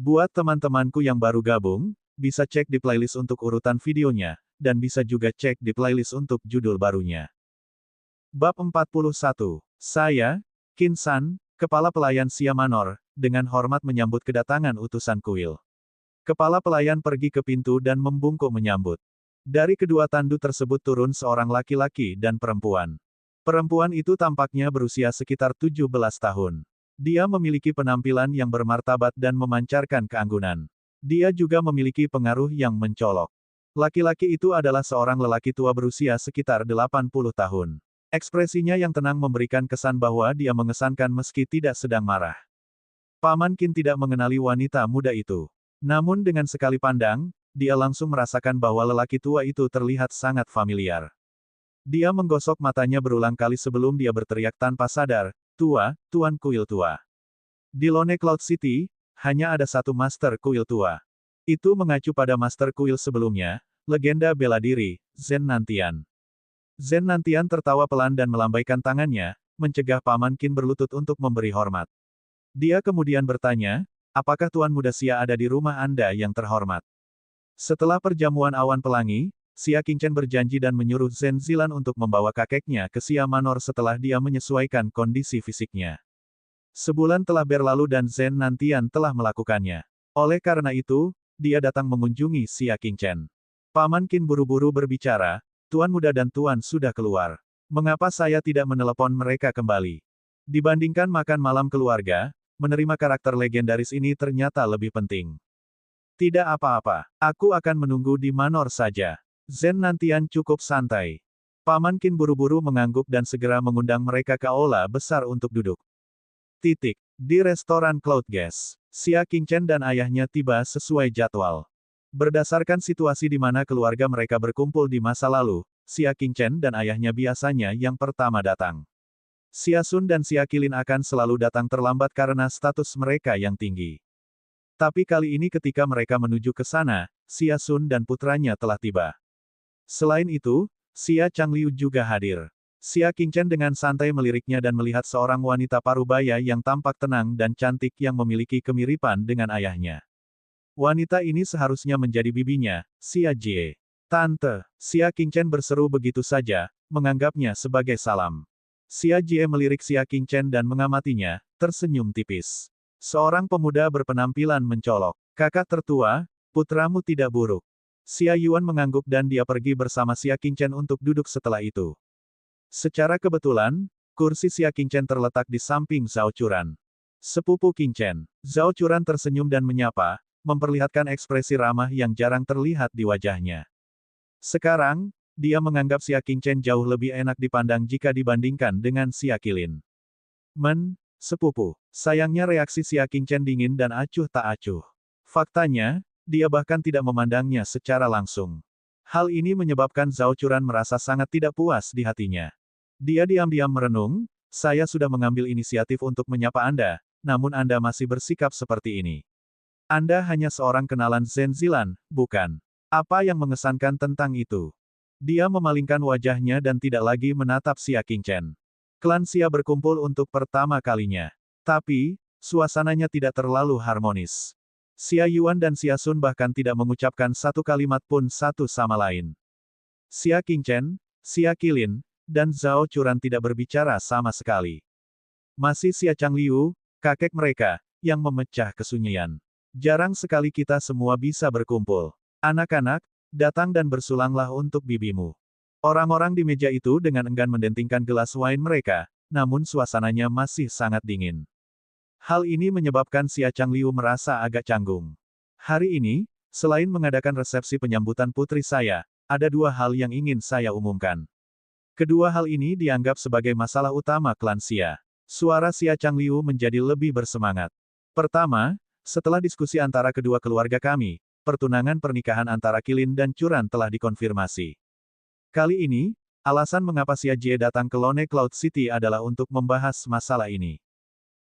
Buat teman-temanku yang baru gabung, bisa cek di playlist untuk urutan videonya, dan bisa juga cek di playlist untuk judul barunya. Bab 41. Saya, Qin San, Kepala Pelayan Xia Manor, dengan hormat menyambut kedatangan utusan kuil. Kepala pelayan pergi ke pintu dan membungkuk menyambut. Dari kedua tandu tersebut turun seorang laki-laki dan perempuan. Perempuan itu tampaknya berusia sekitar 17 tahun. Dia memiliki penampilan yang bermartabat dan memancarkan keanggunan. Dia juga memiliki pengaruh yang mencolok. Laki-laki itu adalah seorang lelaki tua berusia sekitar 80 tahun. Ekspresinya yang tenang memberikan kesan bahwa dia mengesankan meski tidak sedang marah. Paman Qin tidak mengenali wanita muda itu. Namun dengan sekali pandang, dia langsung merasakan bahwa lelaki tua itu terlihat sangat familiar. Dia menggosok matanya berulang kali sebelum dia berteriak tanpa sadar, "Tua, Tuan Kuil Tua." Di Lone Cloud City, hanya ada satu Master Kuil Tua. Itu mengacu pada Master Kuil sebelumnya, legenda bela diri, Zen Nantian. Zen Nantian tertawa pelan dan melambaikan tangannya, mencegah Paman Qin berlutut untuk memberi hormat. Dia kemudian bertanya, "Apakah Tuan Muda Xia ada di rumah Anda yang terhormat?" Setelah perjamuan awan pelangi, Xia Qingchen berjanji dan menyuruh Zen Zilan untuk membawa kakeknya ke Xia Manor setelah dia menyesuaikan kondisi fisiknya. Sebulan telah berlalu dan Zen Nantian telah melakukannya. Oleh karena itu, dia datang mengunjungi Xia Qingchen. Paman Qin buru-buru berbicara, "Tuan Muda dan Tuan sudah keluar. Mengapa saya tidak menelepon mereka kembali?" Dibandingkan makan malam keluarga, menerima karakter legendaris ini ternyata lebih penting. "Tidak apa-apa, aku akan menunggu di Manor saja." Zen Nantian cukup santai. Paman Qin buru-buru mengangguk dan segera mengundang mereka ke aula besar untuk duduk. Di restoran Cloud Gas, Xia Qingchen dan ayahnya tiba sesuai jadwal. Berdasarkan situasi di mana keluarga mereka berkumpul di masa lalu, Xia Qingchen dan ayahnya biasanya yang pertama datang. Xia Sun dan Xia Qilin akan selalu datang terlambat karena status mereka yang tinggi. Tapi kali ini ketika mereka menuju ke sana, Xia Sun dan putranya telah tiba. Selain itu, Xia Changliu juga hadir. Xia Qingchen dengan santai meliriknya dan melihat seorang wanita parubaya yang tampak tenang dan cantik yang memiliki kemiripan dengan ayahnya. Wanita ini seharusnya menjadi bibinya, Xia Jie. "Tante," Xia Qingchen berseru begitu saja, menganggapnya sebagai salam. Xia Jie melirik Xia Qingchen dan mengamatinya, tersenyum tipis. Seorang pemuda berpenampilan mencolok. "Kakak tertua, putramu tidak buruk." Xia Yuan mengangguk dan dia pergi bersama Xia Qingchen untuk duduk setelah itu. Secara kebetulan, kursi Xia Qingchen terletak di samping Zhao Churan. "Sepupu Qingchen." Zhao Churan tersenyum dan menyapa, memperlihatkan ekspresi ramah yang jarang terlihat di wajahnya. Sekarang, dia menganggap Xia Qingchen jauh lebih enak dipandang jika dibandingkan dengan Xia Qilin. Sepupu." Sayangnya reaksi Xia Qingchen dingin dan acuh tak acuh. Faktanya, dia bahkan tidak memandangnya secara langsung. Hal ini menyebabkan Zhao Churan merasa sangat tidak puas di hatinya. Dia diam-diam merenung, "Saya sudah mengambil inisiatif untuk menyapa Anda, namun Anda masih bersikap seperti ini. Anda hanya seorang kenalan Zen Zilan, bukan? Apa yang mengesankan tentang itu?" Dia memalingkan wajahnya dan tidak lagi menatap Xia Qingchen. Klan Xia berkumpul untuk pertama kalinya. Tapi, suasananya tidak terlalu harmonis. Xia Yuan dan Xia Sun bahkan tidak mengucapkan satu kalimat pun satu sama lain. Xia Qingchen, Xia Qilin, dan Zhao Churan tidak berbicara sama sekali. Masih Xia Changliu, kakek mereka, yang memecah kesunyian. "Jarang sekali kita semua bisa berkumpul. Anak-anak, datang dan bersulanglah untuk bibimu." Orang-orang di meja itu dengan enggan mendentingkan gelas wine mereka, namun suasananya masih sangat dingin. Hal ini menyebabkan Xia Changliu merasa agak canggung. "Hari ini, selain mengadakan resepsi penyambutan putri saya, ada dua hal yang ingin saya umumkan. Kedua hal ini dianggap sebagai masalah utama klan Xia." Suara Xia Changliu menjadi lebih bersemangat. "Pertama, setelah diskusi antara kedua keluarga kami, pertunangan pernikahan antara Qilin dan Churan telah dikonfirmasi. Kali ini, alasan mengapa Xia Jie datang ke Lone Cloud City adalah untuk membahas masalah ini.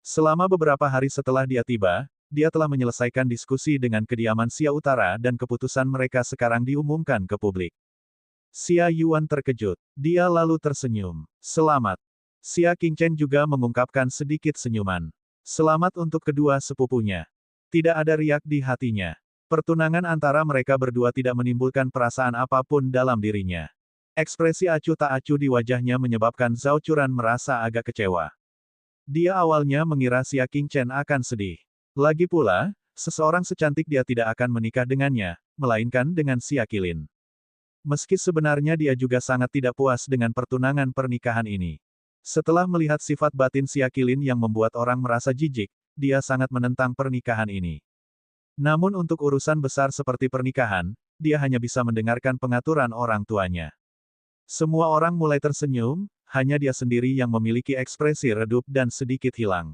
Selama beberapa hari setelah dia tiba, dia telah menyelesaikan diskusi dengan kediaman Xia Utara dan keputusan mereka sekarang diumumkan ke publik." Xia Yuan terkejut. Dia lalu tersenyum. "Selamat." Xia Qingchen juga mengungkapkan sedikit senyuman. "Selamat untuk kedua sepupunya." Tidak ada riak di hatinya. Pertunangan antara mereka berdua tidak menimbulkan perasaan apapun dalam dirinya. Ekspresi acuh tak acuh di wajahnya menyebabkan Zhao Churan merasa agak kecewa. Dia awalnya mengira Xia Qingchen akan sedih. Lagi pula, seseorang secantik dia tidak akan menikah dengannya, melainkan dengan Xia Qilin. Meski sebenarnya dia juga sangat tidak puas dengan pertunangan pernikahan ini. Setelah melihat sifat batin Xia Qilin yang membuat orang merasa jijik, dia sangat menentang pernikahan ini. Namun untuk urusan besar seperti pernikahan, dia hanya bisa mendengarkan pengaturan orang tuanya. Semua orang mulai tersenyum, hanya dia sendiri yang memiliki ekspresi redup dan sedikit hilang.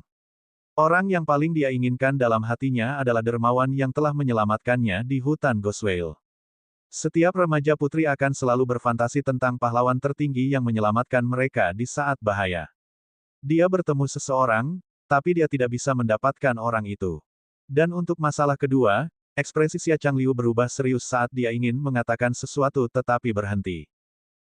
Orang yang paling dia inginkan dalam hatinya adalah dermawan yang telah menyelamatkannya di hutan Ghostwhale. Setiap remaja putri akan selalu berfantasi tentang pahlawan tertinggi yang menyelamatkan mereka di saat bahaya. Dia bertemu seseorang, tapi dia tidak bisa mendapatkan orang itu. Dan untuk masalah kedua, ekspresi Xia Changliu berubah serius saat dia ingin mengatakan sesuatu tetapi berhenti.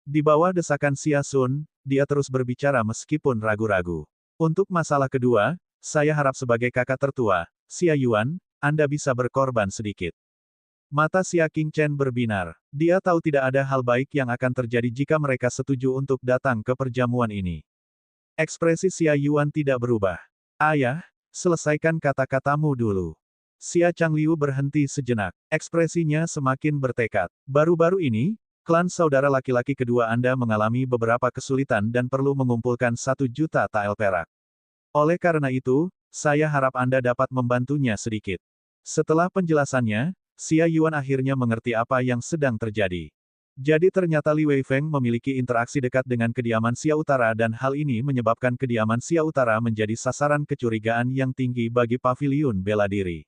Di bawah desakan Xia Sun, dia terus berbicara meskipun ragu-ragu. Untuk masalah kedua, saya harap sebagai kakak tertua, Xia Yuan, Anda bisa berkorban sedikit. Mata Xia Qingchen berbinar. Dia tahu tidak ada hal baik yang akan terjadi jika mereka setuju untuk datang ke perjamuan ini. Ekspresi Xia Yuan tidak berubah. Ayah, selesaikan kata-katamu dulu. Xia Changliu berhenti sejenak. Ekspresinya semakin bertekad. Baru-baru ini, klan saudara laki-laki kedua Anda mengalami beberapa kesulitan dan perlu mengumpulkan 1 juta tael perak. Oleh karena itu, saya harap Anda dapat membantunya sedikit. Setelah penjelasannya, Xia Yuan akhirnya mengerti apa yang sedang terjadi. Jadi ternyata Li Weifeng memiliki interaksi dekat dengan kediaman Xia Utara dan hal ini menyebabkan kediaman Xia Utara menjadi sasaran kecurigaan yang tinggi bagi Paviliun Bela Diri.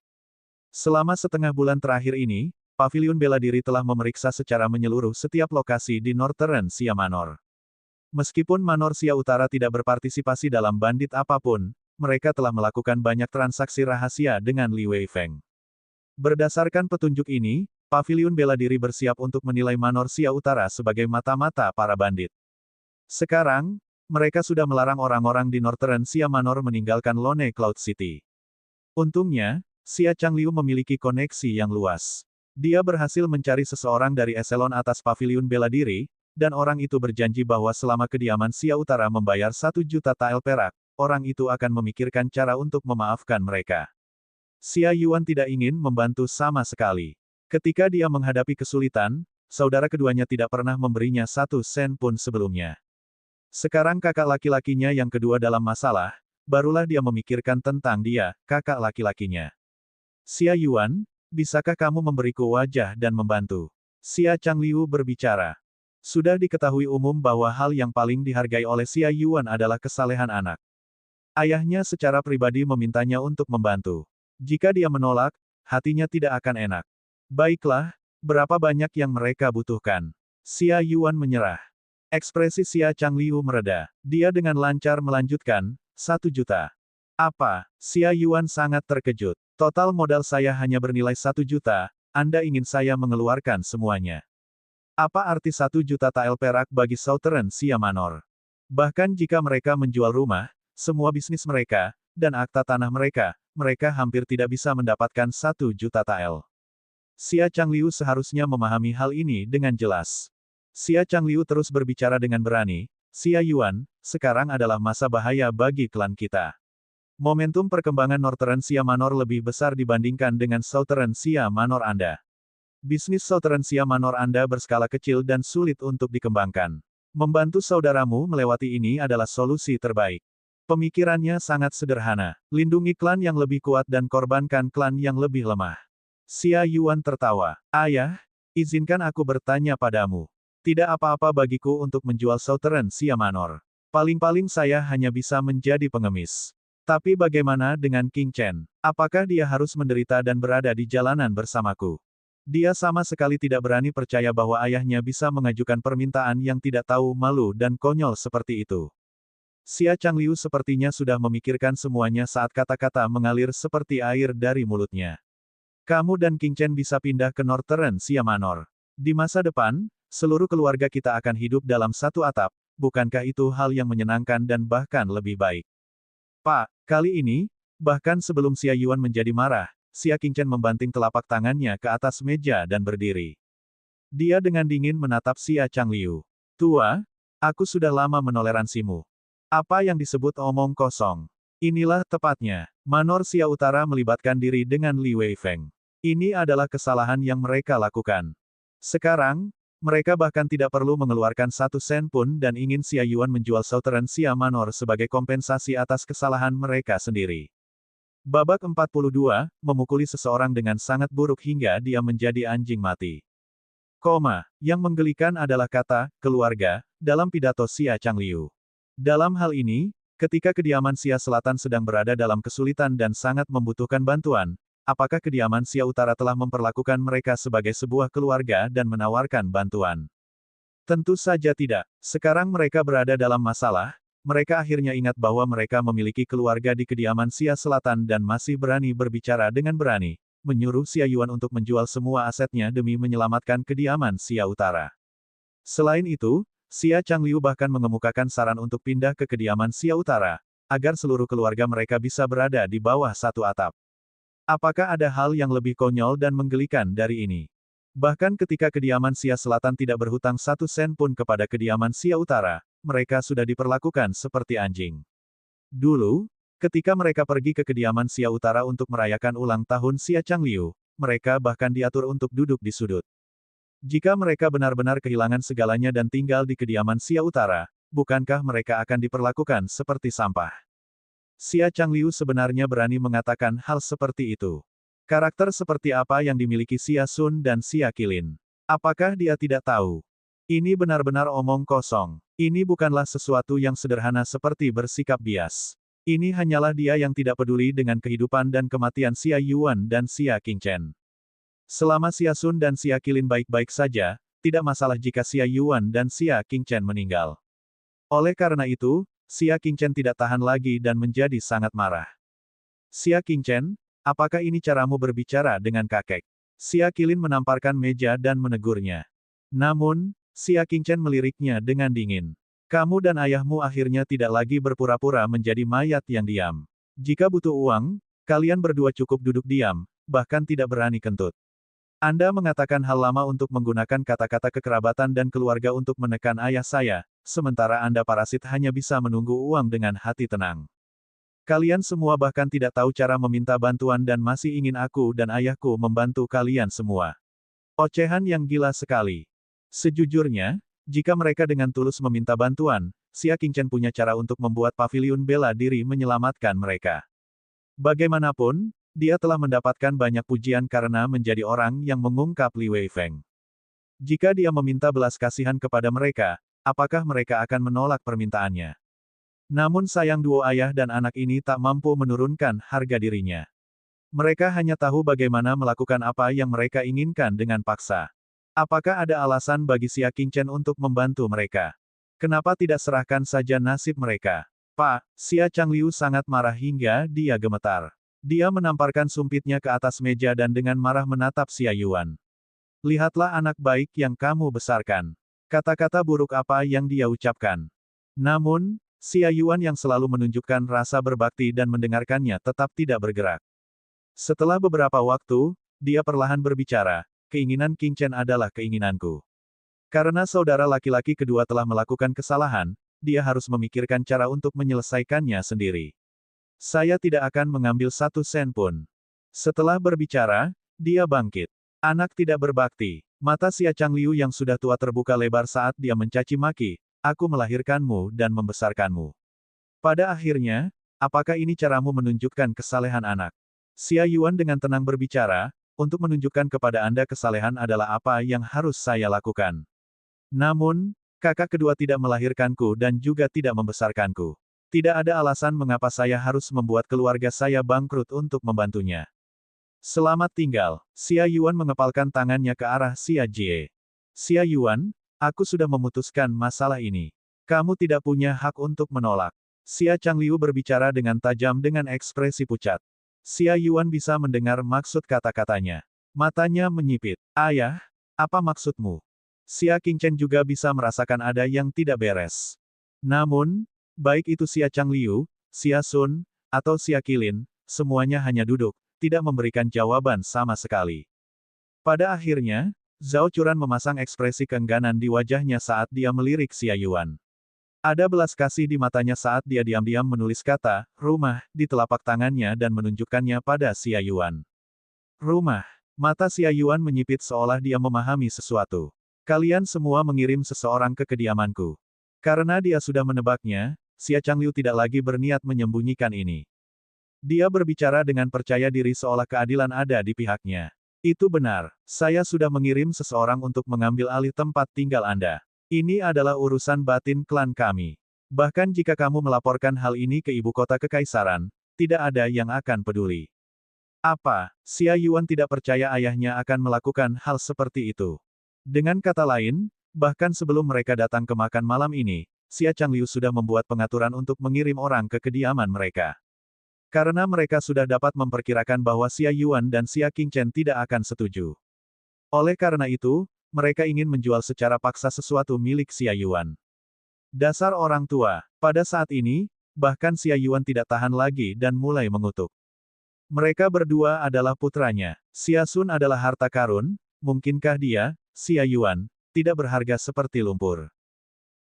Selama setengah bulan terakhir ini, Paviliun Bela Diri telah memeriksa secara menyeluruh setiap lokasi di Northern Xia Manor. Meskipun Manor Xia Utara tidak berpartisipasi dalam bandit apapun, mereka telah melakukan banyak transaksi rahasia dengan Li Weifeng. Berdasarkan petunjuk ini, Paviliun Bela Diri bersiap untuk menilai Manor Xia Utara sebagai mata-mata para bandit. Sekarang, mereka sudah melarang orang-orang di Northern Xia Manor meninggalkan Lone Cloud City. Untungnya, Xia Changliu memiliki koneksi yang luas. Dia berhasil mencari seseorang dari eselon atas Paviliun Bela Diri, dan orang itu berjanji bahwa selama kediaman Xia Utara membayar 1 juta tael perak, orang itu akan memikirkan cara untuk memaafkan mereka. Xia Yuan tidak ingin membantu sama sekali. Ketika dia menghadapi kesulitan, saudara keduanya tidak pernah memberinya 1 sen pun sebelumnya. Sekarang kakak laki-lakinya yang kedua dalam masalah, barulah dia memikirkan tentang dia, kakak laki-lakinya. Xia Yuan, bisakah kamu memberiku wajah dan membantu? Xia Changliu berbicara. Sudah diketahui umum bahwa hal yang paling dihargai oleh Xia Yuan adalah kesalehan anak. Ayahnya secara pribadi memintanya untuk membantu. Jika dia menolak, hatinya tidak akan enak. Baiklah, berapa banyak yang mereka butuhkan? Xia Yuan menyerah. Ekspresi Xia Changliu mereda. Dia dengan lancar melanjutkan, 1 juta. Apa? Xia Yuan sangat terkejut. Total modal saya hanya bernilai 1 juta, Anda ingin saya mengeluarkan semuanya. Apa arti 1 juta tael perak bagi Southern Xia Manor? Bahkan jika mereka menjual rumah, semua bisnis mereka, dan akta tanah mereka, mereka hampir tidak bisa mendapatkan 1 juta tael. Xia Changliu seharusnya memahami hal ini dengan jelas. Xia Changliu terus berbicara dengan berani, Xia Yuan, sekarang adalah masa bahaya bagi klan kita. Momentum perkembangan Northern Xia Manor lebih besar dibandingkan dengan Southern Xia Manor Anda. Bisnis Southern Xia Manor Anda berskala kecil dan sulit untuk dikembangkan. Membantu saudaramu melewati ini adalah solusi terbaik. Pemikirannya sangat sederhana. Lindungi klan yang lebih kuat dan korbankan klan yang lebih lemah. Xia Yuan tertawa. Ayah, izinkan aku bertanya padamu. Tidak apa-apa bagiku untuk menjual Southern Xia Manor. Paling-paling saya hanya bisa menjadi pengemis. Tapi bagaimana dengan King Chen? Apakah dia harus menderita dan berada di jalanan bersamaku? Dia sama sekali tidak berani percaya bahwa ayahnya bisa mengajukan permintaan yang tidak tahu malu dan konyol seperti itu. Xia Changliu sepertinya sudah memikirkan semuanya saat kata-kata mengalir seperti air dari mulutnya. Kamu dan King Chen bisa pindah ke Northern Xia Manor. Di masa depan, seluruh keluarga kita akan hidup dalam satu atap, bukankah itu hal yang menyenangkan dan bahkan lebih baik? Pak, kali ini, bahkan sebelum Xia Yuan menjadi marah, Xia Qingchen membanting telapak tangannya ke atas meja dan berdiri. Dia dengan dingin menatap Xia Changliu. Tua, aku sudah lama menoleransimu. Apa yang disebut omong kosong? Inilah tepatnya. Manor Xia Utara melibatkan diri dengan Li Weifeng. Ini adalah kesalahan yang mereka lakukan. Sekarang, mereka bahkan tidak perlu mengeluarkan 1 sen pun dan ingin Xia Yuan menjual Southern Xia Manor sebagai kompensasi atas kesalahan mereka sendiri. Babak 42, memukuli seseorang dengan sangat buruk hingga dia menjadi anjing mati. Yang menggelikan adalah kata, keluarga, dalam pidato Xia Changliu. Dalam hal ini, ketika kediaman Xia Selatan sedang berada dalam kesulitan dan sangat membutuhkan bantuan, apakah kediaman Xia Utara telah memperlakukan mereka sebagai sebuah keluarga dan menawarkan bantuan? Tentu saja tidak. Sekarang mereka berada dalam masalah. Mereka akhirnya ingat bahwa mereka memiliki keluarga di kediaman Xia Selatan dan masih berani berbicara dengan berani, menyuruh Xia Yuan untuk menjual semua asetnya demi menyelamatkan kediaman Xia Utara. Selain itu, Xia Changliu bahkan mengemukakan saran untuk pindah ke kediaman Xia Utara, agar seluruh keluarga mereka bisa berada di bawah satu atap. Apakah ada hal yang lebih konyol dan menggelikan dari ini? Bahkan ketika kediaman Xia Selatan tidak berhutang 1 sen pun kepada kediaman Xia Utara, mereka sudah diperlakukan seperti anjing. Dulu, ketika mereka pergi ke kediaman Xia Utara untuk merayakan ulang tahun Xia Changliu, mereka bahkan diatur untuk duduk di sudut. Jika mereka benar-benar kehilangan segalanya dan tinggal di kediaman Xia Utara, bukankah mereka akan diperlakukan seperti sampah? Xia Changliu sebenarnya berani mengatakan hal seperti itu. Karakter seperti apa yang dimiliki Xia Sun dan Xia Qilin? Apakah dia tidak tahu? Ini benar-benar omong kosong. Ini bukanlah sesuatu yang sederhana seperti bersikap bias. Ini hanyalah dia yang tidak peduli dengan kehidupan dan kematian Xia Yuan dan Xia Qingchen. Selama Xia Sun dan Xia Qilin baik-baik saja, tidak masalah jika Xia Yuan dan Xia Qingchen meninggal. Oleh karena itu, Xia Qingchen tidak tahan lagi dan menjadi sangat marah. Xia Qingchen, apakah ini caramu berbicara dengan kakek? Xia Qilin menamparkan meja dan menegurnya. Namun, Xia Qingchen meliriknya dengan dingin. Kamu dan ayahmu akhirnya tidak lagi berpura-pura menjadi mayat yang diam. Jika butuh uang, kalian berdua cukup duduk diam, bahkan tidak berani kentut. Anda mengatakan hal lama untuk menggunakan kata-kata kekerabatan dan keluarga untuk menekan ayah saya, sementara Anda parasit hanya bisa menunggu uang dengan hati tenang. Kalian semua bahkan tidak tahu cara meminta bantuan dan masih ingin aku dan ayahku membantu kalian semua. Ocehan yang gila sekali. Sejujurnya, jika mereka dengan tulus meminta bantuan, Xia Qingchen punya cara untuk membuat paviliun bela diri menyelamatkan mereka. Bagaimanapun, dia telah mendapatkan banyak pujian karena menjadi orang yang mengungkap Li Weifeng. Jika dia meminta belas kasihan kepada mereka, apakah mereka akan menolak permintaannya? Namun sayang duo ayah dan anak ini tak mampu menurunkan harga dirinya. Mereka hanya tahu bagaimana melakukan apa yang mereka inginkan dengan paksa. Apakah ada alasan bagi Xia Qingchen untuk membantu mereka? Kenapa tidak serahkan saja nasib mereka? Pak, Xia Changliu sangat marah hingga dia gemetar. Dia menamparkan sumpitnya ke atas meja dan dengan marah menatap Xia Yuan. Lihatlah anak baik yang kamu besarkan. Kata-kata buruk apa yang dia ucapkan. Namun, Xia Yuan yang selalu menunjukkan rasa berbakti dan mendengarkannya tetap tidak bergerak. Setelah beberapa waktu, dia perlahan berbicara. Keinginan Qingchen adalah keinginanku. Karena saudara laki-laki kedua telah melakukan kesalahan, dia harus memikirkan cara untuk menyelesaikannya sendiri. Saya tidak akan mengambil 1 sen pun. Setelah berbicara, dia bangkit. Anak tidak berbakti. Mata Xia Changliu yang sudah tua terbuka lebar saat dia mencaci maki, aku melahirkanmu dan membesarkanmu. Pada akhirnya, apakah ini caramu menunjukkan kesalehan anak? Xia Yuan dengan tenang berbicara, untuk menunjukkan kepada Anda kesalehan adalah apa yang harus saya lakukan. Namun, kakak kedua tidak melahirkanku dan juga tidak membesarkanku. Tidak ada alasan mengapa saya harus membuat keluarga saya bangkrut untuk membantunya. Selamat tinggal. Xia Yuan mengepalkan tangannya ke arah Xia Jie. Xia Yuan, aku sudah memutuskan masalah ini. Kamu tidak punya hak untuk menolak. Xia Changliu berbicara dengan tajam dengan ekspresi pucat. Xia Yuan bisa mendengar maksud kata-katanya. Matanya menyipit. Ayah, apa maksudmu? Xia Qingchen juga bisa merasakan ada yang tidak beres. Namun, baik itu Xia Changliu, Xia Sun, atau Xia Qilin, semuanya hanya duduk, tidak memberikan jawaban sama sekali. Pada akhirnya, Zhao Churan memasang ekspresi keengganan di wajahnya saat dia melirik Xia Yuan. Ada belas kasih di matanya saat dia diam-diam menulis kata, rumah, di telapak tangannya dan menunjukkannya pada Xia Yuan. Rumah. Mata Xia Yuan menyipit seolah dia memahami sesuatu. Kalian semua mengirim seseorang ke kediamanku. Karena dia sudah menebaknya, Xia Changliu tidak lagi berniat menyembunyikan ini. Dia berbicara dengan percaya diri seolah keadilan ada di pihaknya. Itu benar, saya sudah mengirim seseorang untuk mengambil alih tempat tinggal Anda. Ini adalah urusan batin klan kami. Bahkan jika kamu melaporkan hal ini ke ibu kota kekaisaran, tidak ada yang akan peduli. Apa, Xia Yuan tidak percaya ayahnya akan melakukan hal seperti itu? Dengan kata lain, bahkan sebelum mereka datang ke makan malam ini, Xia Changliu sudah membuat pengaturan untuk mengirim orang ke kediaman mereka. Karena mereka sudah dapat memperkirakan bahwa Xia Yuan dan Xia Qingchen tidak akan setuju. Oleh karena itu, mereka ingin menjual secara paksa sesuatu milik Xia Yuan. Dasar orang tua. Pada saat ini, bahkan Xia Yuan tidak tahan lagi dan mulai mengutuk. Mereka berdua adalah putranya. Xia Sun adalah harta karun, mungkinkah dia, Xia Yuan, tidak berharga seperti lumpur?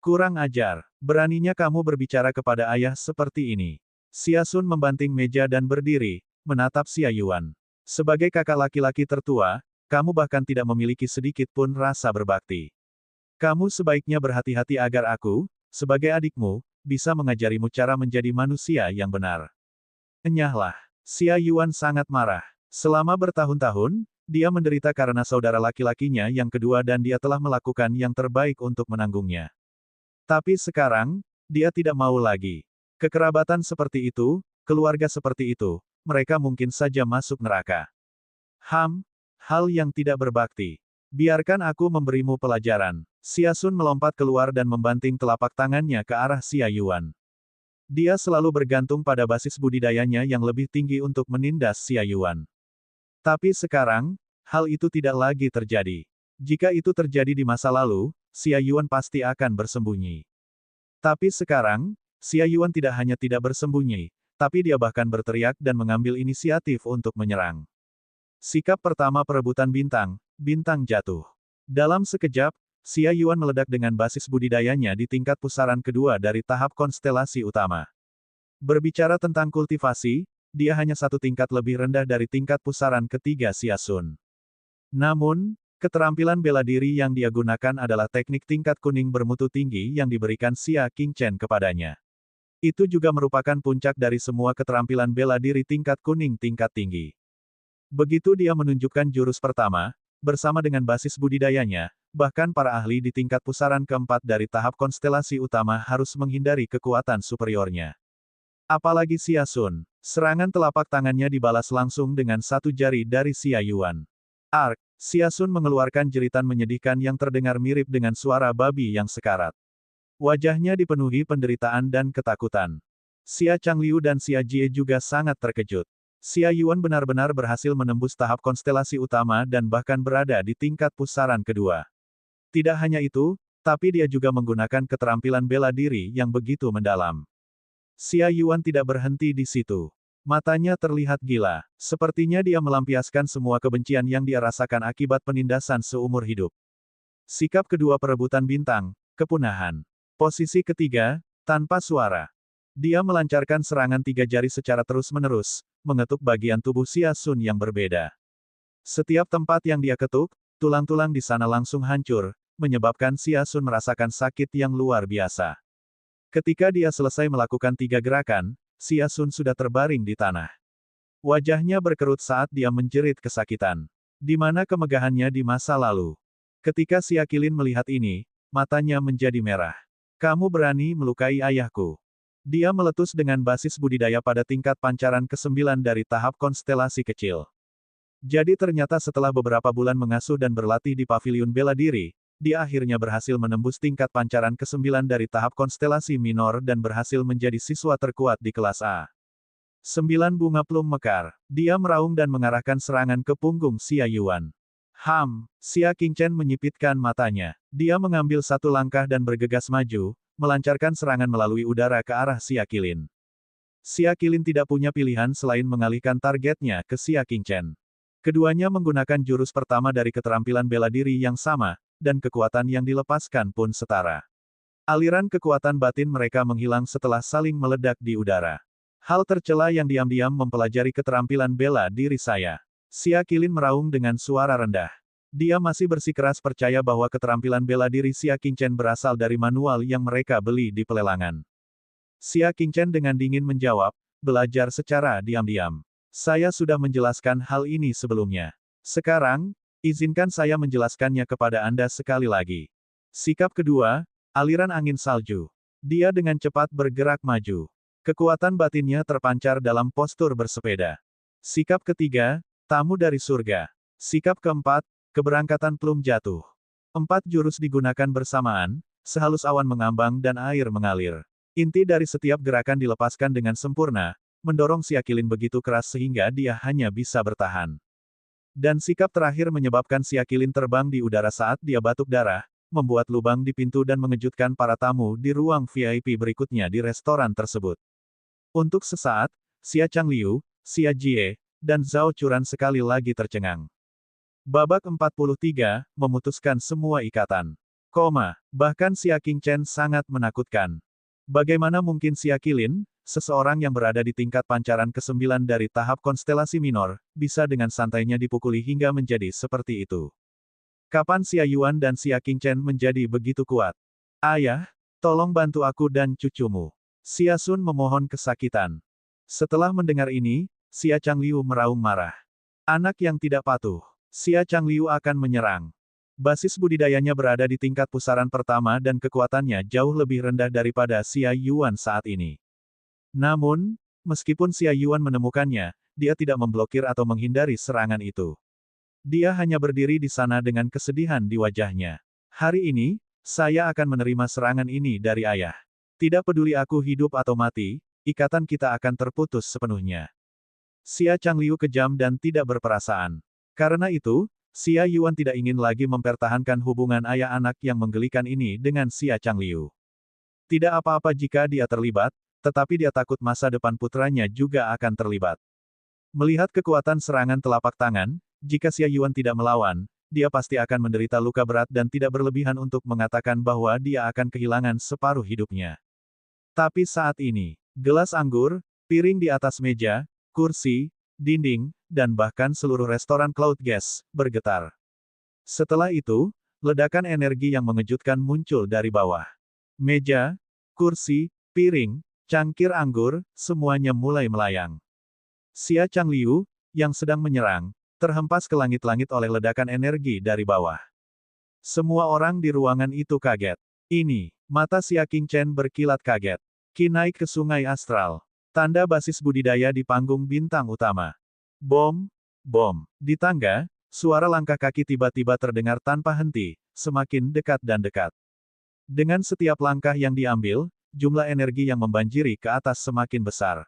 Kurang ajar. Beraninya kamu berbicara kepada ayah seperti ini. Xia Sun membanting meja dan berdiri, menatap Xia Yuan. Sebagai kakak laki-laki tertua, kamu bahkan tidak memiliki sedikit pun rasa berbakti. Kamu sebaiknya berhati-hati agar aku, sebagai adikmu, bisa mengajarimu cara menjadi manusia yang benar. Enyahlah. Xia Yuan sangat marah. Selama bertahun-tahun, dia menderita karena saudara laki-lakinya yang kedua dan dia telah melakukan yang terbaik untuk menanggungnya. Tapi sekarang, dia tidak mau lagi. Kekerabatan seperti itu, keluarga seperti itu, mereka mungkin saja masuk neraka. Hal yang tidak berbakti. Biarkan aku memberimu pelajaran. Xia Sun melompat keluar dan membanting telapak tangannya ke arah Xia Yuan. Dia selalu bergantung pada basis budidayanya yang lebih tinggi untuk menindas Xia Yuan. Tapi sekarang, hal itu tidak lagi terjadi. Jika itu terjadi di masa lalu, Xia Yuan pasti akan bersembunyi. Tapi sekarang, Xia Yuan tidak hanya tidak bersembunyi, tapi dia bahkan berteriak dan mengambil inisiatif untuk menyerang. Sikap pertama perebutan bintang, bintang jatuh. Dalam sekejap, Xia Yuan meledak dengan basis budidayanya di tingkat pusaran kedua dari tahap konstelasi utama. Berbicara tentang kultivasi, dia hanya satu tingkat lebih rendah dari tingkat pusaran ketiga Xia Sun. Namun, keterampilan bela diri yang dia gunakan adalah teknik tingkat kuning bermutu tinggi yang diberikan Xia Qingchen kepadanya. Itu juga merupakan puncak dari semua keterampilan bela diri tingkat kuning tingkat tinggi. Begitu dia menunjukkan jurus pertama, bersama dengan basis budidayanya, bahkan para ahli di tingkat pusaran keempat dari tahap konstelasi utama harus menghindari kekuatan superiornya. Apalagi Xia Sun, serangan telapak tangannya dibalas langsung dengan satu jari dari Xia Yuan. Ark, Xia Sun mengeluarkan jeritan menyedihkan yang terdengar mirip dengan suara babi yang sekarat. Wajahnya dipenuhi penderitaan dan ketakutan. Xia Changliu dan Xia Jie juga sangat terkejut. Xia Yuan benar-benar berhasil menembus tahap konstelasi utama dan bahkan berada di tingkat pusaran kedua. Tidak hanya itu, tapi dia juga menggunakan keterampilan bela diri yang begitu mendalam. Xia Yuan tidak berhenti di situ. Matanya terlihat gila, sepertinya dia melampiaskan semua kebencian yang dia rasakan akibat penindasan seumur hidup. Sikap kedua perebutan bintang, kepunahan. Posisi ketiga, tanpa suara. Dia melancarkan serangan tiga jari secara terus-menerus, mengetuk bagian tubuh Xia Sun yang berbeda. Setiap tempat yang dia ketuk, tulang-tulang di sana langsung hancur, menyebabkan Xia Sun merasakan sakit yang luar biasa. Ketika dia selesai melakukan tiga gerakan, Xia Sun sudah terbaring di tanah. Wajahnya berkerut saat dia menjerit kesakitan. Di mana kemegahannya di masa lalu? Ketika Xia Qilin melihat ini, matanya menjadi merah. Kamu berani melukai ayahku. Dia meletus dengan basis budidaya pada tingkat pancaran ke-9 dari tahap konstelasi kecil. Jadi ternyata setelah beberapa bulan mengasuh dan berlatih di paviliun bela diri, dia akhirnya berhasil menembus tingkat pancaran ke-9 dari tahap konstelasi minor dan berhasil menjadi siswa terkuat di kelas A. 9 bunga plum mekar. Dia meraung dan mengarahkan serangan ke punggung Xia Yuan. Xia Qingchen menyipitkan matanya. Dia mengambil satu langkah dan bergegas maju, melancarkan serangan melalui udara ke arah Xia Qilin. Xia Qilin tidak punya pilihan selain mengalihkan targetnya ke Xia Qingchen. Keduanya menggunakan jurus pertama dari keterampilan bela diri yang sama, dan kekuatan yang dilepaskan pun setara. Aliran kekuatan batin mereka menghilang setelah saling meledak di udara. Hal tercela yang diam-diam mempelajari keterampilan bela diri saya. Xia Qilin meraung dengan suara rendah. Dia masih bersikeras percaya bahwa keterampilan bela diri Xia Qingchen berasal dari manual yang mereka beli di pelelangan. Xia Qingchen dengan dingin menjawab, belajar secara diam-diam. Saya sudah menjelaskan hal ini sebelumnya. Sekarang, izinkan saya menjelaskannya kepada Anda sekali lagi. Sikap kedua, aliran angin salju. Dia dengan cepat bergerak maju. Kekuatan batinnya terpancar dalam postur bersepeda. Sikap ketiga, tamu dari surga. Sikap keempat, keberangkatan plum jatuh. 4 jurus digunakan bersamaan, sehalus awan mengambang dan air mengalir. Inti dari setiap gerakan dilepaskan dengan sempurna, mendorong Xia Qilin begitu keras sehingga dia hanya bisa bertahan. Dan sikap terakhir menyebabkan Xia Qilin terbang di udara saat dia batuk darah, membuat lubang di pintu dan mengejutkan para tamu di ruang VIP berikutnya di restoran tersebut. Untuk sesaat, Xia Changliu, Xia Jie, dan Zhao Churan sekali lagi tercengang. Babak 43, memutuskan semua ikatan. Bahkan Xia Qingchen sangat menakutkan. Bagaimana mungkin Xia Qilin, seseorang yang berada di tingkat pancaran ke-9 dari tahap konstelasi minor, bisa dengan santainya dipukuli hingga menjadi seperti itu? Kapan Xia Yuan dan Xia Qingchen menjadi begitu kuat? Ayah, tolong bantu aku dan cucumu. Xia Sun memohon kesakitan. Setelah mendengar ini, Xia Changliu meraung marah. Anak yang tidak patuh. Xia Changliu akan menyerang. Basis budidayanya berada di tingkat pusaran pertama dan kekuatannya jauh lebih rendah daripada Xia Yuan saat ini. Namun, meskipun Xia Yuan menemukannya, dia tidak memblokir atau menghindari serangan itu. Dia hanya berdiri di sana dengan kesedihan di wajahnya. Hari ini, saya akan menerima serangan ini dari ayah. Tidak peduli aku hidup atau mati, ikatan kita akan terputus sepenuhnya. Xia Changliu kejam dan tidak berperasaan. Karena itu, Xia Yuan tidak ingin lagi mempertahankan hubungan ayah anak yang menggelikan ini dengan Xia Changliu. Tidak apa-apa jika dia terlibat, tetapi dia takut masa depan putranya juga akan terlibat. Melihat kekuatan serangan telapak tangan, jika Xia Yuan tidak melawan, dia pasti akan menderita luka berat dan tidak berlebihan untuk mengatakan bahwa dia akan kehilangan separuh hidupnya. Tapi saat ini, gelas anggur, piring di atas meja, kursi, dinding, dan bahkan seluruh restoran Cloud Gas bergetar. Setelah itu, ledakan energi yang mengejutkan muncul dari bawah. Meja, kursi, piring, cangkir anggur, semuanya mulai melayang. Xia Changliu, yang sedang menyerang, terhempas ke langit-langit oleh ledakan energi dari bawah. Semua orang di ruangan itu kaget. Ini, mata Xia Qingchen berkilat kaget. Qi naik ke sungai astral. Tanda basis budidaya di panggung bintang utama. Bom, bom. Di tangga, suara langkah kaki tiba-tiba terdengar tanpa henti, semakin dekat dan dekat. Dengan setiap langkah yang diambil, jumlah energi yang membanjiri ke atas semakin besar.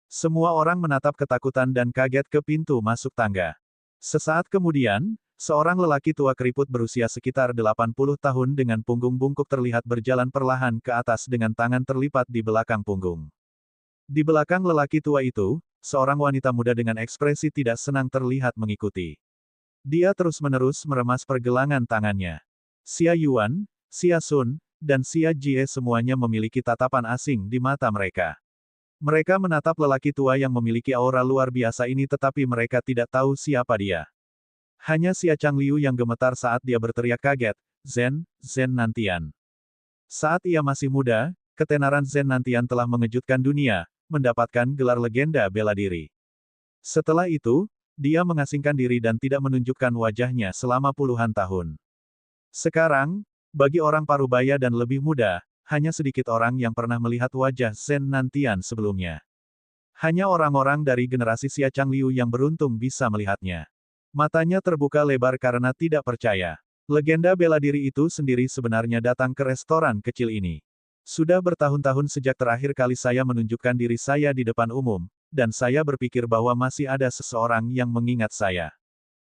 Semua orang menatap ketakutan dan kaget ke pintu masuk tangga. Sesaat kemudian, seorang lelaki tua keriput berusia sekitar 80 tahun dengan punggung bungkuk terlihat berjalan perlahan ke atas dengan tangan terlipat di belakang punggung. Di belakang lelaki tua itu, seorang wanita muda dengan ekspresi tidak senang terlihat mengikuti. Dia terus-menerus meremas pergelangan tangannya. Xia Yuan, Xia Sun, dan Xia Jie semuanya memiliki tatapan asing di mata mereka. Mereka menatap lelaki tua yang memiliki aura luar biasa ini tetapi mereka tidak tahu siapa dia. Hanya Xia Changliu yang gemetar saat dia berteriak kaget, Zen Nantian. Saat ia masih muda, ketenaran Zen Nantian telah mengejutkan dunia, mendapatkan gelar legenda bela diri. Setelah itu, dia mengasingkan diri dan tidak menunjukkan wajahnya selama puluhan tahun. Sekarang, bagi orang parubaya dan lebih muda, hanya sedikit orang yang pernah melihat wajah Zen Nantian sebelumnya. Hanya orang-orang dari generasi Xia Changliu yang beruntung bisa melihatnya. Matanya terbuka lebar karena tidak percaya. Legenda bela diri itu sendiri sebenarnya datang ke restoran kecil ini. Sudah bertahun-tahun sejak terakhir kali saya menunjukkan diri saya di depan umum, dan saya berpikir bahwa masih ada seseorang yang mengingat saya.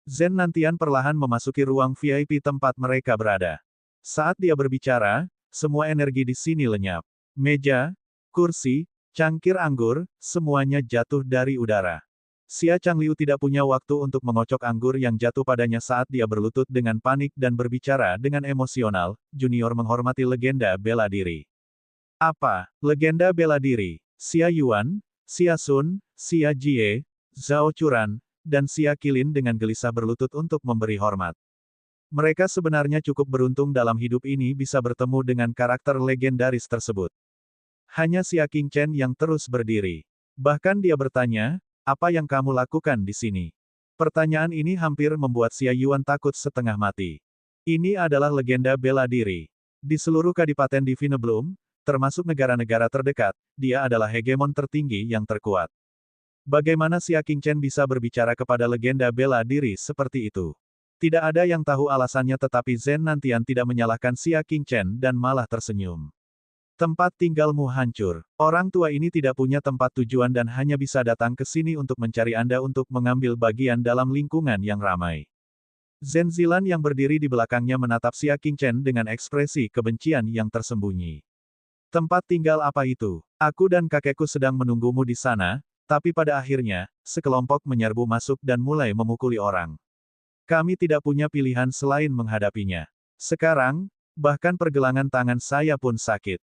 Zen Nantian perlahan memasuki ruang VIP tempat mereka berada. Saat dia berbicara, semua energi di sini lenyap. Meja, kursi, cangkir anggur, semuanya jatuh dari udara. Xia Changliu tidak punya waktu untuk mengocok anggur yang jatuh padanya saat dia berlutut dengan panik dan berbicara dengan emosional, junior menghormati legenda bela diri. Apa? Legenda bela diri? Xia Yuan, Xia Sun, Xia Jie, Zhao Churan, dan Xia Qilin dengan gelisah berlutut untuk memberi hormat. Mereka sebenarnya cukup beruntung dalam hidup ini bisa bertemu dengan karakter legendaris tersebut. Hanya Xia Qingchen yang terus berdiri. Bahkan dia bertanya, apa yang kamu lakukan di sini? Pertanyaan ini hampir membuat Xia Yuan takut setengah mati. Ini adalah legenda bela diri. Di seluruh kadipaten di Vinebloom, termasuk negara-negara terdekat, dia adalah hegemon tertinggi yang terkuat. Bagaimana Xia Qingchen bisa berbicara kepada legenda bela diri seperti itu? Tidak ada yang tahu alasannya tetapi Zhen Nantian tidak menyalahkan Xia Qingchen dan malah tersenyum. Tempat tinggalmu hancur. Orang tua ini tidak punya tempat tujuan dan hanya bisa datang ke sini untuk mencari Anda untuk mengambil bagian dalam lingkungan yang ramai. Zhen Zilan yang berdiri di belakangnya menatap Xia Qingchen dengan ekspresi kebencian yang tersembunyi. Tempat tinggal apa itu? Aku dan kakekku sedang menunggumu di sana, tapi pada akhirnya, sekelompok menyerbu masuk dan mulai memukuli orang. Kami tidak punya pilihan selain menghadapinya. Sekarang, bahkan pergelangan tangan saya pun sakit.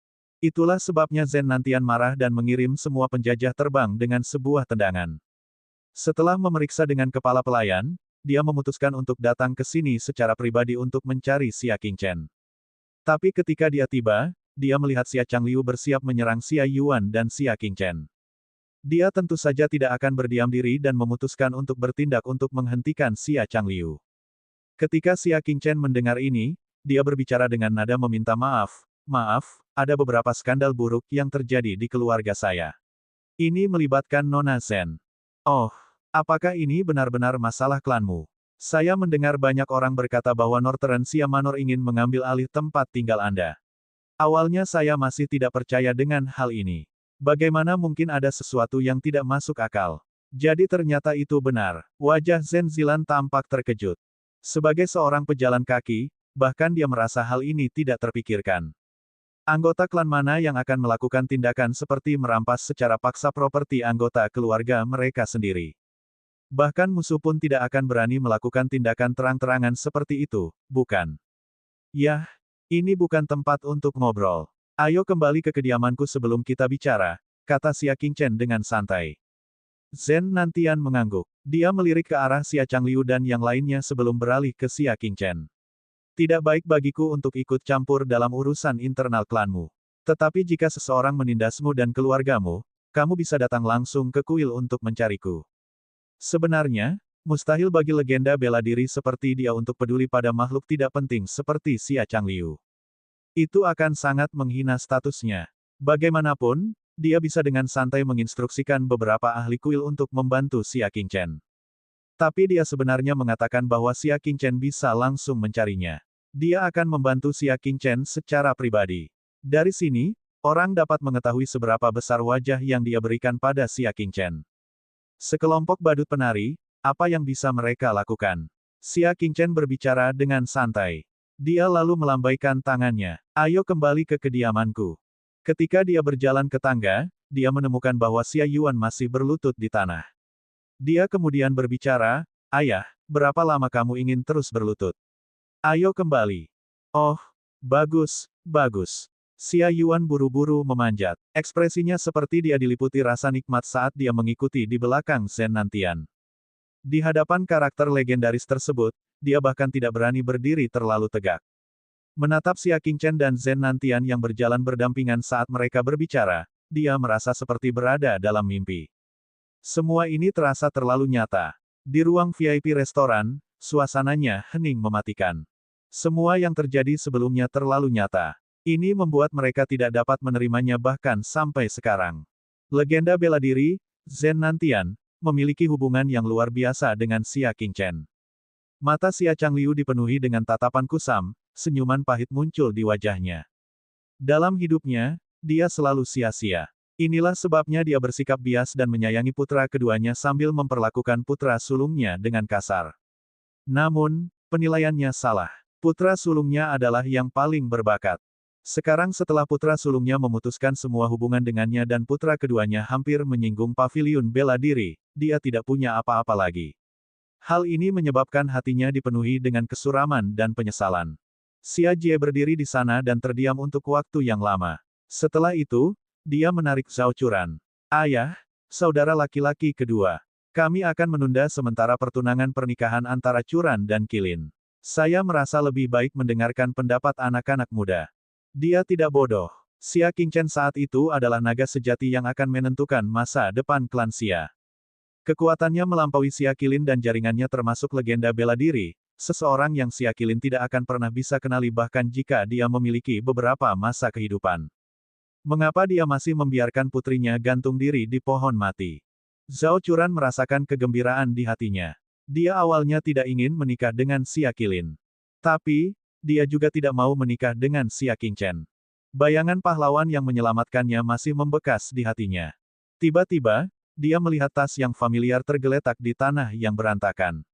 Itulah sebabnya Zhen Nantian marah dan mengirim semua penjajah terbang dengan sebuah tendangan. Setelah memeriksa dengan kepala pelayan, dia memutuskan untuk datang ke sini secara pribadi untuk mencari Xia Qingchen. Tapi ketika dia tiba, dia melihat Xia Changliu bersiap menyerang Xia Yuan dan Xia Qingchen. Dia tentu saja tidak akan berdiam diri dan memutuskan untuk bertindak untuk menghentikan Xia Changliu. Ketika Xia Qingchen mendengar ini, dia berbicara dengan nada meminta maaf. Maaf, ada beberapa skandal buruk yang terjadi di keluarga saya. Ini melibatkan Nona Zhen. Oh, apakah ini benar-benar masalah klanmu? Saya mendengar banyak orang berkata bahwa Northern Xia Manor ingin mengambil alih tempat tinggal Anda. Awalnya saya masih tidak percaya dengan hal ini. Bagaimana mungkin ada sesuatu yang tidak masuk akal? Jadi ternyata itu benar. Wajah Zhen Zilan tampak terkejut. Sebagai seorang pejalan kaki, bahkan dia merasa hal ini tidak terpikirkan. Anggota klan mana yang akan melakukan tindakan seperti merampas secara paksa properti anggota keluarga mereka sendiri? Bahkan musuh pun tidak akan berani melakukan tindakan terang-terangan seperti itu, bukan? Yah, ini bukan tempat untuk ngobrol. Ayo kembali ke kediamanku sebelum kita bicara, kata Xia Qingchen dengan santai. Zhen Nantian mengangguk. Dia melirik ke arah Xia Changliu dan yang lainnya sebelum beralih ke Xia Qingchen. Tidak baik bagiku untuk ikut campur dalam urusan internal klanmu. Tetapi jika seseorang menindasmu dan keluargamu, kamu bisa datang langsung ke kuil untuk mencariku. Sebenarnya, mustahil bagi legenda bela diri seperti dia untuk peduli pada makhluk tidak penting seperti Xia Changliu. Itu akan sangat menghina statusnya. Bagaimanapun, dia bisa dengan santai menginstruksikan beberapa ahli kuil untuk membantu Xia Qingchen. Tapi dia sebenarnya mengatakan bahwa Xia Qingchen bisa langsung mencarinya. Dia akan membantu Xia Qingchen secara pribadi. Dari sini, orang dapat mengetahui seberapa besar wajah yang dia berikan pada Xia Qingchen. Sekelompok badut penari, apa yang bisa mereka lakukan? Xia Qingchen berbicara dengan santai. Dia lalu melambaikan tangannya. Ayo kembali ke kediamanku. Ketika dia berjalan ke tangga, dia menemukan bahwa Xia Yuan masih berlutut di tanah. Dia kemudian berbicara, ayah, berapa lama kamu ingin terus berlutut? Ayo kembali. Oh, bagus, bagus. Xia Yuan buru-buru memanjat. Ekspresinya seperti dia diliputi rasa nikmat saat dia mengikuti di belakang Zhen Nantian. Di hadapan karakter legendaris tersebut, dia bahkan tidak berani berdiri terlalu tegak. Menatap Xia Qingchen dan Zhen Nantian yang berjalan berdampingan saat mereka berbicara, dia merasa seperti berada dalam mimpi. Semua ini terasa terlalu nyata. Di ruang VIP restoran, suasananya hening mematikan. Semua yang terjadi sebelumnya terlalu nyata. Ini membuat mereka tidak dapat menerimanya bahkan sampai sekarang. Legenda bela diri, Zhen Nantian, memiliki hubungan yang luar biasa dengan Xia Qingchen. Mata Xia Changliu dipenuhi dengan tatapan kusam, senyuman pahit muncul di wajahnya. Dalam hidupnya, dia selalu sia-sia. Inilah sebabnya dia bersikap bias dan menyayangi putra keduanya sambil memperlakukan putra sulungnya dengan kasar. Namun, penilaiannya salah. Putra sulungnya adalah yang paling berbakat. Sekarang setelah putra sulungnya memutuskan semua hubungan dengannya dan putra keduanya hampir menyinggung paviliun bela diri, dia tidak punya apa-apa lagi. Hal ini menyebabkan hatinya dipenuhi dengan kesuraman dan penyesalan. Xia Jie berdiri di sana dan terdiam untuk waktu yang lama. Setelah itu, dia menarik Zhao Churan. Ayah, saudara laki-laki kedua. Kami akan menunda sementara pertunangan pernikahan antara Churan dan Qilin. Saya merasa lebih baik mendengarkan pendapat anak-anak muda. Dia tidak bodoh. Xia Qingchen saat itu adalah naga sejati yang akan menentukan masa depan klan Xia. Kekuatannya melampaui Xia Qilin dan jaringannya termasuk legenda bela diri, seseorang yang Xia Qilin tidak akan pernah bisa kenali bahkan jika dia memiliki beberapa masa kehidupan. Mengapa dia masih membiarkan putrinya gantung diri di pohon mati? Zhao Churan merasakan kegembiraan di hatinya. Dia awalnya tidak ingin menikah dengan Xia Qilin. Tapi, dia juga tidak mau menikah dengan Xia Qingchen. Bayangan pahlawan yang menyelamatkannya masih membekas di hatinya. Tiba-tiba, dia melihat tas yang familiar tergeletak di tanah yang berantakan.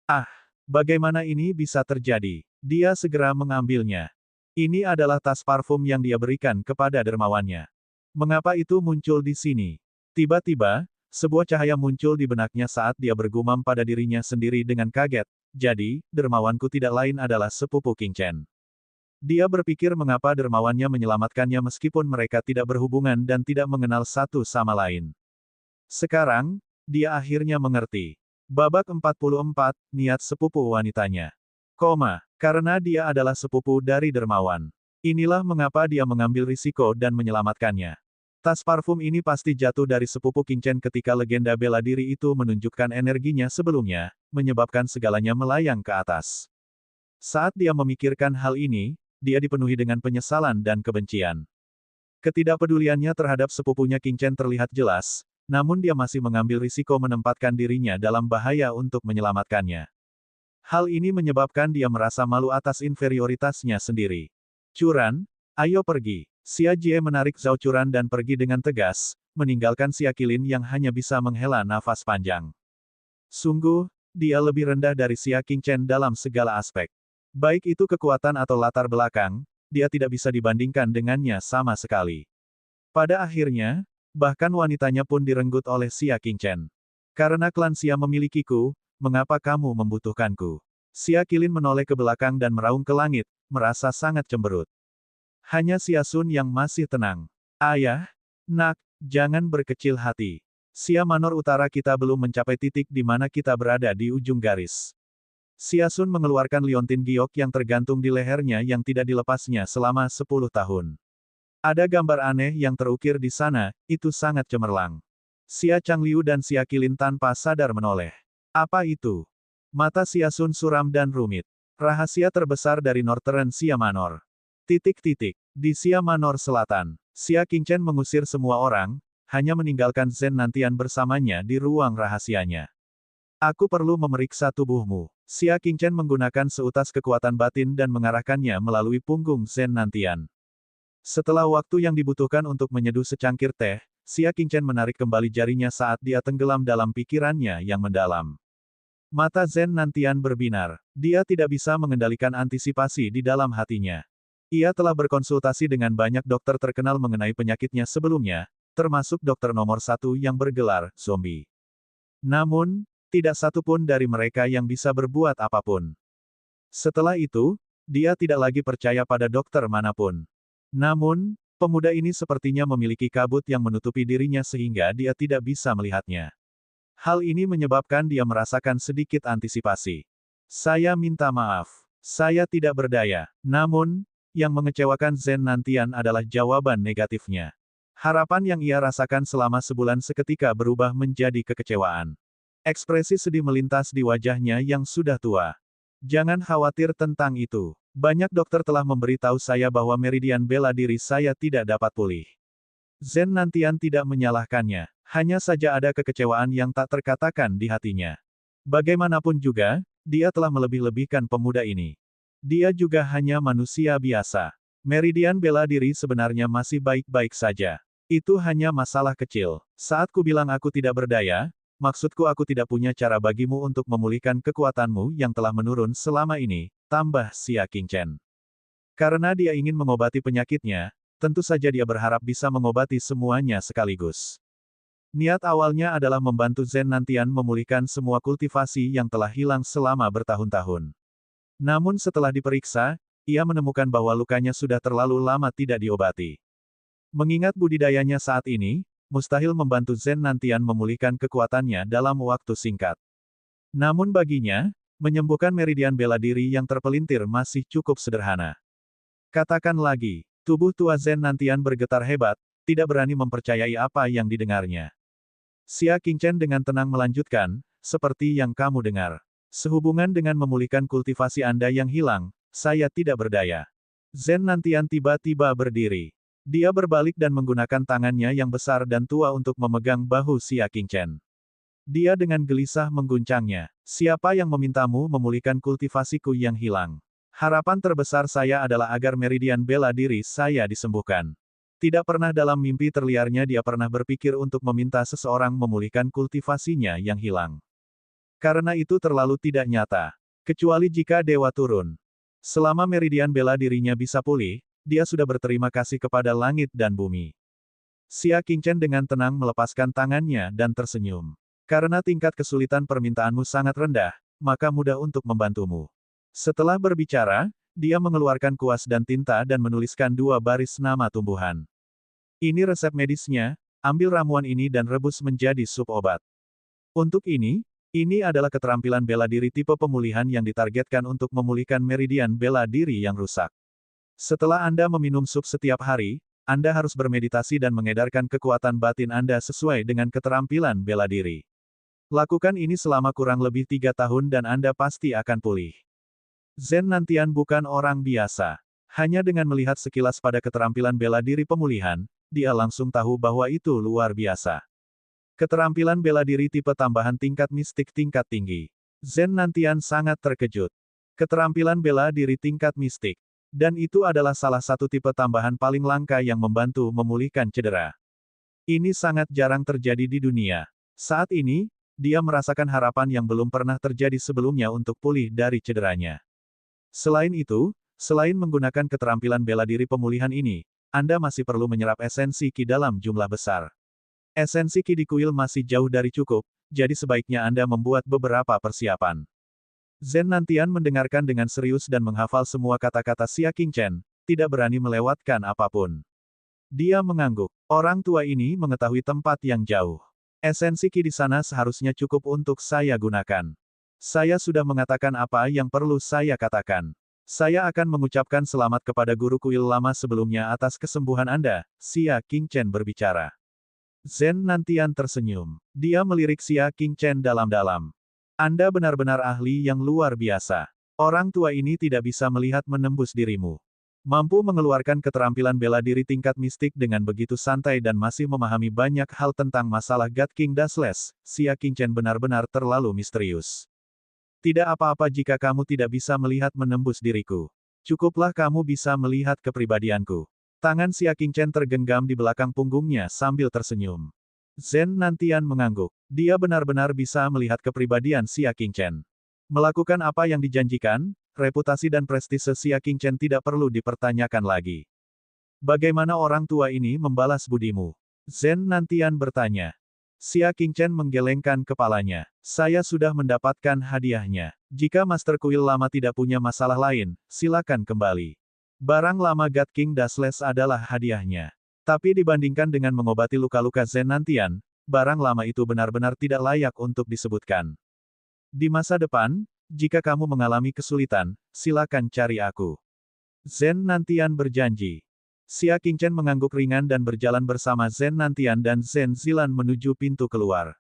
Ah, bagaimana ini bisa terjadi? Dia segera mengambilnya. Ini adalah tas parfum yang dia berikan kepada dermawannya. Mengapa itu muncul di sini? Tiba-tiba, sebuah cahaya muncul di benaknya saat dia bergumam pada dirinya sendiri dengan kaget. Jadi, dermawanku tidak lain adalah sepupu Qingchen. Dia berpikir mengapa dermawannya menyelamatkannya meskipun mereka tidak berhubungan dan tidak mengenal satu sama lain. Sekarang, dia akhirnya mengerti. Babak 44, niat sepupu wanitanya. Karena dia adalah sepupu dari dermawan. Inilah mengapa dia mengambil risiko dan menyelamatkannya. Tas parfum ini pasti jatuh dari sepupu Qingchen ketika legenda bela diri itu menunjukkan energinya sebelumnya, menyebabkan segalanya melayang ke atas. Saat dia memikirkan hal ini, dia dipenuhi dengan penyesalan dan kebencian. Ketidakpeduliannya terhadap sepupunya Qingchen terlihat jelas, namun dia masih mengambil risiko menempatkan dirinya dalam bahaya untuk menyelamatkannya. Hal ini menyebabkan dia merasa malu atas inferioritasnya sendiri. Churan, ayo pergi. Xia Jie menarik Zhao Churan dan pergi dengan tegas, meninggalkan Xia Qilin yang hanya bisa menghela nafas panjang. Sungguh, dia lebih rendah dari Xia Qingchen dalam segala aspek. Baik itu kekuatan atau latar belakang, dia tidak bisa dibandingkan dengannya sama sekali. Pada akhirnya, bahkan wanitanya pun direnggut oleh Xia Qingchen. Karena klan Xia memilikiku, mengapa kamu membutuhkanku? Xia Qilin menoleh ke belakang dan meraung ke langit, merasa sangat cemberut. Hanya Xia Sun yang masih tenang. Ayah, nak, jangan berkecil hati. Xia Manor Utara kita belum mencapai titik di mana kita berada di ujung garis. Xia Sun mengeluarkan liontin giok yang tergantung di lehernya yang tidak dilepasnya selama 10 tahun. Ada gambar aneh yang terukir di sana, itu sangat cemerlang. Xia Changliu dan Xia Qilin tanpa sadar menoleh. Apa itu? Mata Xia Sun suram dan rumit. Rahasia terbesar dari Northern Xia Manor. Di Xia Manor Selatan, Xia Qingchen mengusir semua orang, hanya meninggalkan Zhen Nantian bersamanya di ruang rahasianya. Aku perlu memeriksa tubuhmu. Xia Qingchen menggunakan seutas kekuatan batin dan mengarahkannya melalui punggung Zhen Nantian. Setelah waktu yang dibutuhkan untuk menyeduh secangkir teh, Xia Qingchen menarik kembali jarinya saat dia tenggelam dalam pikirannya yang mendalam. Mata Zhen Nantian berbinar. Dia tidak bisa mengendalikan antisipasi di dalam hatinya. Ia telah berkonsultasi dengan banyak dokter terkenal mengenai penyakitnya sebelumnya, termasuk dokter nomor 1 yang bergelar zombie. Namun, tidak satu pun dari mereka yang bisa berbuat apapun. Setelah itu, dia tidak lagi percaya pada dokter manapun. Namun, pemuda ini sepertinya memiliki kabut yang menutupi dirinya sehingga dia tidak bisa melihatnya. Hal ini menyebabkan dia merasakan sedikit antisipasi. Saya minta maaf. Saya tidak berdaya. Namun, yang mengecewakan Zhen Nantian adalah jawaban negatifnya. Harapan yang ia rasakan selama sebulan seketika berubah menjadi kekecewaan. Ekspresi sedih melintas di wajahnya yang sudah tua. Jangan khawatir tentang itu. Banyak dokter telah memberitahu saya bahwa meridian bela diri saya tidak dapat pulih. Zhen Nantian tidak menyalahkannya. Hanya saja ada kekecewaan yang tak terkatakan di hatinya. Bagaimanapun juga, dia telah melebih-lebihkan pemuda ini. Dia juga hanya manusia biasa. Meridian bela diri sebenarnya masih baik-baik saja. Itu hanya masalah kecil. Saat ku bilang aku tidak berdaya, maksudku aku tidak punya cara bagimu untuk memulihkan kekuatanmu yang telah menurun selama ini, tambah Xia Qingchen. Karena dia ingin mengobati penyakitnya, tentu saja dia berharap bisa mengobati semuanya sekaligus. Niat awalnya adalah membantu Zhen Nantian memulihkan semua kultivasi yang telah hilang selama bertahun-tahun. Namun setelah diperiksa, ia menemukan bahwa lukanya sudah terlalu lama tidak diobati. Mengingat budidayanya saat ini, mustahil membantu Zhen Nantian memulihkan kekuatannya dalam waktu singkat. Namun baginya, menyembuhkan meridian bela diri yang terpelintir masih cukup sederhana. Katakan lagi, tubuh tua Zhen Nantian bergetar hebat, tidak berani mempercayai apa yang didengarnya. Xia Qingchen dengan tenang melanjutkan, seperti yang kamu dengar. Sehubungan dengan memulihkan kultivasi Anda yang hilang, saya tidak berdaya. Zhen Nantian tiba-tiba berdiri. Dia berbalik dan menggunakan tangannya yang besar dan tua untuk memegang bahu Xia Qingchen. Dia dengan gelisah mengguncangnya. Siapa yang memintamu memulihkan kultivasiku yang hilang? Harapan terbesar saya adalah agar meridian bela diri saya disembuhkan. Tidak pernah dalam mimpi terliarnya dia pernah berpikir untuk meminta seseorang memulihkan kultivasinya yang hilang. Karena itu terlalu tidak nyata. Kecuali jika dewa turun. Selama meridian bela dirinya bisa pulih, dia sudah berterima kasih kepada langit dan bumi. Xia Qingchen dengan tenang melepaskan tangannya dan tersenyum. Karena tingkat kesulitan permintaanmu sangat rendah, maka mudah untuk membantumu. Setelah berbicara, dia mengeluarkan kuas dan tinta dan menuliskan 2 baris nama tumbuhan. Ini resep medisnya, ambil ramuan ini dan rebus menjadi sup obat. Untuk ini adalah keterampilan bela diri tipe pemulihan yang ditargetkan untuk memulihkan meridian bela diri yang rusak. Setelah Anda meminum sup setiap hari, Anda harus bermeditasi dan mengedarkan kekuatan batin Anda sesuai dengan keterampilan bela diri. Lakukan ini selama kurang lebih 3 tahun dan Anda pasti akan pulih. Zhen Nantian bukan orang biasa. Hanya dengan melihat sekilas pada keterampilan bela diri pemulihan, dia langsung tahu bahwa itu luar biasa. Keterampilan bela diri tipe tambahan tingkat mistik tingkat tinggi. Zhen Nantian sangat terkejut. Keterampilan bela diri tingkat mistik. Dan itu adalah salah satu tipe tambahan paling langka yang membantu memulihkan cedera. Ini sangat jarang terjadi di dunia. Saat ini, dia merasakan harapan yang belum pernah terjadi sebelumnya untuk pulih dari cederanya. Selain itu, selain menggunakan keterampilan bela diri pemulihan ini, Anda masih perlu menyerap esensi Qi dalam jumlah besar. Esensi Qi di kuil masih jauh dari cukup, jadi sebaiknya Anda membuat beberapa persiapan. Zhen Nantian mendengarkan dengan serius dan menghafal semua kata-kata Xia Qingchen, tidak berani melewatkan apapun. Dia mengangguk. Orang tua ini mengetahui tempat yang jauh. Esensi Qi di sana seharusnya cukup untuk saya gunakan. Saya sudah mengatakan apa yang perlu saya katakan. Saya akan mengucapkan selamat kepada guru kuil lama sebelumnya atas kesembuhan Anda, Xia Qingchen berbicara. Zhen Nantian tersenyum. Dia melirik Xia Qingchen dalam-dalam. Anda benar-benar ahli yang luar biasa. Orang tua ini tidak bisa melihat menembus dirimu. Mampu mengeluarkan keterampilan bela diri tingkat mistik dengan begitu santai dan masih memahami banyak hal tentang masalah God King Dashless, Xia Qingchen benar-benar terlalu misterius. Tidak apa-apa jika kamu tidak bisa melihat menembus diriku. Cukuplah kamu bisa melihat kepribadianku. Tangan Xia Qingchen tergenggam di belakang punggungnya sambil tersenyum. Zhen Nantian mengangguk. Dia benar-benar bisa melihat kepribadian Xia Qingchen. Melakukan apa yang dijanjikan, reputasi dan prestise Xia Qingchen tidak perlu dipertanyakan lagi. Bagaimana orang tua ini membalas budimu? Zhen Nantian bertanya. Xia Qingchen menggelengkan kepalanya. Saya sudah mendapatkan hadiahnya. Jika Master Kuil lama tidak punya masalah lain, silakan kembali. Barang lama God King Dashless adalah hadiahnya. Tapi dibandingkan dengan mengobati luka-luka Zhen Nantian, barang lama itu benar-benar tidak layak untuk disebutkan. Di masa depan, jika kamu mengalami kesulitan, silakan cari aku. Zhen Nantian berjanji. Xia Qingchen mengangguk ringan dan berjalan bersama Zhen Nantian dan Zhen Zilan menuju pintu keluar.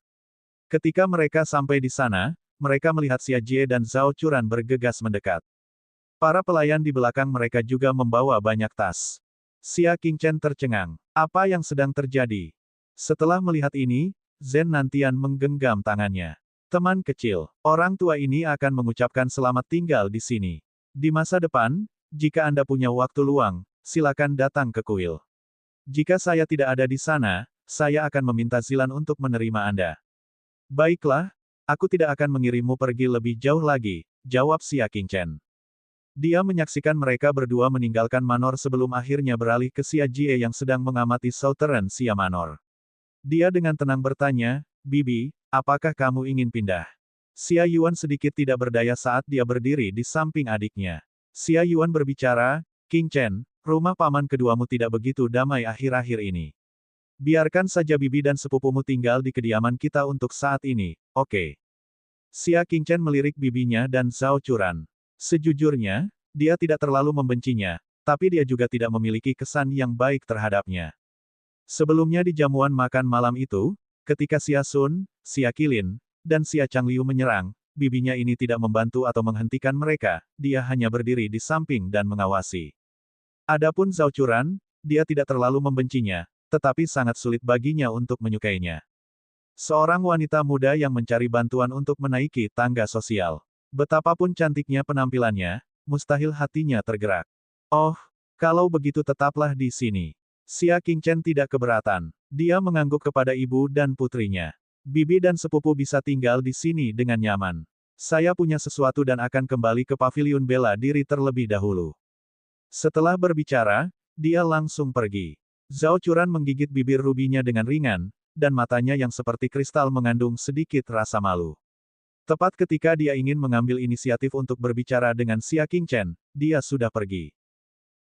Ketika mereka sampai di sana, mereka melihat Xia Jie dan Zhao Churan bergegas mendekat. Para pelayan di belakang mereka juga membawa banyak tas. Xia Qingchen tercengang. Apa yang sedang terjadi? Setelah melihat ini, Zhen Nantian menggenggam tangannya. Teman kecil, orang tua ini akan mengucapkan selamat tinggal di sini. Di masa depan, jika Anda punya waktu luang, silakan datang ke kuil. Jika saya tidak ada di sana, saya akan meminta Zilan untuk menerima Anda. Baiklah, aku tidak akan mengirimmu pergi lebih jauh lagi, jawab Xia Qingchen. Dia menyaksikan mereka berdua meninggalkan Manor sebelum akhirnya beralih ke Xia Jie yang sedang mengamati Southern Xia Manor. Dia dengan tenang bertanya, Bibi, apakah kamu ingin pindah? Xia Yuan sedikit tidak berdaya saat dia berdiri di samping adiknya. Xia Yuan berbicara, King Chen, rumah paman keduamu tidak begitu damai akhir-akhir ini. Biarkan saja bibi dan sepupumu tinggal di kediaman kita untuk saat ini, oke? Xia King Chen melirik bibinya dan Zhao Churan. Sejujurnya, dia tidak terlalu membencinya, tapi dia juga tidak memiliki kesan yang baik terhadapnya. Sebelumnya di jamuan makan malam itu, ketika Xia Sun, Xia Qilin, dan Xia Changliu menyerang, bibinya ini tidak membantu atau menghentikan mereka, dia hanya berdiri di samping dan mengawasi. Adapun Zhao Churan, dia tidak terlalu membencinya, tetapi sangat sulit baginya untuk menyukainya. Seorang wanita muda yang mencari bantuan untuk menaiki tangga sosial. Betapapun cantiknya penampilannya, mustahil hatinya tergerak. Oh, kalau begitu tetaplah di sini. Xia King Chen tidak keberatan. Dia mengangguk kepada ibu dan putrinya. Bibi dan sepupu bisa tinggal di sini dengan nyaman. Saya punya sesuatu dan akan kembali ke paviliun bela diri terlebih dahulu. Setelah berbicara, dia langsung pergi. Zhao Churan menggigit bibir rubinya dengan ringan, dan matanya yang seperti kristal mengandung sedikit rasa malu. Tepat ketika dia ingin mengambil inisiatif untuk berbicara dengan Xia King Chen, dia sudah pergi.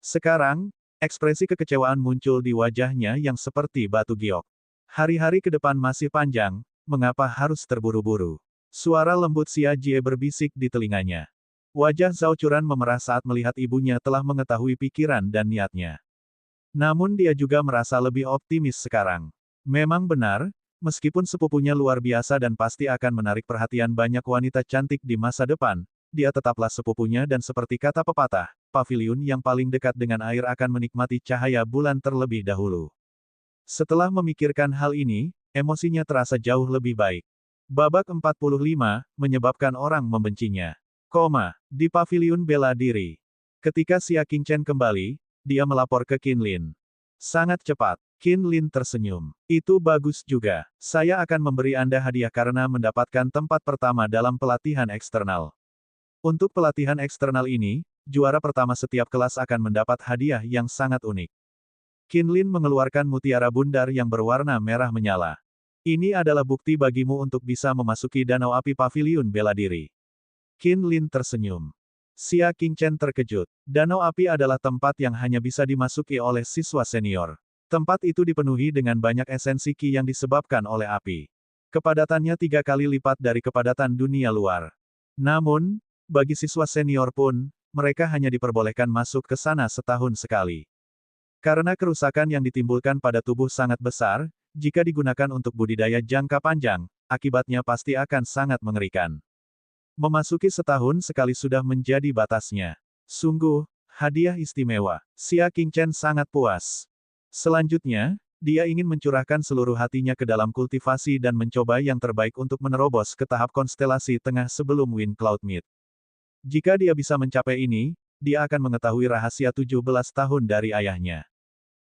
Sekarang, ekspresi kekecewaan muncul di wajahnya yang seperti batu giok. Hari-hari ke depan masih panjang, mengapa harus terburu-buru? Suara lembut Xia Jie berbisik di telinganya. Wajah Zhao Churan memerah saat melihat ibunya telah mengetahui pikiran dan niatnya. Namun dia juga merasa lebih optimis sekarang. Memang benar, meskipun sepupunya luar biasa dan pasti akan menarik perhatian banyak wanita cantik di masa depan, dia tetaplah sepupunya dan seperti kata pepatah, paviliun yang paling dekat dengan air akan menikmati cahaya bulan terlebih dahulu. Setelah memikirkan hal ini, emosinya terasa jauh lebih baik. Babak 45, menyebabkan orang membencinya. Di paviliun bela diri. Ketika Xia King Chen kembali, dia melapor ke Qin Lin. Sangat cepat. Qin Lin tersenyum. Itu bagus juga. Saya akan memberi Anda hadiah karena mendapatkan tempat pertama dalam pelatihan eksternal. Untuk pelatihan eksternal ini, juara pertama setiap kelas akan mendapat hadiah yang sangat unik. Qin Lin mengeluarkan mutiara bundar yang berwarna merah menyala. Ini adalah bukti bagimu untuk bisa memasuki danau api paviliun bela diri. Qin Lin tersenyum. Xia King Chen terkejut. Danau api adalah tempat yang hanya bisa dimasuki oleh siswa senior. Tempat itu dipenuhi dengan banyak esensi Qi yang disebabkan oleh api. Kepadatannya 3 kali lipat dari kepadatan dunia luar. Namun, bagi siswa senior pun, mereka hanya diperbolehkan masuk ke sana setahun sekali. Karena kerusakan yang ditimbulkan pada tubuh sangat besar, jika digunakan untuk budidaya jangka panjang, akibatnya pasti akan sangat mengerikan. Memasuki setahun sekali sudah menjadi batasnya. Sungguh, hadiah istimewa. Xia King Chen sangat puas. Selanjutnya, dia ingin mencurahkan seluruh hatinya ke dalam kultivasi dan mencoba yang terbaik untuk menerobos ke tahap konstelasi tengah sebelum Wind Cloud Meet. Jika dia bisa mencapai ini, dia akan mengetahui rahasia 17 tahun dari ayahnya.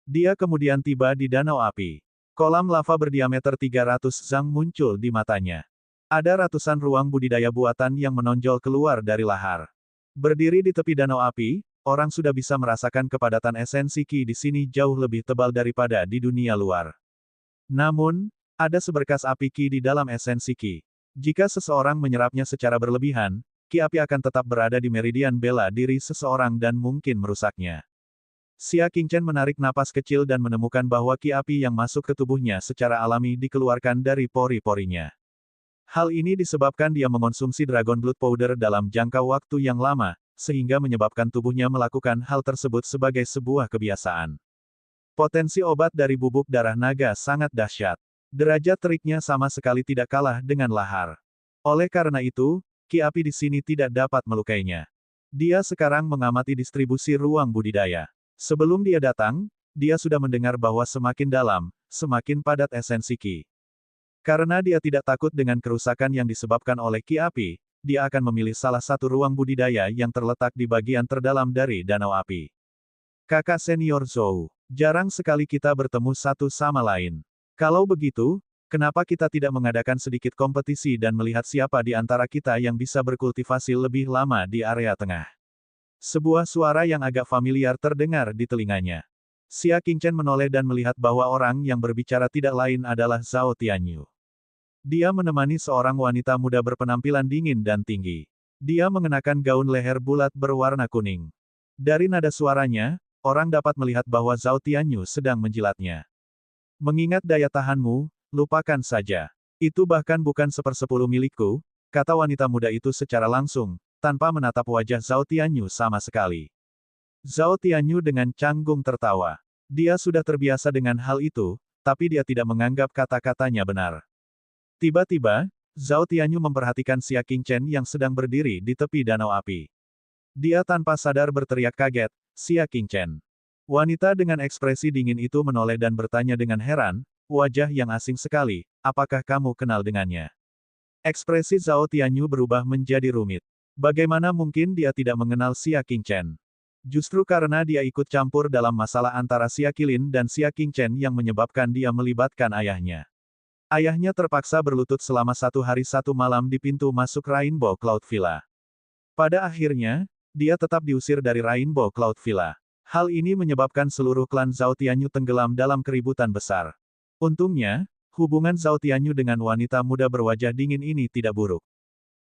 Dia kemudian tiba di Danau Api. Kolam lava berdiameter 300 zang muncul di matanya. Ada ratusan ruang budidaya buatan yang menonjol keluar dari lahar. Berdiri di tepi Danau Api, orang sudah bisa merasakan kepadatan esensi Qi di sini jauh lebih tebal daripada di dunia luar. Namun, ada seberkas api Qi di dalam esensi Qi. Jika seseorang menyerapnya secara berlebihan, Qi api akan tetap berada di meridian bela diri seseorang dan mungkin merusaknya. Xia King Chen menarik napas kecil dan menemukan bahwa Qi api yang masuk ke tubuhnya secara alami dikeluarkan dari pori-porinya. Hal ini disebabkan dia mengonsumsi Dragon Blood Powder dalam jangka waktu yang lama, sehingga menyebabkan tubuhnya melakukan hal tersebut sebagai sebuah kebiasaan. Potensi obat dari bubuk darah naga sangat dahsyat. Derajat teriknya sama sekali tidak kalah dengan lahar. Oleh karena itu, Qi api di sini tidak dapat melukainya. Dia sekarang mengamati distribusi ruang budidaya. Sebelum dia datang, dia sudah mendengar bahwa semakin dalam, semakin padat esensi Qi. Karena dia tidak takut dengan kerusakan yang disebabkan oleh Qi api, dia akan memilih salah satu ruang budidaya yang terletak di bagian terdalam dari Danau Api. Kakak senior Zhou, jarang sekali kita bertemu satu sama lain. Kalau begitu, kenapa kita tidak mengadakan sedikit kompetisi dan melihat siapa di antara kita yang bisa berkultivasi lebih lama di area tengah? Sebuah suara yang agak familiar terdengar di telinganya. Xia Qingchen menoleh dan melihat bahwa orang yang berbicara tidak lain adalah Zhao Tianyu. Dia menemani seorang wanita muda berpenampilan dingin dan tinggi. Dia mengenakan gaun leher bulat berwarna kuning. Dari nada suaranya, orang dapat melihat bahwa Zhao Tianyu sedang menjilatnya. Mengingat daya tahanmu, lupakan saja. Itu bahkan bukan sepersepuluh milikku, kata wanita muda itu secara langsung, tanpa menatap wajah Zhao Tianyu sama sekali. Zhao Tianyu dengan canggung tertawa. Dia sudah terbiasa dengan hal itu, tapi dia tidak menganggap kata-katanya benar. Tiba-tiba, Zhao Tianyu memperhatikan Xia Qingchen yang sedang berdiri di tepi danau api. Dia tanpa sadar berteriak kaget, "Xia Qingchen." Wanita dengan ekspresi dingin itu menoleh dan bertanya dengan heran, wajah yang asing sekali, apakah kamu kenal dengannya? Ekspresi Zhao Tianyu berubah menjadi rumit. Bagaimana mungkin dia tidak mengenal Xia Qingchen? Justru karena dia ikut campur dalam masalah antara Xia Qilin dan Xia Qingchen yang menyebabkan dia melibatkan ayahnya. Ayahnya terpaksa berlutut selama 1 hari 1 malam di pintu masuk Rainbow Cloud Villa. Pada akhirnya, dia tetap diusir dari Rainbow Cloud Villa. Hal ini menyebabkan seluruh klan Zhao Tianyu tenggelam dalam keributan besar. Untungnya, hubungan Zhao Tianyu dengan wanita muda berwajah dingin ini tidak buruk.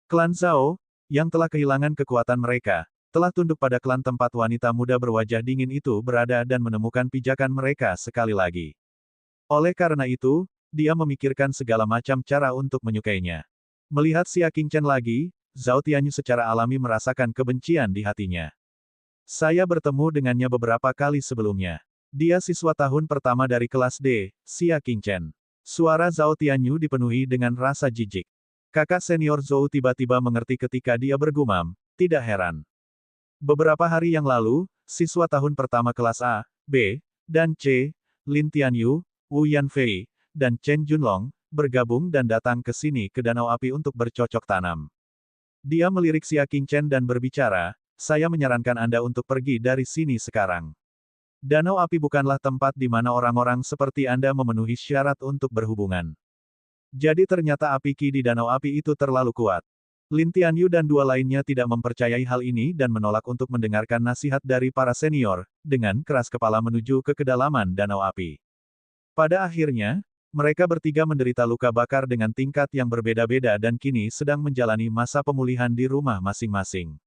Klan Zhao, yang telah kehilangan kekuatan mereka, telah tunduk pada klan tempat wanita muda berwajah dingin itu berada dan menemukan pijakan mereka sekali lagi. Oleh karena itu, dia memikirkan segala macam cara untuk menyukainya. Melihat Xia Qingchen lagi, Zhao Tianyu secara alami merasakan kebencian di hatinya. Saya bertemu dengannya beberapa kali sebelumnya. Dia siswa tahun pertama dari kelas D, Xia Qingchen. Suara Zhao Tianyu dipenuhi dengan rasa jijik. Kakak senior Zhou tiba-tiba mengerti ketika dia bergumam, tidak heran. Beberapa hari yang lalu, siswa tahun pertama kelas A, B, dan C, Lin Tianyu, Wu Yanfei, dan Chen Junlong, bergabung dan datang ke sini ke Danau Api untuk bercocok tanam. Dia melirik Xia Qingchen dan berbicara, saya menyarankan Anda untuk pergi dari sini sekarang. Danau Api bukanlah tempat di mana orang-orang seperti Anda memenuhi syarat untuk berhubungan. Jadi ternyata api Qi di Danau Api itu terlalu kuat. Lin Tianyu dan dua lainnya tidak mempercayai hal ini dan menolak untuk mendengarkan nasihat dari para senior, dengan keras kepala menuju ke kedalaman Danau Api. Pada akhirnya, mereka bertiga menderita luka bakar dengan tingkat yang berbeda-beda dan kini sedang menjalani masa pemulihan di rumah masing-masing.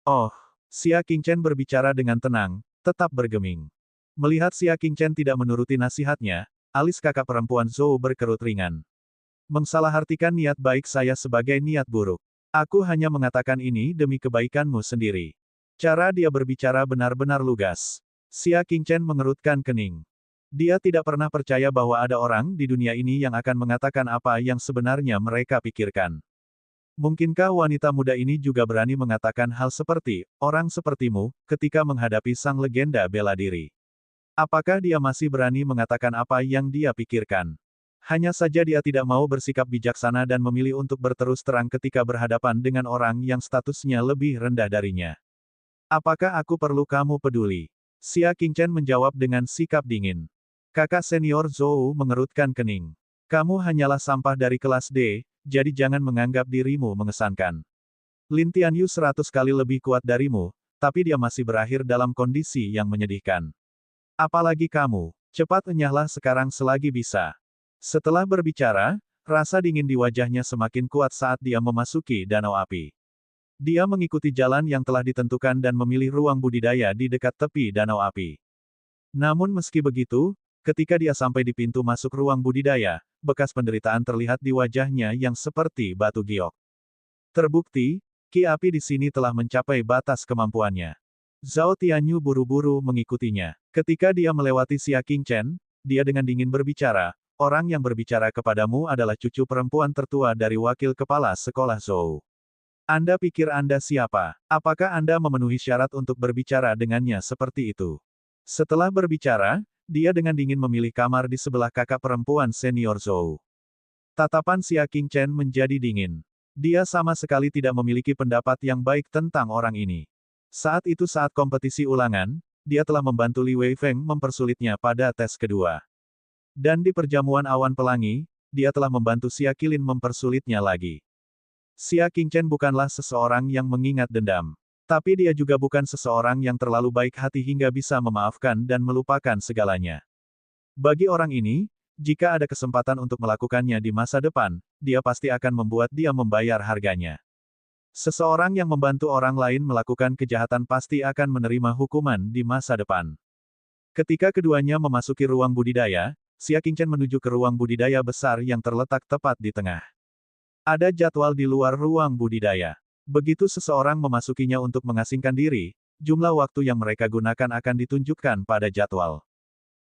Oh, Xia Qingchen berbicara dengan tenang, tetap bergeming. Melihat Xia Qingchen tidak menuruti nasihatnya, alis kakak perempuan Zhou berkerut ringan. Mengsalahartikan niat baik saya sebagai niat buruk. Aku hanya mengatakan ini demi kebaikanmu sendiri. Cara dia berbicara benar-benar lugas. Xia Qingchen mengerutkan kening. Dia tidak pernah percaya bahwa ada orang di dunia ini yang akan mengatakan apa yang sebenarnya mereka pikirkan. Mungkinkah wanita muda ini juga berani mengatakan hal seperti, orang sepertimu, ketika menghadapi sang legenda bela diri? Apakah dia masih berani mengatakan apa yang dia pikirkan? Hanya saja dia tidak mau bersikap bijaksana dan memilih untuk berterus terang ketika berhadapan dengan orang yang statusnya lebih rendah darinya. Apakah aku perlu kamu peduli? Xia Qingchen menjawab dengan sikap dingin. Kakak senior Zhou mengerutkan kening. Kamu hanyalah sampah dari kelas D, jadi jangan menganggap dirimu mengesankan. Lin Tianyu 100 kali lebih kuat darimu, tapi dia masih berakhir dalam kondisi yang menyedihkan. Apalagi kamu, cepat enyahlah sekarang selagi bisa. Setelah berbicara, rasa dingin di wajahnya semakin kuat saat dia memasuki danau api. Dia mengikuti jalan yang telah ditentukan dan memilih ruang budidaya di dekat tepi danau api. Namun meski begitu, ketika dia sampai di pintu masuk ruang budidaya, bekas penderitaan terlihat di wajahnya yang seperti batu giok. Terbukti, ki api di sini telah mencapai batas kemampuannya. Zhao Tianyu buru-buru mengikutinya. Ketika dia melewati Xia Qingchen, dia dengan dingin berbicara, orang yang berbicara kepadamu adalah cucu perempuan tertua dari wakil kepala sekolah Zhou. Anda pikir Anda siapa? Apakah Anda memenuhi syarat untuk berbicara dengannya seperti itu? Setelah berbicara, dia dengan dingin memilih kamar di sebelah kakak perempuan senior Zhou. Tatapan Xia Qingchen menjadi dingin. Dia sama sekali tidak memiliki pendapat yang baik tentang orang ini. Saat itu saat kompetisi ulangan, dia telah membantu Li Weifeng mempersulitnya pada tes kedua. Dan di perjamuan awan pelangi, dia telah membantu Xia Qilin mempersulitnya lagi. Xia Qingchen bukanlah seseorang yang mengingat dendam. Tapi dia juga bukan seseorang yang terlalu baik hati hingga bisa memaafkan dan melupakan segalanya. Bagi orang ini, jika ada kesempatan untuk melakukannya di masa depan, dia pasti akan membuat dia membayar harganya. Seseorang yang membantu orang lain melakukan kejahatan pasti akan menerima hukuman di masa depan. Ketika keduanya memasuki ruang budidaya, Xia Qingchen menuju ke ruang budidaya besar yang terletak tepat di tengah. Ada jadwal di luar ruang budidaya. Begitu seseorang memasukinya untuk mengasingkan diri, jumlah waktu yang mereka gunakan akan ditunjukkan pada jadwal.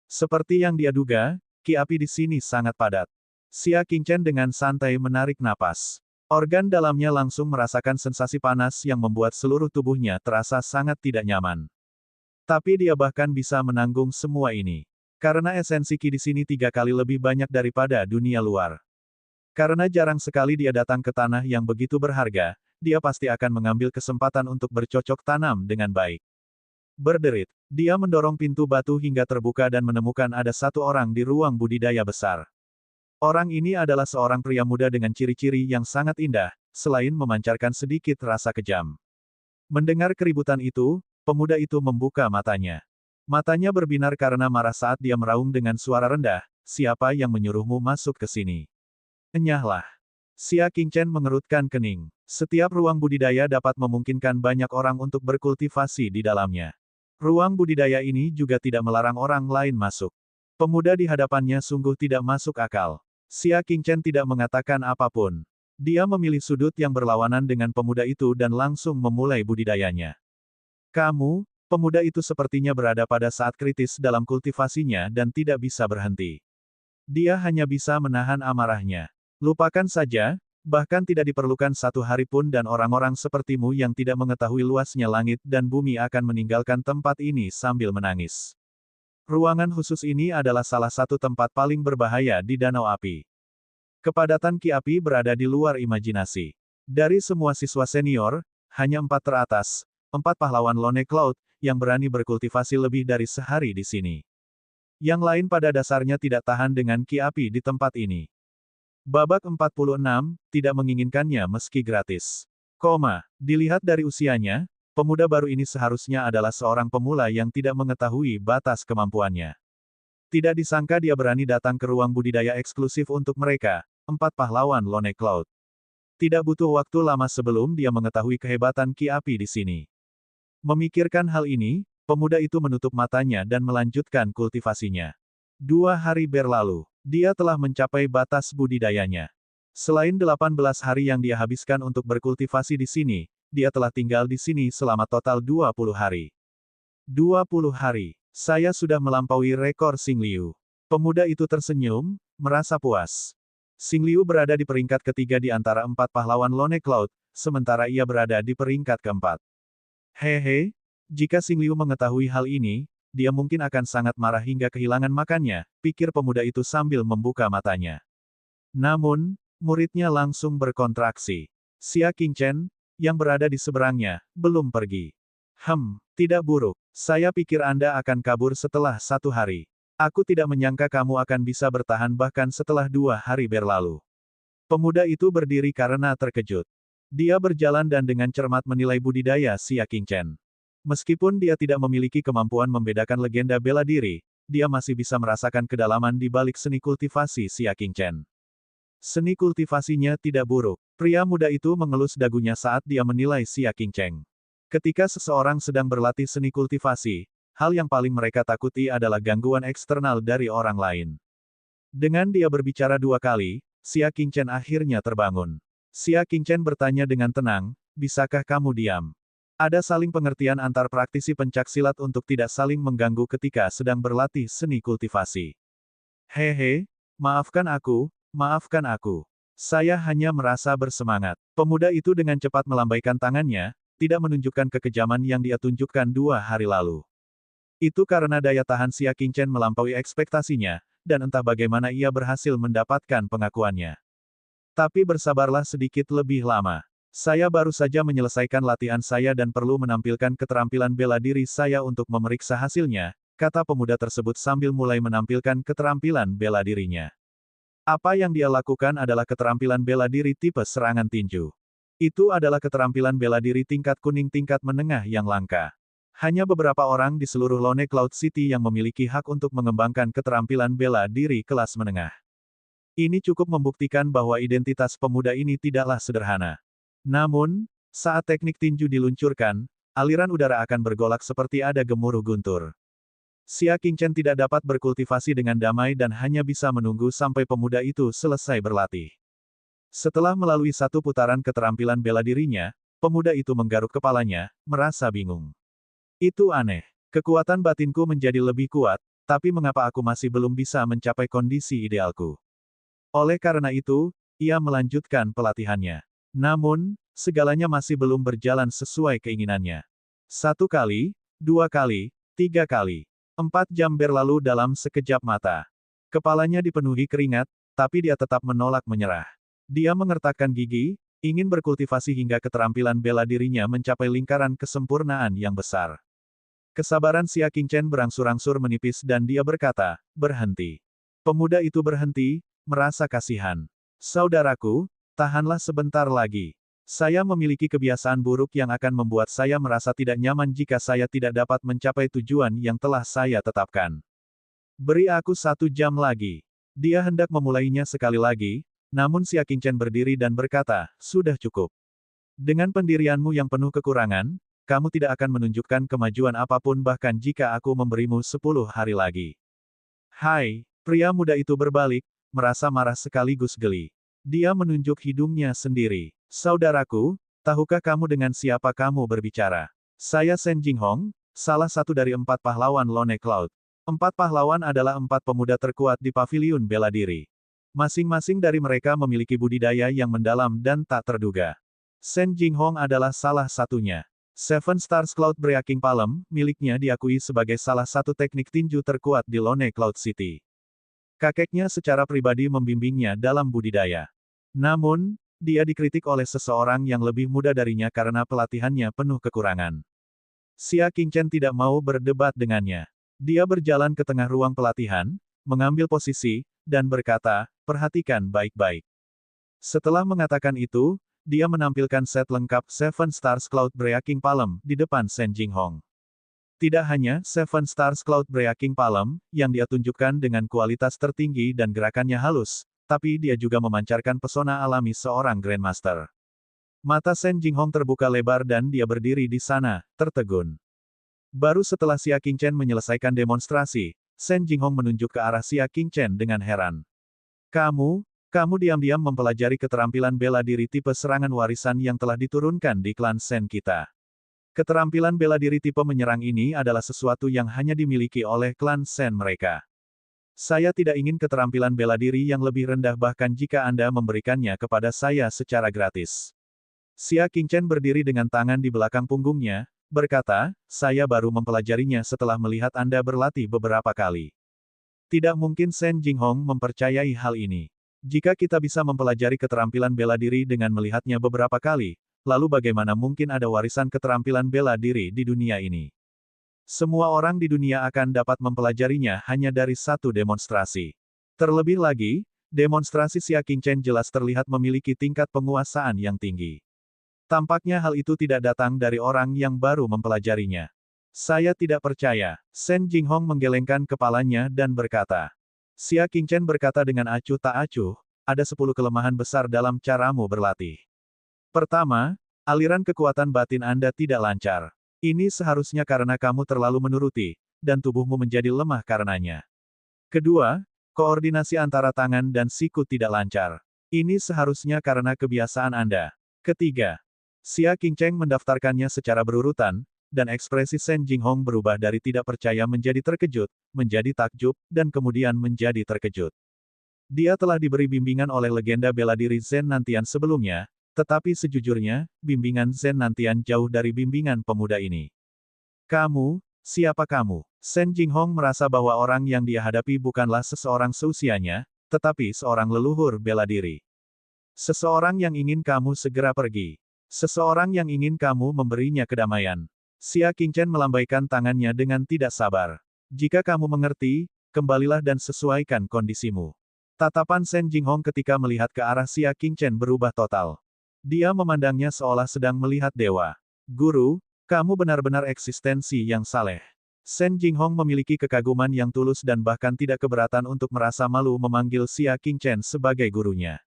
Seperti yang dia duga, ki api di sini sangat padat. Xia Qingchen dengan santai menarik napas. Organ dalamnya langsung merasakan sensasi panas yang membuat seluruh tubuhnya terasa sangat tidak nyaman. Tapi dia bahkan bisa menanggung semua ini. Karena esensi ki di sini 3 kali lebih banyak daripada dunia luar. Karena jarang sekali dia datang ke tanah yang begitu berharga, dia pasti akan mengambil kesempatan untuk bercocok tanam dengan baik. Berderit, dia mendorong pintu batu hingga terbuka dan menemukan ada satu orang di ruang budidaya besar. Orang ini adalah seorang pria muda dengan ciri-ciri yang sangat indah, selain memancarkan sedikit rasa kejam. Mendengar keributan itu, pemuda itu membuka matanya. Matanya berbinar karena marah saat dia meraung dengan suara rendah, "Siapa yang menyuruhmu masuk ke sini?" "Enyahlah." Xia Qingchen mengerutkan kening. Setiap ruang budidaya dapat memungkinkan banyak orang untuk berkultivasi di dalamnya. Ruang budidaya ini juga tidak melarang orang lain masuk. Pemuda di hadapannya sungguh tidak masuk akal. Xia Qingchen tidak mengatakan apapun. Dia memilih sudut yang berlawanan dengan pemuda itu dan langsung memulai budidayanya. "Kamu," pemuda itu sepertinya berada pada saat kritis dalam kultivasinya dan tidak bisa berhenti. Dia hanya bisa menahan amarahnya. "Lupakan saja, bahkan tidak diperlukan 1 hari pun dan orang-orang sepertimu yang tidak mengetahui luasnya langit dan bumi akan meninggalkan tempat ini sambil menangis. Ruangan khusus ini adalah salah satu tempat paling berbahaya di Danau Api. Kepadatan ki api berada di luar imajinasi. Dari semua siswa senior, hanya 4 teratas, 4 pahlawan Lone Cloud, yang berani berkultivasi lebih dari sehari di sini. Yang lain pada dasarnya tidak tahan dengan ki api di tempat ini. Babak 46, tidak menginginkannya meski gratis. Dilihat dari usianya, pemuda baru ini seharusnya adalah seorang pemula yang tidak mengetahui batas kemampuannya. Tidak disangka dia berani datang ke ruang budidaya eksklusif untuk mereka, 4 pahlawan Lone Cloud. Tidak butuh waktu lama sebelum dia mengetahui kehebatan ki api di sini. Memikirkan hal ini, pemuda itu menutup matanya dan melanjutkan kultivasinya. 2 hari berlalu, dia telah mencapai batas budidayanya. Selain 18 hari yang dia habiskan untuk berkultivasi di sini, dia telah tinggal di sini selama total 20 hari. 20 hari. Saya sudah melampaui rekor Xing Liu. Pemuda itu tersenyum, merasa puas. Xing Liu berada di peringkat ketiga di antara 4 pahlawan Lone Cloud, sementara ia berada di peringkat keempat. Hehe, jika Xing Liu mengetahui hal ini, dia mungkin akan sangat marah hingga kehilangan makannya, pikir pemuda itu sambil membuka matanya. Namun, muridnya langsung berkontraksi. Xia Qingchen, yang berada di seberangnya, belum pergi. Tidak buruk. Saya pikir Anda akan kabur setelah 1 hari. Aku tidak menyangka kamu akan bisa bertahan bahkan setelah 2 hari berlalu. Pemuda itu berdiri karena terkejut. Dia berjalan dan dengan cermat menilai budidaya Xia Qingchen. Meskipun dia tidak memiliki kemampuan membedakan legenda bela diri, dia masih bisa merasakan kedalaman di balik seni kultivasi Xia Qingchen. Seni kultivasinya tidak buruk. Pria muda itu mengelus dagunya saat dia menilai Xia Qingchen. Ketika seseorang sedang berlatih seni kultivasi, hal yang paling mereka takuti adalah gangguan eksternal dari orang lain. Dengan dia berbicara 2 kali, Xia Qingchen akhirnya terbangun. Xia Qingchen bertanya dengan tenang, "Bisakah kamu diam?" Ada saling pengertian antar praktisi pencaksilat untuk tidak saling mengganggu ketika sedang berlatih seni kultivasi. "Hehe, maafkan aku. Maafkan aku. Saya hanya merasa bersemangat." Pemuda itu dengan cepat melambaikan tangannya, tidak menunjukkan kekejaman yang dia tunjukkan 2 hari lalu. Itu karena daya tahan Xia Qingchen melampaui ekspektasinya, dan entah bagaimana ia berhasil mendapatkan pengakuannya. Tapi bersabarlah sedikit lebih lama. Saya baru saja menyelesaikan latihan saya dan perlu menampilkan keterampilan bela diri saya untuk memeriksa hasilnya, kata pemuda tersebut sambil mulai menampilkan keterampilan bela dirinya. Apa yang dia lakukan adalah keterampilan bela diri tipe serangan tinju. Itu adalah keterampilan bela diri tingkat kuning tingkat menengah yang langka. Hanya beberapa orang di seluruh Lone Cloud City yang memiliki hak untuk mengembangkan keterampilan bela diri kelas menengah. Ini cukup membuktikan bahwa identitas pemuda ini tidaklah sederhana. Namun, saat teknik tinju diluncurkan, aliran udara akan bergolak seperti ada gemuruh guntur. Xia Qingchen tidak dapat berkultivasi dengan damai dan hanya bisa menunggu sampai pemuda itu selesai berlatih. Setelah melalui satu putaran keterampilan bela dirinya, pemuda itu menggaruk kepalanya, merasa bingung. Itu aneh. Kekuatan batinku menjadi lebih kuat, tapi mengapa aku masih belum bisa mencapai kondisi idealku? Oleh karena itu, ia melanjutkan pelatihannya. Namun, segalanya masih belum berjalan sesuai keinginannya. 1 kali, 2 kali, 3 kali. 4 jam berlalu dalam sekejap mata. Kepalanya dipenuhi keringat, tapi dia tetap menolak menyerah. Dia mengertakkan gigi, ingin berkultivasi hingga keterampilan bela dirinya mencapai lingkaran kesempurnaan yang besar. Kesabaran Xia Qingchen berangsur-angsur menipis dan dia berkata, berhenti. Pemuda itu berhenti, merasa kasihan. Saudaraku, tahanlah sebentar lagi. Saya memiliki kebiasaan buruk yang akan membuat saya merasa tidak nyaman jika saya tidak dapat mencapai tujuan yang telah saya tetapkan. Beri aku 1 jam lagi. Dia hendak memulainya sekali lagi, namun Xia Qingchen berdiri dan berkata, sudah cukup. Dengan pendirianmu yang penuh kekurangan, kamu tidak akan menunjukkan kemajuan apapun bahkan jika aku memberimu 10 hari lagi. Hai, pria muda itu berbalik, merasa marah sekaligus geli. Dia menunjuk hidungnya sendiri. Saudaraku, tahukah kamu dengan siapa kamu berbicara? Saya Shen Jinghong, salah satu dari 4 pahlawan Lone Cloud. 4 pahlawan adalah 4 pemuda terkuat di paviliun bela diri. Masing-masing dari mereka memiliki budidaya yang mendalam dan tak terduga. Shen Jinghong adalah salah satunya. Seven Stars Cloud Breaking Palm, miliknya diakui sebagai salah satu teknik tinju terkuat di Lone Cloud City. Kakeknya secara pribadi membimbingnya dalam budidaya. Namun, dia dikritik oleh seseorang yang lebih muda darinya karena pelatihannya penuh kekurangan. Xia Qingchen tidak mau berdebat dengannya. Dia berjalan ke tengah ruang pelatihan, mengambil posisi, dan berkata, perhatikan baik-baik. Setelah mengatakan itu, dia menampilkan set lengkap Seven Stars Cloud Breaking Palm di depan Shen Jinghong. Tidak hanya Seven Stars Cloud Breaking Palm, yang dia tunjukkan dengan kualitas tertinggi dan gerakannya halus, tapi dia juga memancarkan pesona alami seorang Grandmaster. Mata Shen Jinghong terbuka lebar dan dia berdiri di sana, tertegun. Baru setelah Xia Qingchen menyelesaikan demonstrasi, Shen Jinghong menunjuk ke arah Xia Qingchen dengan heran. Kamu diam-diam mempelajari keterampilan bela diri tipe serangan warisan yang telah diturunkan di klan Shen kita. Keterampilan bela diri tipe menyerang ini adalah sesuatu yang hanya dimiliki oleh klan Shen mereka. Saya tidak ingin keterampilan bela diri yang lebih rendah bahkan jika Anda memberikannya kepada saya secara gratis. Xia Qingchen berdiri dengan tangan di belakang punggungnya, berkata, saya baru mempelajarinya setelah melihat Anda berlatih beberapa kali. Tidak mungkin Shen Jinghong mempercayai hal ini. Jika kita bisa mempelajari keterampilan bela diri dengan melihatnya beberapa kali, lalu bagaimana mungkin ada warisan keterampilan bela diri di dunia ini? Semua orang di dunia akan dapat mempelajarinya hanya dari satu demonstrasi. Terlebih lagi, demonstrasi Xia Qingchen jelas terlihat memiliki tingkat penguasaan yang tinggi. Tampaknya hal itu tidak datang dari orang yang baru mempelajarinya. Saya tidak percaya. Shen Jinghong menggelengkan kepalanya dan berkata. Xia Qingchen berkata dengan acuh tak acuh, ada 10 kelemahan besar dalam caramu berlatih. Pertama, aliran kekuatan batin Anda tidak lancar. Ini seharusnya karena kamu terlalu menuruti, dan tubuhmu menjadi lemah karenanya. Kedua, koordinasi antara tangan dan siku tidak lancar. Ini seharusnya karena kebiasaan Anda. Ketiga, Xia Qingchen mendaftarkannya secara berurutan, dan ekspresi Shen Jinghong berubah dari tidak percaya menjadi terkejut, menjadi takjub, dan kemudian menjadi terkejut. Dia telah diberi bimbingan oleh legenda bela diri Zhen Nantian sebelumnya, tetapi sejujurnya, bimbingan Zhen Nantian jauh dari bimbingan pemuda ini. Kamu, siapa kamu? Shen Jinghong merasa bahwa orang yang dia hadapi bukanlah seseorang seusianya, tetapi seorang leluhur bela diri. Seseorang yang ingin kamu segera pergi. Seseorang yang ingin kamu memberinya kedamaian. Xia Qingchen melambaikan tangannya dengan tidak sabar. Jika kamu mengerti, kembalilah dan sesuaikan kondisimu. Tatapan Shen Jinghong ketika melihat ke arah Xia Qingchen berubah total. Dia memandangnya seolah sedang melihat dewa. Guru, kamu benar-benar eksistensi yang saleh. Shen Jinghong memiliki kekaguman yang tulus dan bahkan tidak keberatan untuk merasa malu memanggil Xia Qingchen sebagai gurunya.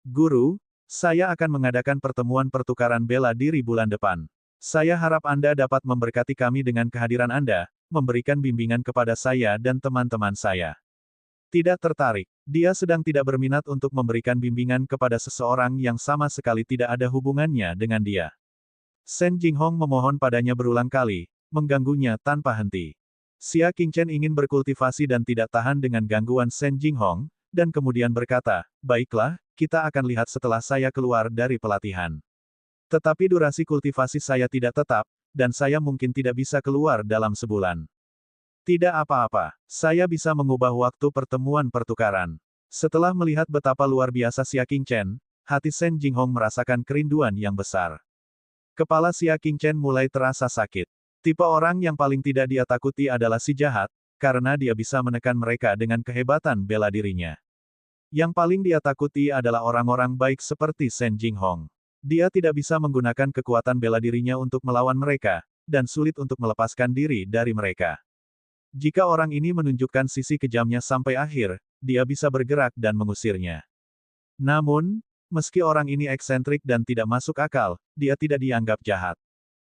Guru, saya akan mengadakan pertemuan pertukaran bela diri bulan depan. Saya harap Anda dapat memberkati kami dengan kehadiran Anda, memberikan bimbingan kepada saya dan teman-teman saya. Tidak tertarik. Dia sedang tidak berminat untuk memberikan bimbingan kepada seseorang yang sama sekali tidak ada hubungannya dengan dia. Shen Jinghong memohon padanya berulang kali, mengganggunya tanpa henti. Xia Qingchen ingin berkultivasi dan tidak tahan dengan gangguan Shen Jinghong, dan kemudian berkata, baiklah, kita akan lihat setelah saya keluar dari pelatihan. Tetapi durasi kultivasi saya tidak tetap, dan saya mungkin tidak bisa keluar dalam sebulan. Tidak apa-apa, saya bisa mengubah waktu pertemuan pertukaran. Setelah melihat betapa luar biasa Xia Qingchen, hati Shen Jinghong merasakan kerinduan yang besar. Kepala Xia Qingchen mulai terasa sakit. Tipe orang yang paling tidak dia takuti adalah si jahat, karena dia bisa menekan mereka dengan kehebatan bela dirinya. Yang paling dia takuti adalah orang-orang baik seperti Shen Jinghong. Dia tidak bisa menggunakan kekuatan bela dirinya untuk melawan mereka, dan sulit untuk melepaskan diri dari mereka. Jika orang ini menunjukkan sisi kejamnya sampai akhir, dia bisa bergerak dan mengusirnya. Namun, meski orang ini eksentrik dan tidak masuk akal, dia tidak dianggap jahat.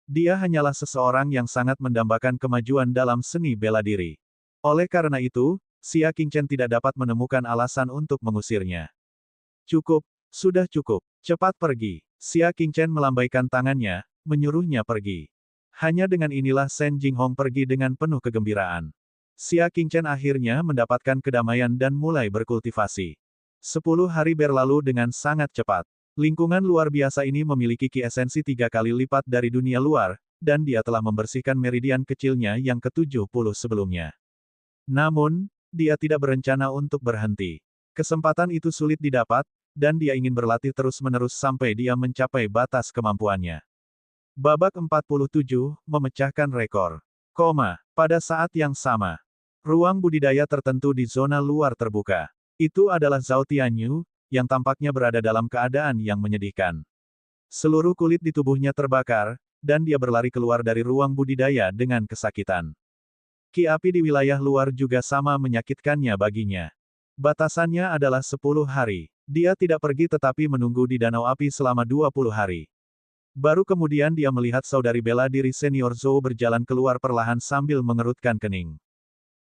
Dia hanyalah seseorang yang sangat mendambakan kemajuan dalam seni bela diri. Oleh karena itu, Xia Qingchen tidak dapat menemukan alasan untuk mengusirnya. Cukup, sudah cukup, cepat pergi. Xia Qingchen melambaikan tangannya, menyuruhnya pergi. Hanya dengan inilah Shen Jinghong pergi dengan penuh kegembiraan. Xia Qingchen akhirnya mendapatkan kedamaian dan mulai berkultivasi. 10 hari berlalu dengan sangat cepat. Lingkungan luar biasa ini memiliki ki esensi 3 kali lipat dari dunia luar, dan dia telah membersihkan meridian kecilnya yang ke-70 sebelumnya. Namun, dia tidak berencana untuk berhenti. Kesempatan itu sulit didapat, dan dia ingin berlatih terus-menerus sampai dia mencapai batas kemampuannya. Babak 47, memecahkan rekor. Pada saat yang sama, ruang budidaya tertentu di zona luar terbuka. Itu adalah Zhao Tianyu, yang tampaknya berada dalam keadaan yang menyedihkan. Seluruh kulit di tubuhnya terbakar, dan dia berlari keluar dari ruang budidaya dengan kesakitan. Ki api di wilayah luar juga sama menyakitkannya baginya. Batasannya adalah 10 hari. Dia tidak pergi tetapi menunggu di danau api selama 20 hari. Baru kemudian dia melihat saudari bela diri senior Zhou berjalan keluar perlahan sambil mengerutkan kening.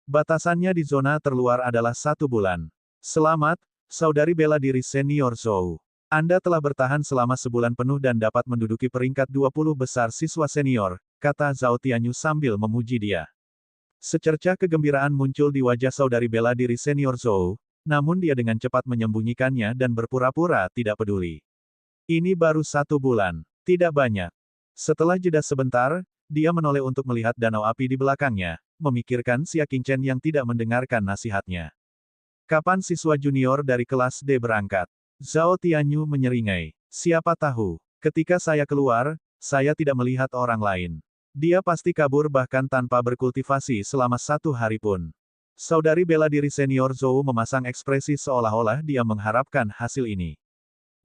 Batasannya di zona terluar adalah 1 bulan. Selamat, saudari bela diri senior Zhou. Anda telah bertahan selama sebulan penuh dan dapat menduduki peringkat 20 besar siswa senior, kata Zhao Tianyu sambil memuji dia. Secercah kegembiraan muncul di wajah saudari bela diri senior Zhou, namun dia dengan cepat menyembunyikannya dan berpura-pura tidak peduli. Ini baru 1 bulan, tidak banyak. Setelah jeda sebentar, dia menoleh untuk melihat danau api di belakangnya, memikirkan Xia Qingchen yang tidak mendengarkan nasihatnya. Kapan siswa junior dari kelas D berangkat? Zhao Tianyu menyeringai. Siapa tahu, ketika saya keluar, saya tidak melihat orang lain. Dia pasti kabur bahkan tanpa berkultivasi selama 1 hari pun. Saudari bela diri senior Zhou memasang ekspresi seolah-olah dia mengharapkan hasil ini.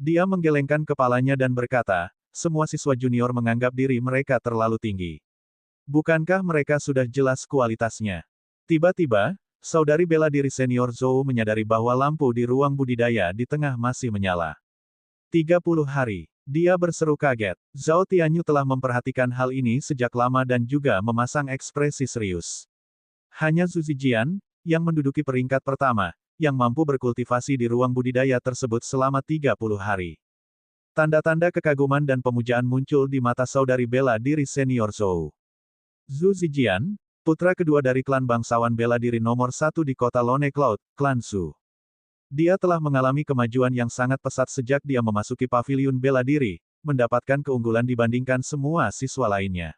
Dia menggelengkan kepalanya dan berkata, semua siswa junior menganggap diri mereka terlalu tinggi. Bukankah mereka sudah jelas kualitasnya? Tiba-tiba, saudari bela diri senior Zhou menyadari bahwa lampu di ruang budidaya di tengah masih menyala. 30 hari. Dia berseru kaget. Zhao Tianyu telah memperhatikan hal ini sejak lama dan juga memasang ekspresi serius. Hanya Zhu Zijian, yang menduduki peringkat pertama, yang mampu berkultivasi di ruang budidaya tersebut selama 30 hari. Tanda-tanda kekaguman dan pemujaan muncul di mata saudari bela diri senior Zhou. Zhu Zijian, putra kedua dari klan bangsawan bela diri nomor 1 di kota Lone Cloud, klan Zhu. Dia telah mengalami kemajuan yang sangat pesat sejak dia memasuki paviliun bela diri, mendapatkan keunggulan dibandingkan semua siswa lainnya.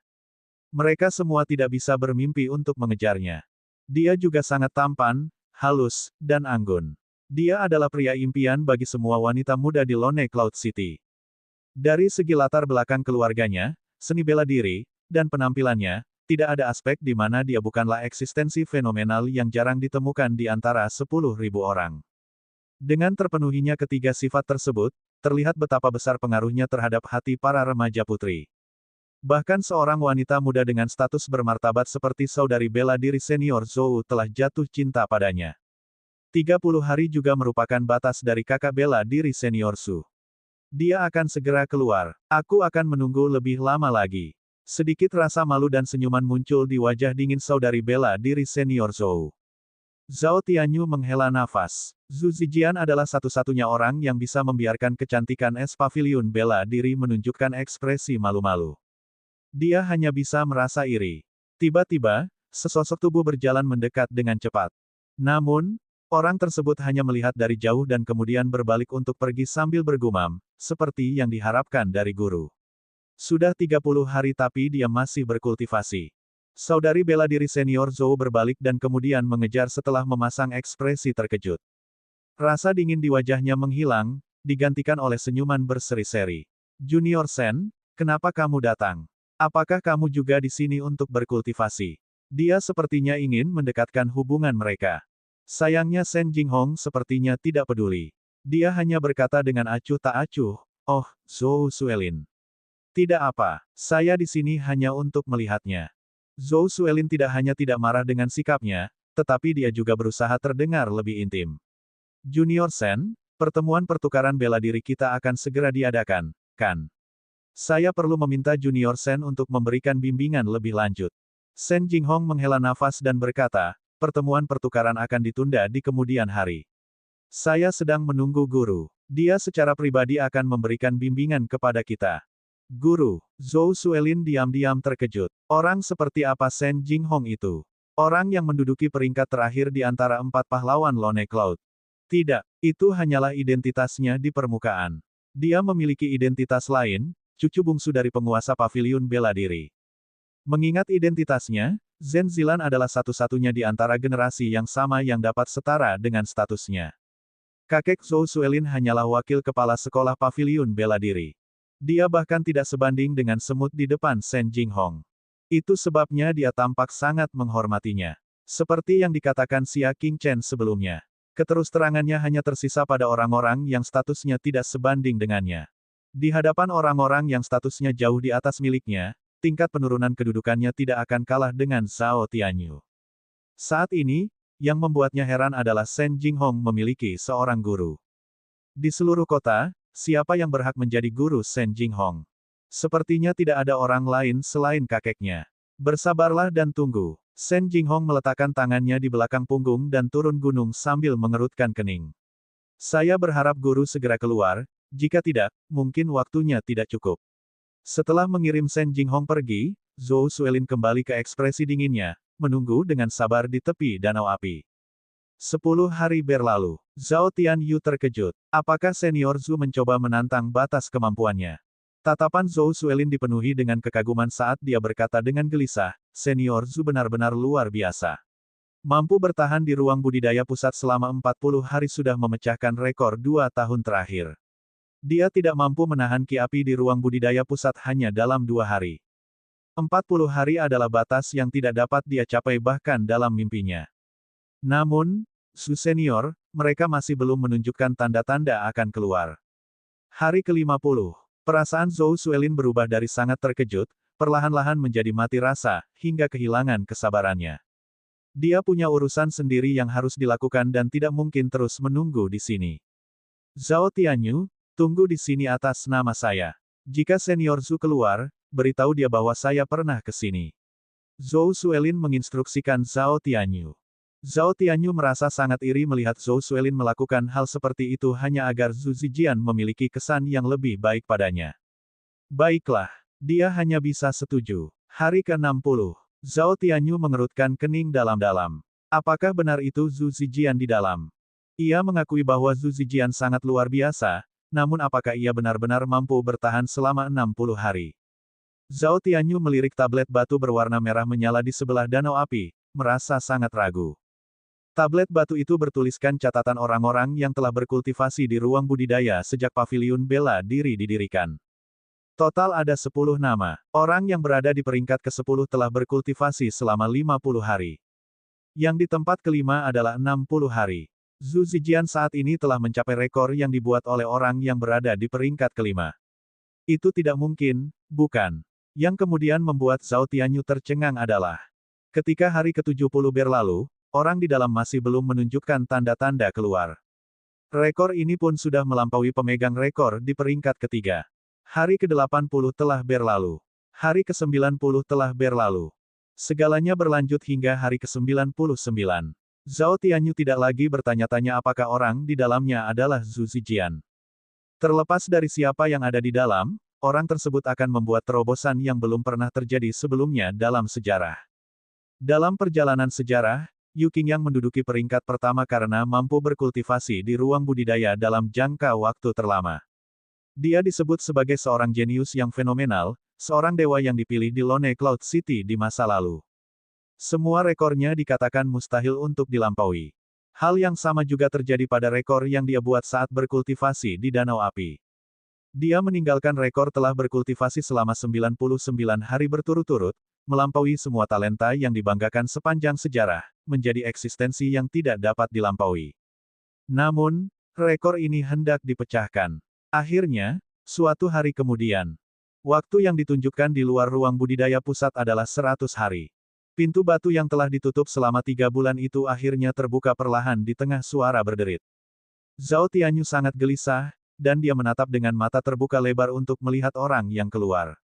Mereka semua tidak bisa bermimpi untuk mengejarnya. Dia juga sangat tampan, halus, dan anggun. Dia adalah pria impian bagi semua wanita muda di Lone Cloud City. Dari segi latar belakang keluarganya, seni bela diri, dan penampilannya, tidak ada aspek di mana dia bukanlah eksistensi fenomenal yang jarang ditemukan di antara 10.000 orang. Dengan terpenuhinya ketiga sifat tersebut, terlihat betapa besar pengaruhnya terhadap hati para remaja putri. Bahkan seorang wanita muda dengan status bermartabat seperti saudari bela diri senior Zhou telah jatuh cinta padanya. 30 hari juga merupakan batas dari kakak bela diri senior Su. Dia akan segera keluar. Aku akan menunggu lebih lama lagi. Sedikit rasa malu dan senyuman muncul di wajah dingin saudari bela diri senior Zhou. Zhao Tianyu menghela nafas. Zhu Zijian adalah satu-satunya orang yang bisa membiarkan kecantikan es paviliun bela diri menunjukkan ekspresi malu-malu. Dia hanya bisa merasa iri. Tiba-tiba, sesosok tubuh berjalan mendekat dengan cepat. Namun, orang tersebut hanya melihat dari jauh dan kemudian berbalik untuk pergi sambil bergumam, seperti yang diharapkan dari guru. Sudah 30 hari tapi dia masih berkultivasi. Saudari bela diri senior Zhou berbalik dan kemudian mengejar setelah memasang ekspresi terkejut. Rasa dingin di wajahnya menghilang, digantikan oleh senyuman berseri-seri. Junior Sen, kenapa kamu datang? Apakah kamu juga di sini untuk berkultivasi? Dia sepertinya ingin mendekatkan hubungan mereka. Sayangnya Sen Jinghong sepertinya tidak peduli. Dia hanya berkata dengan acuh tak acuh, "Oh, Zhou Suelin. Tidak apa, saya di sini hanya untuk melihatnya." Zhou Suelin tidak hanya tidak marah dengan sikapnya, tetapi dia juga berusaha terdengar lebih intim. Junior Sen, pertemuan pertukaran bela diri kita akan segera diadakan, kan? Saya perlu meminta Junior Sen untuk memberikan bimbingan lebih lanjut. Sen Jinghong menghela nafas dan berkata, pertemuan pertukaran akan ditunda di kemudian hari. Saya sedang menunggu guru. Dia secara pribadi akan memberikan bimbingan kepada kita. Guru, Zhou Suelin diam-diam terkejut. Orang seperti apa Sen Jinghong itu? Orang yang menduduki peringkat terakhir di antara 4 pahlawan Lone Cloud. Tidak, itu hanyalah identitasnya di permukaan. Dia memiliki identitas lain, cucu bungsu dari penguasa paviliun bela diri. Mengingat identitasnya, Zhen Zilan adalah satu-satunya di antara generasi yang sama yang dapat setara dengan statusnya. Kakek Zhou Suelin hanyalah wakil kepala sekolah paviliun bela diri. Dia bahkan tidak sebanding dengan semut di depan Sen Jinghong. Itu sebabnya dia tampak sangat menghormatinya. Seperti yang dikatakan Xia Qingchen sebelumnya. Keterus-terangannya hanya tersisa pada orang-orang yang statusnya tidak sebanding dengannya. Di hadapan orang-orang yang statusnya jauh di atas miliknya, tingkat penurunan kedudukannya tidak akan kalah dengan Zhao Tianyu. Saat ini, yang membuatnya heran adalah Sen Jinghong memiliki seorang guru. Di seluruh kota, siapa yang berhak menjadi guru Sen Jinghong? Sepertinya tidak ada orang lain selain kakeknya. Bersabarlah dan tunggu. Sen Jinghong meletakkan tangannya di belakang punggung dan turun gunung sambil mengerutkan kening. Saya berharap guru segera keluar, jika tidak, mungkin waktunya tidak cukup. Setelah mengirim Sen Jinghong pergi, Zhou Suelin kembali ke ekspresi dinginnya, menunggu dengan sabar di tepi danau api. 10 hari berlalu. Zhao Tianyu terkejut. Apakah senior Zhu mencoba menantang batas kemampuannya? Tatapan Zhou Suelin dipenuhi dengan kekaguman saat dia berkata dengan gelisah, senior Zhu benar-benar luar biasa. Mampu bertahan di ruang budidaya pusat selama 40 hari sudah memecahkan rekor 2 tahun terakhir. Dia tidak mampu menahan ki api di ruang budidaya pusat hanya dalam 2 hari. 40 hari adalah batas yang tidak dapat dia capai bahkan dalam mimpinya. Namun, Zhu senior, mereka masih belum menunjukkan tanda-tanda akan keluar. Hari ke-50, perasaan Zhou Suelin berubah dari sangat terkejut, perlahan-lahan menjadi mati rasa, hingga kehilangan kesabarannya. Dia punya urusan sendiri yang harus dilakukan dan tidak mungkin terus menunggu di sini. Zhao Tianyu, tunggu di sini atas nama saya. Jika senior Zhu keluar, beritahu dia bahwa saya pernah ke sini. Zhou Suelin menginstruksikan Zhao Tianyu. Zhao Tianyu merasa sangat iri melihat Zhou Suelin melakukan hal seperti itu hanya agar Zhu Zijian memiliki kesan yang lebih baik padanya. Baiklah, dia hanya bisa setuju. Hari ke-60, Zhao Tianyu mengerutkan kening dalam-dalam. Apakah benar itu Zhu Zijian di dalam? Ia mengakui bahwa Zhu Zijian sangat luar biasa, namun apakah ia benar-benar mampu bertahan selama 60 hari? Zhao Tianyu melirik tablet batu berwarna merah menyala di sebelah danau api, merasa sangat ragu. Tablet batu itu bertuliskan catatan orang-orang yang telah berkultivasi di ruang budidaya sejak paviliun bela diri didirikan. Total ada 10 nama. Orang yang berada di peringkat ke-10 telah berkultivasi selama 50 hari. Yang di tempat kelima adalah 60 hari. Zhu Zijian saat ini telah mencapai rekor yang dibuat oleh orang yang berada di peringkat kelima. Itu tidak mungkin, bukan? Yang kemudian membuat Zhao Tianyu tercengang adalah, ketika hari ke-70 berlalu, orang di dalam masih belum menunjukkan tanda-tanda keluar. Rekor ini pun sudah melampaui pemegang rekor di peringkat ketiga. Hari ke-80 telah berlalu. Hari ke-90 telah berlalu. Segalanya berlanjut hingga hari ke-99. Zhao Tianyu tidak lagi bertanya-tanya apakah orang di dalamnya adalah Zhu Zijian. Terlepas dari siapa yang ada di dalam, orang tersebut akan membuat terobosan yang belum pernah terjadi sebelumnya dalam sejarah. Dalam perjalanan sejarah, Yu Qingyang menduduki peringkat pertama karena mampu berkultivasi di ruang budidaya dalam jangka waktu terlama. Dia disebut sebagai seorang jenius yang fenomenal, seorang dewa yang dipilih di Lone Cloud City di masa lalu. Semua rekornya dikatakan mustahil untuk dilampaui. Hal yang sama juga terjadi pada rekor yang dia buat saat berkultivasi di Danau Api. Dia meninggalkan rekor telah berkultivasi selama 99 hari berturut-turut, melampaui semua talenta yang dibanggakan sepanjang sejarah, menjadi eksistensi yang tidak dapat dilampaui. Namun, rekor ini hendak dipecahkan. Akhirnya, suatu hari kemudian, waktu yang ditunjukkan di luar ruang budidaya pusat adalah 100 hari. Pintu batu yang telah ditutup selama 3 bulan itu akhirnya terbuka perlahan di tengah suara berderit. Zhao Tianyu sangat gelisah, dan dia menatap dengan mata terbuka lebar untuk melihat orang yang keluar.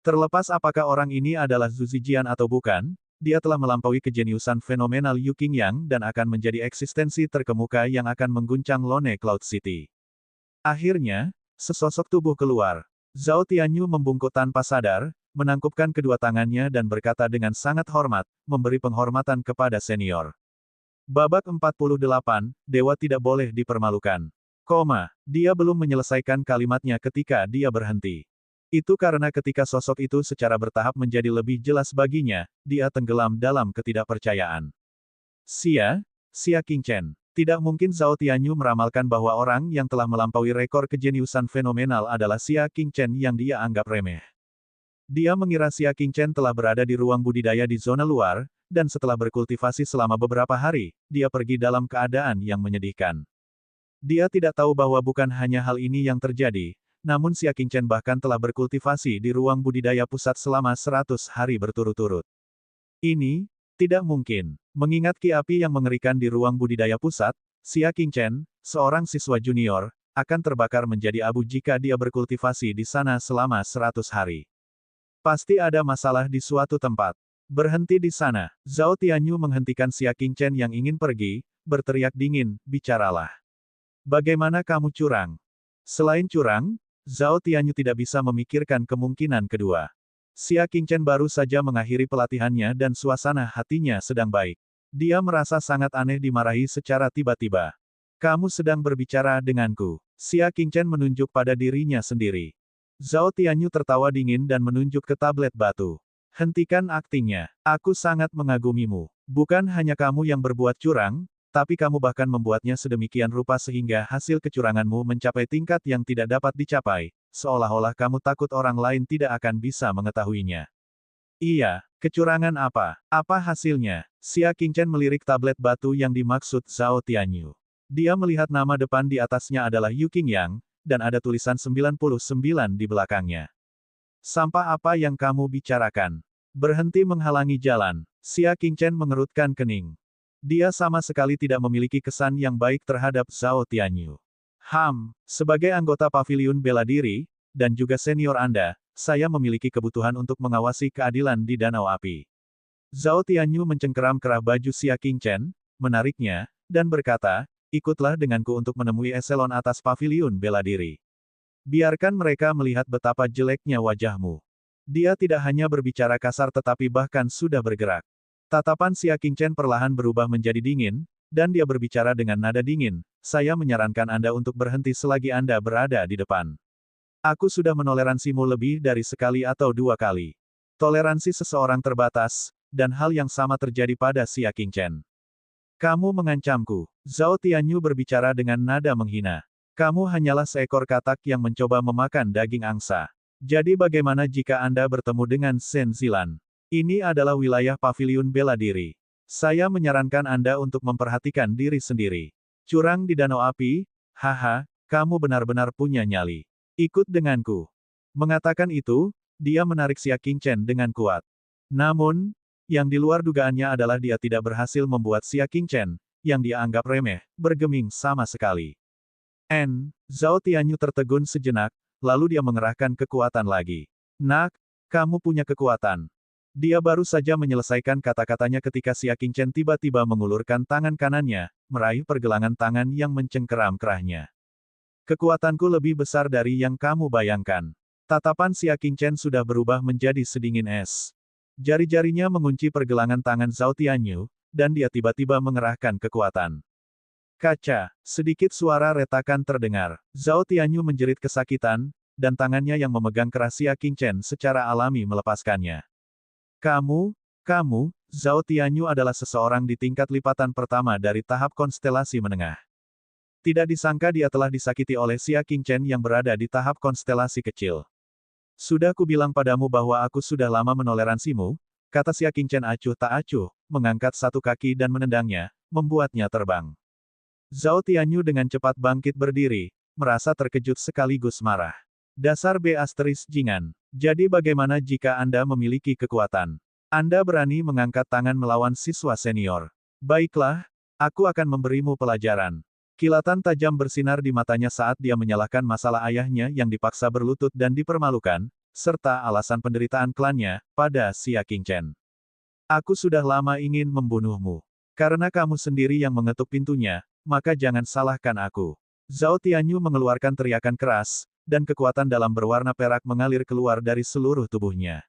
Terlepas apakah orang ini adalah Zhu Zijian atau bukan, dia telah melampaui kejeniusan fenomenal Yu Qingyang dan akan menjadi eksistensi terkemuka yang akan mengguncang Lone Cloud City. Akhirnya, sesosok tubuh keluar. Zhao Tianyu membungkuk tanpa sadar, menangkupkan kedua tangannya dan berkata dengan sangat hormat, memberi penghormatan kepada senior. Babak 48, Dewa tidak boleh dipermalukan. Dia belum menyelesaikan kalimatnya ketika dia berhenti. Itu karena ketika sosok itu secara bertahap menjadi lebih jelas baginya, dia tenggelam dalam ketidakpercayaan. Xia Qingchen. Tidak mungkin Zhao Tianyu meramalkan bahwa orang yang telah melampaui rekor kejeniusan fenomenal adalah Xia Qingchen yang dia anggap remeh. Dia mengira Xia Qingchen telah berada di ruang budidaya di zona luar, dan setelah berkultivasi selama beberapa hari, dia pergi dalam keadaan yang menyedihkan. Dia tidak tahu bahwa bukan hanya hal ini yang terjadi, namun Xia Qingchen bahkan telah berkultivasi di ruang budidaya pusat selama 100 hari berturut-turut. Ini tidak mungkin. Mengingat ki api yang mengerikan di ruang budidaya pusat, Xia Qingchen, seorang siswa junior, akan terbakar menjadi abu jika dia berkultivasi di sana selama 100 hari. Pasti ada masalah di suatu tempat. Berhenti di sana. Zhao Tianyu menghentikan Xia Qingchen yang ingin pergi, berteriak dingin, bicaralah. Bagaimana kamu curang? Selain curang, Zhao Tianyu tidak bisa memikirkan kemungkinan kedua. Xia Qingchen baru saja mengakhiri pelatihannya dan suasana hatinya sedang baik. Dia merasa sangat aneh dimarahi secara tiba-tiba. Kamu sedang berbicara denganku. Xia Qingchen menunjuk pada dirinya sendiri. Zhao Tianyu tertawa dingin dan menunjuk ke tablet batu. Hentikan aktingnya. Aku sangat mengagumimu. Bukan hanya kamu yang berbuat curang, tapi kamu bahkan membuatnya sedemikian rupa sehingga hasil kecuranganmu mencapai tingkat yang tidak dapat dicapai, seolah-olah kamu takut orang lain tidak akan bisa mengetahuinya. Iya, kecurangan apa? Apa hasilnya? Xia Qingchen melirik tablet batu yang dimaksud Zhao Tianyu. Dia melihat nama depan di atasnya adalah Yu Qingyang, dan ada tulisan 99 di belakangnya. Sampah apa yang kamu bicarakan? Berhenti menghalangi jalan. Xia Qingchen mengerutkan kening. Dia sama sekali tidak memiliki kesan yang baik terhadap Zhao Tianyu. Sebagai anggota paviliun bela diri, dan juga senior Anda, saya memiliki kebutuhan untuk mengawasi keadilan di Danau Api. Zhao Tianyu mencengkeram kerah baju Xia Qingchen, menariknya, dan berkata, ikutlah denganku untuk menemui eselon atas paviliun bela diri. Biarkan mereka melihat betapa jeleknya wajahmu. Dia tidak hanya berbicara kasar tetapi bahkan sudah bergerak. Tatapan Xia Qingchen perlahan berubah menjadi dingin, dan dia berbicara dengan nada dingin, saya menyarankan Anda untuk berhenti selagi Anda berada di depan. Aku sudah menoleransimu lebih dari sekali atau 2 kali. Toleransi seseorang terbatas, dan hal yang sama terjadi pada Xia Qingchen. Kamu mengancamku. Zhao Tianyu berbicara dengan nada menghina. Kamu hanyalah seekor katak yang mencoba memakan daging angsa. Jadi bagaimana jika Anda bertemu dengan Shen Zilan? Ini adalah wilayah paviliun bela diri. Saya menyarankan Anda untuk memperhatikan diri sendiri. Curang di danau api, haha, kamu benar-benar punya nyali. Ikut denganku. Mengatakan itu, dia menarik Xia Qingchen dengan kuat. Namun, yang di luar dugaannya adalah dia tidak berhasil membuat Xia Qingchen, yang dia anggap remeh, bergeming sama sekali. Zhao Tianyu tertegun sejenak, lalu dia mengerahkan kekuatan lagi. Nak, kamu punya kekuatan. Dia baru saja menyelesaikan kata-katanya ketika Xia Qingchen tiba-tiba mengulurkan tangan kanannya, meraih pergelangan tangan yang mencengkeram kerahnya. Kekuatanku lebih besar dari yang kamu bayangkan. Tatapan Xia Qingchen sudah berubah menjadi sedingin es. Jari-jarinya mengunci pergelangan tangan Zhao Tianyu, dan dia tiba-tiba mengerahkan kekuatan. Kaca, sedikit suara retakan terdengar. Zhao Tianyu menjerit kesakitan, dan tangannya yang memegang keras Xia Qingchen secara alami melepaskannya. Kamu, Zhao Tianyu adalah seseorang di tingkat lipatan pertama dari tahap konstelasi menengah. Tidak disangka dia telah disakiti oleh Xia Qingchen yang berada di tahap konstelasi kecil. Sudah kubilang padamu bahwa aku sudah lama menoleransimu, kata Xia Qingchen acuh tak acuh, mengangkat satu kaki dan menendangnya, membuatnya terbang. Zhao Tianyu dengan cepat bangkit berdiri, merasa terkejut sekaligus marah. Dasar B** Jingan. Jadi bagaimana jika Anda memiliki kekuatan? Anda berani mengangkat tangan melawan siswa senior. Baiklah, aku akan memberimu pelajaran. Kilatan tajam bersinar di matanya saat dia menyalahkan masalah ayahnya yang dipaksa berlutut dan dipermalukan, serta alasan penderitaan klannya, pada Xia Qingchen. Aku sudah lama ingin membunuhmu. Karena kamu sendiri yang mengetuk pintunya, maka jangan salahkan aku. Zhao Tianyu mengeluarkan teriakan keras, dan kekuatan dalam berwarna perak mengalir keluar dari seluruh tubuhnya.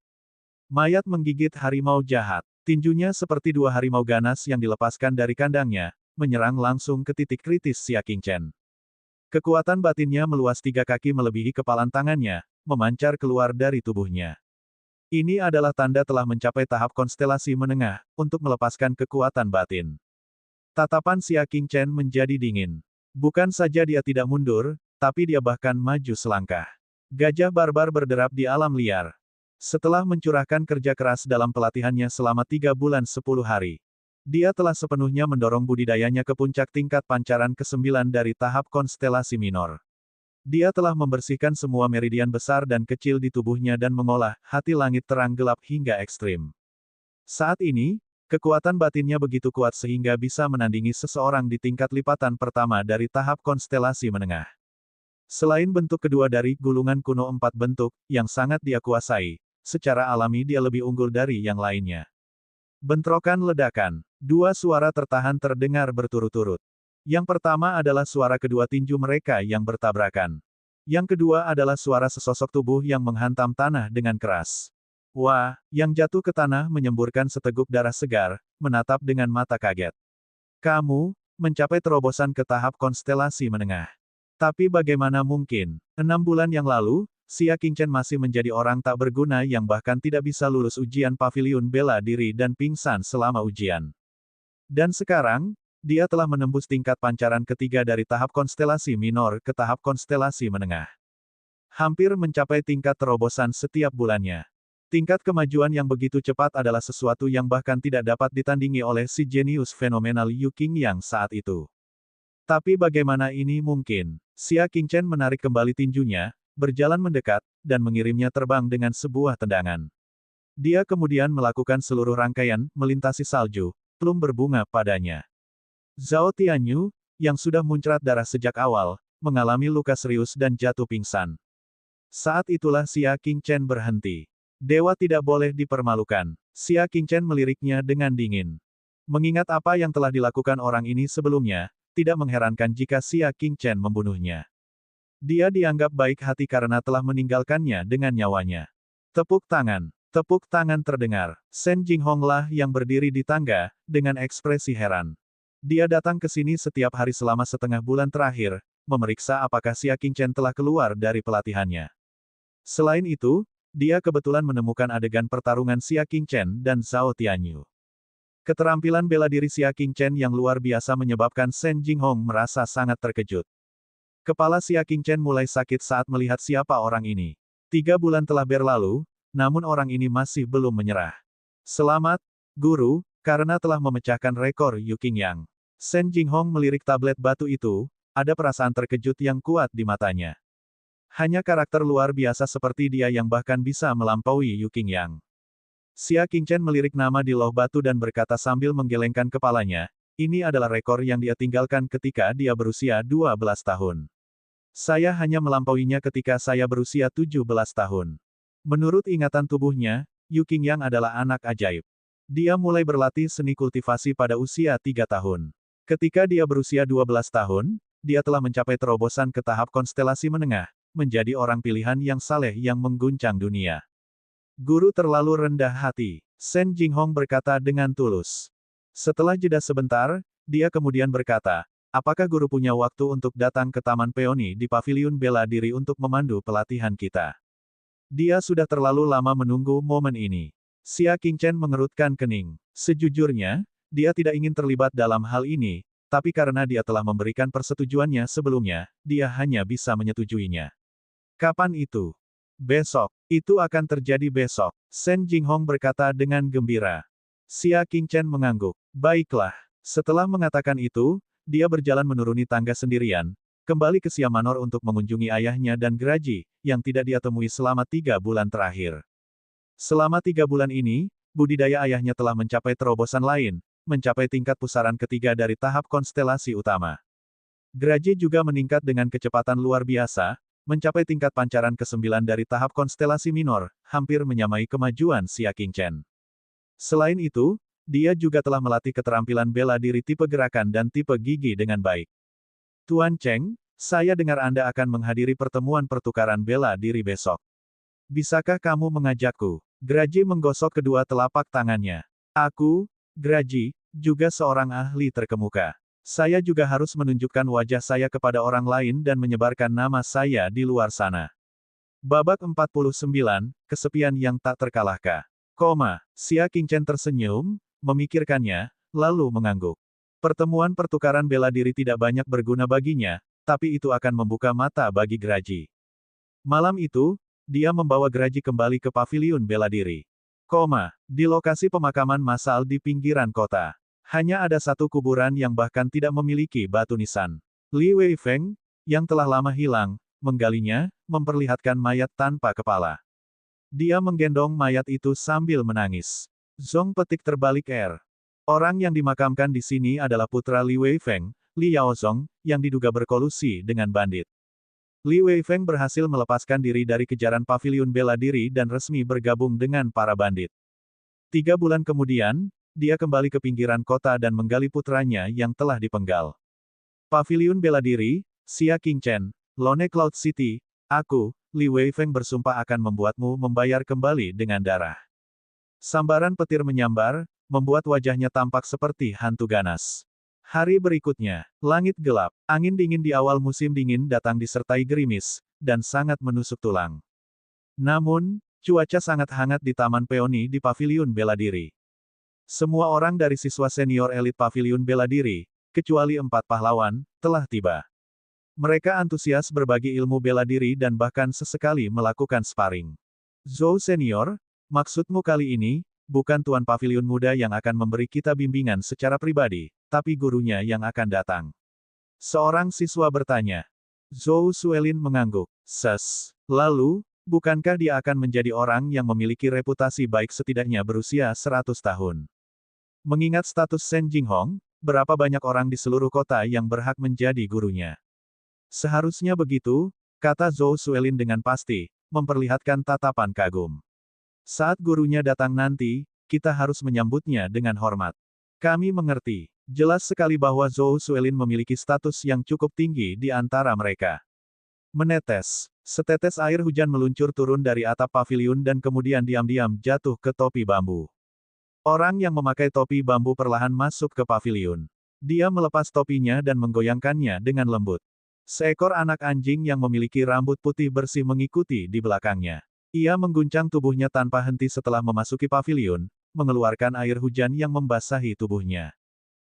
Mayat menggigit harimau jahat. Tinjunya seperti dua harimau ganas yang dilepaskan dari kandangnya, menyerang langsung ke titik kritis Xia Qingchen. Kekuatan batinnya meluas 3 kaki melebihi kepalan tangannya, memancar keluar dari tubuhnya. Ini adalah tanda telah mencapai tahap konstelasi menengah, untuk melepaskan kekuatan batin. Tatapan Xia Qingchen menjadi dingin. Bukan saja dia tidak mundur, tapi dia bahkan maju selangkah. Gajah barbar berderap di alam liar. Setelah mencurahkan kerja keras dalam pelatihannya selama 3 bulan 10 hari, dia telah sepenuhnya mendorong budidayanya ke puncak tingkat pancaran ke-9 dari tahap konstelasi minor. Dia telah membersihkan semua meridian besar dan kecil di tubuhnya dan mengolah hati langit terang gelap hingga ekstrim. Saat ini, kekuatan batinnya begitu kuat sehingga bisa menandingi seseorang di tingkat lipatan pertama dari tahap konstelasi menengah. Selain bentuk kedua dari gulungan kuno 4 bentuk, yang sangat dia kuasai, secara alami dia lebih unggul dari yang lainnya. Bentrokan ledakan. 2 suara tertahan terdengar berturut-turut. Yang pertama adalah suara kedua tinju mereka yang bertabrakan. Yang kedua adalah suara sesosok tubuh yang menghantam tanah dengan keras. Wah, yang jatuh ke tanah menyemburkan seteguk darah segar, menatap dengan mata kaget. Kamu, mencapai terobosan ke tahap konstelasi menengah. Tapi bagaimana mungkin? 6 bulan yang lalu, Xia Qingchen masih menjadi orang tak berguna yang bahkan tidak bisa lulus ujian paviliun bela diri dan pingsan selama ujian. Dan sekarang, dia telah menembus tingkat pancaran ketiga dari tahap konstelasi minor ke tahap konstelasi menengah. Hampir mencapai tingkat terobosan setiap bulannya. Tingkat kemajuan yang begitu cepat adalah sesuatu yang bahkan tidak dapat ditandingi oleh si jenius fenomenal Yu Qingyang saat itu. Tapi bagaimana ini mungkin? Xia Qingchen menarik kembali tinjunya, berjalan mendekat, dan mengirimnya terbang dengan sebuah tendangan. Dia kemudian melakukan seluruh rangkaian, melintasi salju, plum berbunga padanya. Zhao Tianyu, yang sudah muncrat darah sejak awal, mengalami luka serius dan jatuh pingsan. Saat itulah Xia Qingchen berhenti. Dewa tidak boleh dipermalukan. Xia Qingchen meliriknya dengan dingin. Mengingat apa yang telah dilakukan orang ini sebelumnya, tidak mengherankan jika Xia Qingchen membunuhnya. Dia dianggap baik hati karena telah meninggalkannya dengan nyawanya. Tepuk tangan terdengar. Shen Jinghong lah yang berdiri di tangga, dengan ekspresi heran. Dia datang ke sini setiap hari selama setengah bulan terakhir, memeriksa apakah Xia Qingchen telah keluar dari pelatihannya. Selain itu, dia kebetulan menemukan adegan pertarungan Xia Qingchen dan Zhao Tianyu. Keterampilan bela diri Xia Qingchen yang luar biasa menyebabkan Shen Jinghong merasa sangat terkejut. Kepala Xia Qingchen mulai sakit saat melihat siapa orang ini. 3 bulan telah berlalu, namun orang ini masih belum menyerah. Selamat, Guru, karena telah memecahkan rekor Yu Qingyang. Shen Jinghong melirik tablet batu itu, ada perasaan terkejut yang kuat di matanya. Hanya karakter luar biasa seperti dia yang bahkan bisa melampaui Yu Qingyang. Xia Qingchen melirik nama di loh batu dan berkata sambil menggelengkan kepalanya, ini adalah rekor yang dia tinggalkan ketika dia berusia 12 tahun. Saya hanya melampauinya ketika saya berusia 17 tahun. Menurut ingatan tubuhnya, Yu Qingyang adalah anak ajaib. Dia mulai berlatih seni kultivasi pada usia 3 tahun. Ketika dia berusia 12 tahun, dia telah mencapai terobosan ke tahap konstelasi menengah, menjadi orang pilihan yang saleh yang mengguncang dunia. Guru terlalu rendah hati, Shen Jinghong berkata dengan tulus. Setelah jeda sebentar, dia kemudian berkata, apakah guru punya waktu untuk datang ke Taman Peony di Paviliun Bela Diri untuk memandu pelatihan kita? Dia sudah terlalu lama menunggu momen ini. Xia Qingchen mengerutkan kening. Sejujurnya, dia tidak ingin terlibat dalam hal ini, tapi karena dia telah memberikan persetujuannya sebelumnya, dia hanya bisa menyetujuinya. Kapan itu? Besok. Itu akan terjadi besok. Shen Jinghong berkata dengan gembira. Xia Qingchen mengangguk. Baiklah. Setelah mengatakan itu, dia berjalan menuruni tangga sendirian, kembali ke Xia Manor untuk mengunjungi ayahnya dan Graji, yang tidak dia temui selama 3 bulan terakhir. Selama 3 bulan ini, budidaya ayahnya telah mencapai terobosan lain, mencapai tingkat pusaran ketiga dari tahap konstelasi utama. Graji juga meningkat dengan kecepatan luar biasa, mencapai tingkat pancaran ke-9 dari tahap konstelasi minor, hampir menyamai kemajuan Xia Qingchen. Selain itu, dia juga telah melatih keterampilan bela diri tipe gerakan dan tipe gigi dengan baik. Tuan Cheng, saya dengar Anda akan menghadiri pertemuan pertukaran bela diri besok. Bisakah kamu mengajakku? Graji menggosok kedua telapak tangannya. Aku, Graji, juga seorang ahli terkemuka. Saya juga harus menunjukkan wajah saya kepada orang lain dan menyebarkan nama saya di luar sana. Babak 49, kesepian yang tak terkalahkan. Xia Qingchen tersenyum, memikirkannya, lalu mengangguk. Pertemuan pertukaran bela diri tidak banyak berguna baginya, tapi itu akan membuka mata bagi Graji. Malam itu, dia membawa Graji kembali ke paviliun bela diri. Di lokasi pemakaman massal di pinggiran kota. Hanya ada satu kuburan yang bahkan tidak memiliki batu nisan. Li Weifeng, yang telah lama hilang, menggalinya, memperlihatkan mayat tanpa kepala. Dia menggendong mayat itu sambil menangis. Zong petik terbalik Orang yang dimakamkan di sini adalah putra Li Weifeng, Li Yaozong, yang diduga berkolusi dengan bandit. Li Weifeng berhasil melepaskan diri dari kejaran paviliun bela diri dan resmi bergabung dengan para bandit. 3 bulan kemudian, dia kembali ke pinggiran kota dan menggali putranya yang telah dipenggal. Paviliun bela diri, Xia Qingchen, Lone Cloud City, aku, Li Weifeng bersumpah akan membuatmu membayar kembali dengan darah. Sambaran petir menyambar, membuat wajahnya tampak seperti hantu ganas. Hari berikutnya, langit gelap, angin dingin di awal musim dingin datang disertai gerimis, dan sangat menusuk tulang. Namun, cuaca sangat hangat di Taman Peony di Paviliun Bela Diri. Semua orang dari siswa senior elit Paviliun Bela Diri, kecuali 4 pahlawan, telah tiba. Mereka antusias berbagi ilmu bela diri dan bahkan sesekali melakukan sparring. Zhou Senior, maksudmu kali ini, bukan Tuan Paviliun Muda yang akan memberi kita bimbingan secara pribadi, tapi gurunya yang akan datang. Seorang siswa bertanya. Zhou Suelin mengangguk. Lalu, bukankah dia akan menjadi orang yang memiliki reputasi baik setidaknya berusia 100 tahun? Mengingat status Shen Jinghong, berapa banyak orang di seluruh kota yang berhak menjadi gurunya? Seharusnya begitu, kata Zhou Suelin dengan pasti, memperlihatkan tatapan kagum. Saat gurunya datang nanti, kita harus menyambutnya dengan hormat. Kami mengerti. Jelas sekali bahwa Zhou Suelin memiliki status yang cukup tinggi di antara mereka. Menetes. Setetes air hujan meluncur turun dari atap paviliun dan kemudian diam-diam jatuh ke topi bambu. Orang yang memakai topi bambu perlahan masuk ke paviliun. Dia melepas topinya dan menggoyangkannya dengan lembut. Seekor anak anjing yang memiliki rambut putih bersih mengikuti di belakangnya. Ia mengguncang tubuhnya tanpa henti setelah memasuki paviliun, mengeluarkan air hujan yang membasahi tubuhnya.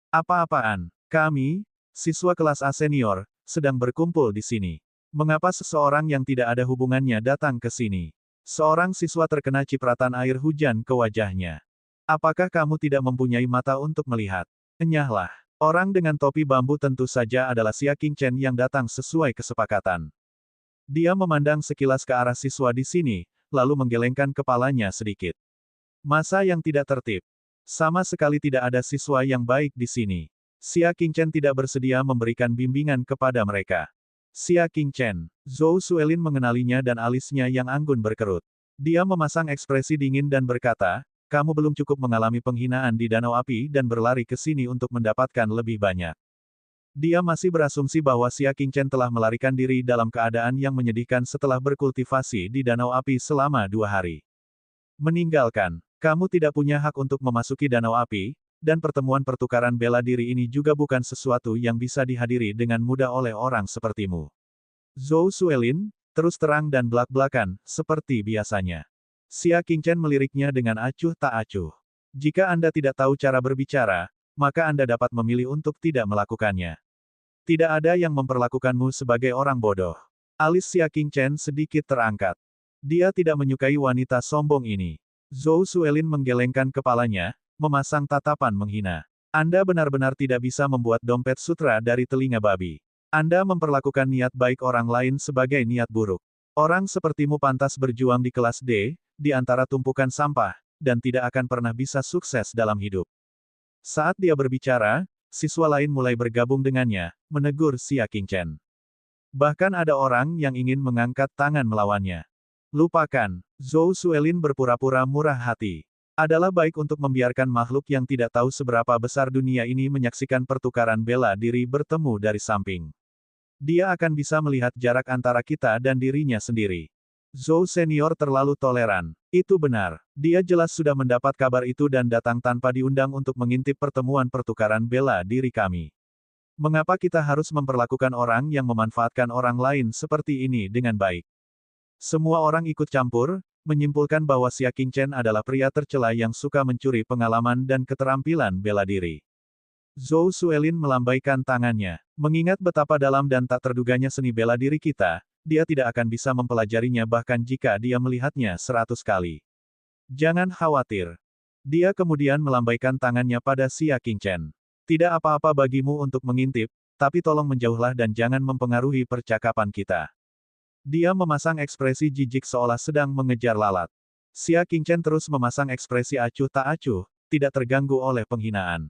Apa-apaan? Kami, siswa kelas A senior, sedang berkumpul di sini. Mengapa seseorang yang tidak ada hubungannya datang ke sini? Seorang siswa terkena cipratan air hujan ke wajahnya. Apakah kamu tidak mempunyai mata untuk melihat? Enyahlah. Orang dengan topi bambu tentu saja adalah Xia Qingchen yang datang sesuai kesepakatan. Dia memandang sekilas ke arah siswa di sini, lalu menggelengkan kepalanya sedikit. Masa yang tidak tertib. Sama sekali tidak ada siswa yang baik di sini. Xia Qingchen tidak bersedia memberikan bimbingan kepada mereka. Xia Qingchen. Zhou Suelin mengenalinya dan alisnya yang anggun berkerut. Dia memasang ekspresi dingin dan berkata, kamu belum cukup mengalami penghinaan di Danau Api dan berlari ke sini untuk mendapatkan lebih banyak. Dia masih berasumsi bahwa Xia Qingchen telah melarikan diri dalam keadaan yang menyedihkan setelah berkultivasi di Danau Api selama 2 hari. Meninggalkan. Kamu tidak punya hak untuk memasuki Danau Api, dan pertemuan pertukaran bela diri ini juga bukan sesuatu yang bisa dihadiri dengan mudah oleh orang sepertimu. Zhou Suelin, terus terang dan belak-belakan, seperti biasanya. Xia Qingchen meliriknya dengan acuh tak acuh. Jika Anda tidak tahu cara berbicara, maka Anda dapat memilih untuk tidak melakukannya. Tidak ada yang memperlakukanmu sebagai orang bodoh. Alis Xia Qingchen sedikit terangkat. Dia tidak menyukai wanita sombong ini. Zhou Suelin menggelengkan kepalanya, memasang tatapan menghina. Anda benar-benar tidak bisa membuat dompet sutra dari telinga babi. Anda memperlakukan niat baik orang lain sebagai niat buruk. Orang sepertimu pantas berjuang di kelas D, di antara tumpukan sampah, dan tidak akan pernah bisa sukses dalam hidup. Saat dia berbicara, siswa lain mulai bergabung dengannya, menegur Xia Qingchen. Bahkan ada orang yang ingin mengangkat tangan melawannya. Lupakan, Zhou Suelin berpura-pura murah hati. Adalah baik untuk membiarkan makhluk yang tidak tahu seberapa besar dunia ini menyaksikan pertukaran bela diri bertemu dari samping. Dia akan bisa melihat jarak antara kita dan dirinya sendiri. Zhou senior terlalu toleran. Itu benar. Dia jelas sudah mendapat kabar itu dan datang tanpa diundang untuk mengintip pertemuan pertukaran bela diri kami. Mengapa kita harus memperlakukan orang yang memanfaatkan orang lain seperti ini dengan baik? Semua orang ikut campur, menyimpulkan bahwa Xia Qingchen adalah pria tercela yang suka mencuri pengalaman dan keterampilan bela diri. Zhou Suelin melambaikan tangannya. Mengingat betapa dalam dan tak terduganya seni bela diri kita, dia tidak akan bisa mempelajarinya bahkan jika dia melihatnya 100 kali. Jangan khawatir. Dia kemudian melambaikan tangannya pada Xia Qingchen. Tidak apa-apa bagimu untuk mengintip, tapi tolong menjauhlah dan jangan mempengaruhi percakapan kita. Dia memasang ekspresi jijik seolah sedang mengejar lalat. Xia Qingchen terus memasang ekspresi acuh tak acuh, tidak terganggu oleh penghinaan.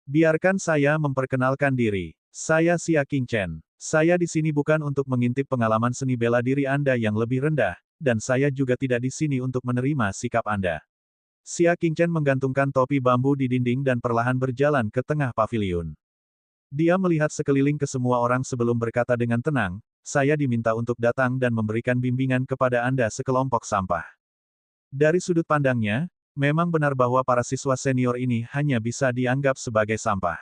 Biarkan saya memperkenalkan diri. Saya Xia Qingchen. Saya di sini bukan untuk mengintip pengalaman seni bela diri Anda yang lebih rendah, dan saya juga tidak di sini untuk menerima sikap Anda. Xia Qingchen menggantungkan topi bambu di dinding dan perlahan berjalan ke tengah paviliun. Dia melihat sekeliling ke semua orang sebelum berkata dengan tenang, saya diminta untuk datang dan memberikan bimbingan kepada Anda sekelompok sampah. Dari sudut pandangnya, memang benar bahwa para siswa senior ini hanya bisa dianggap sebagai sampah.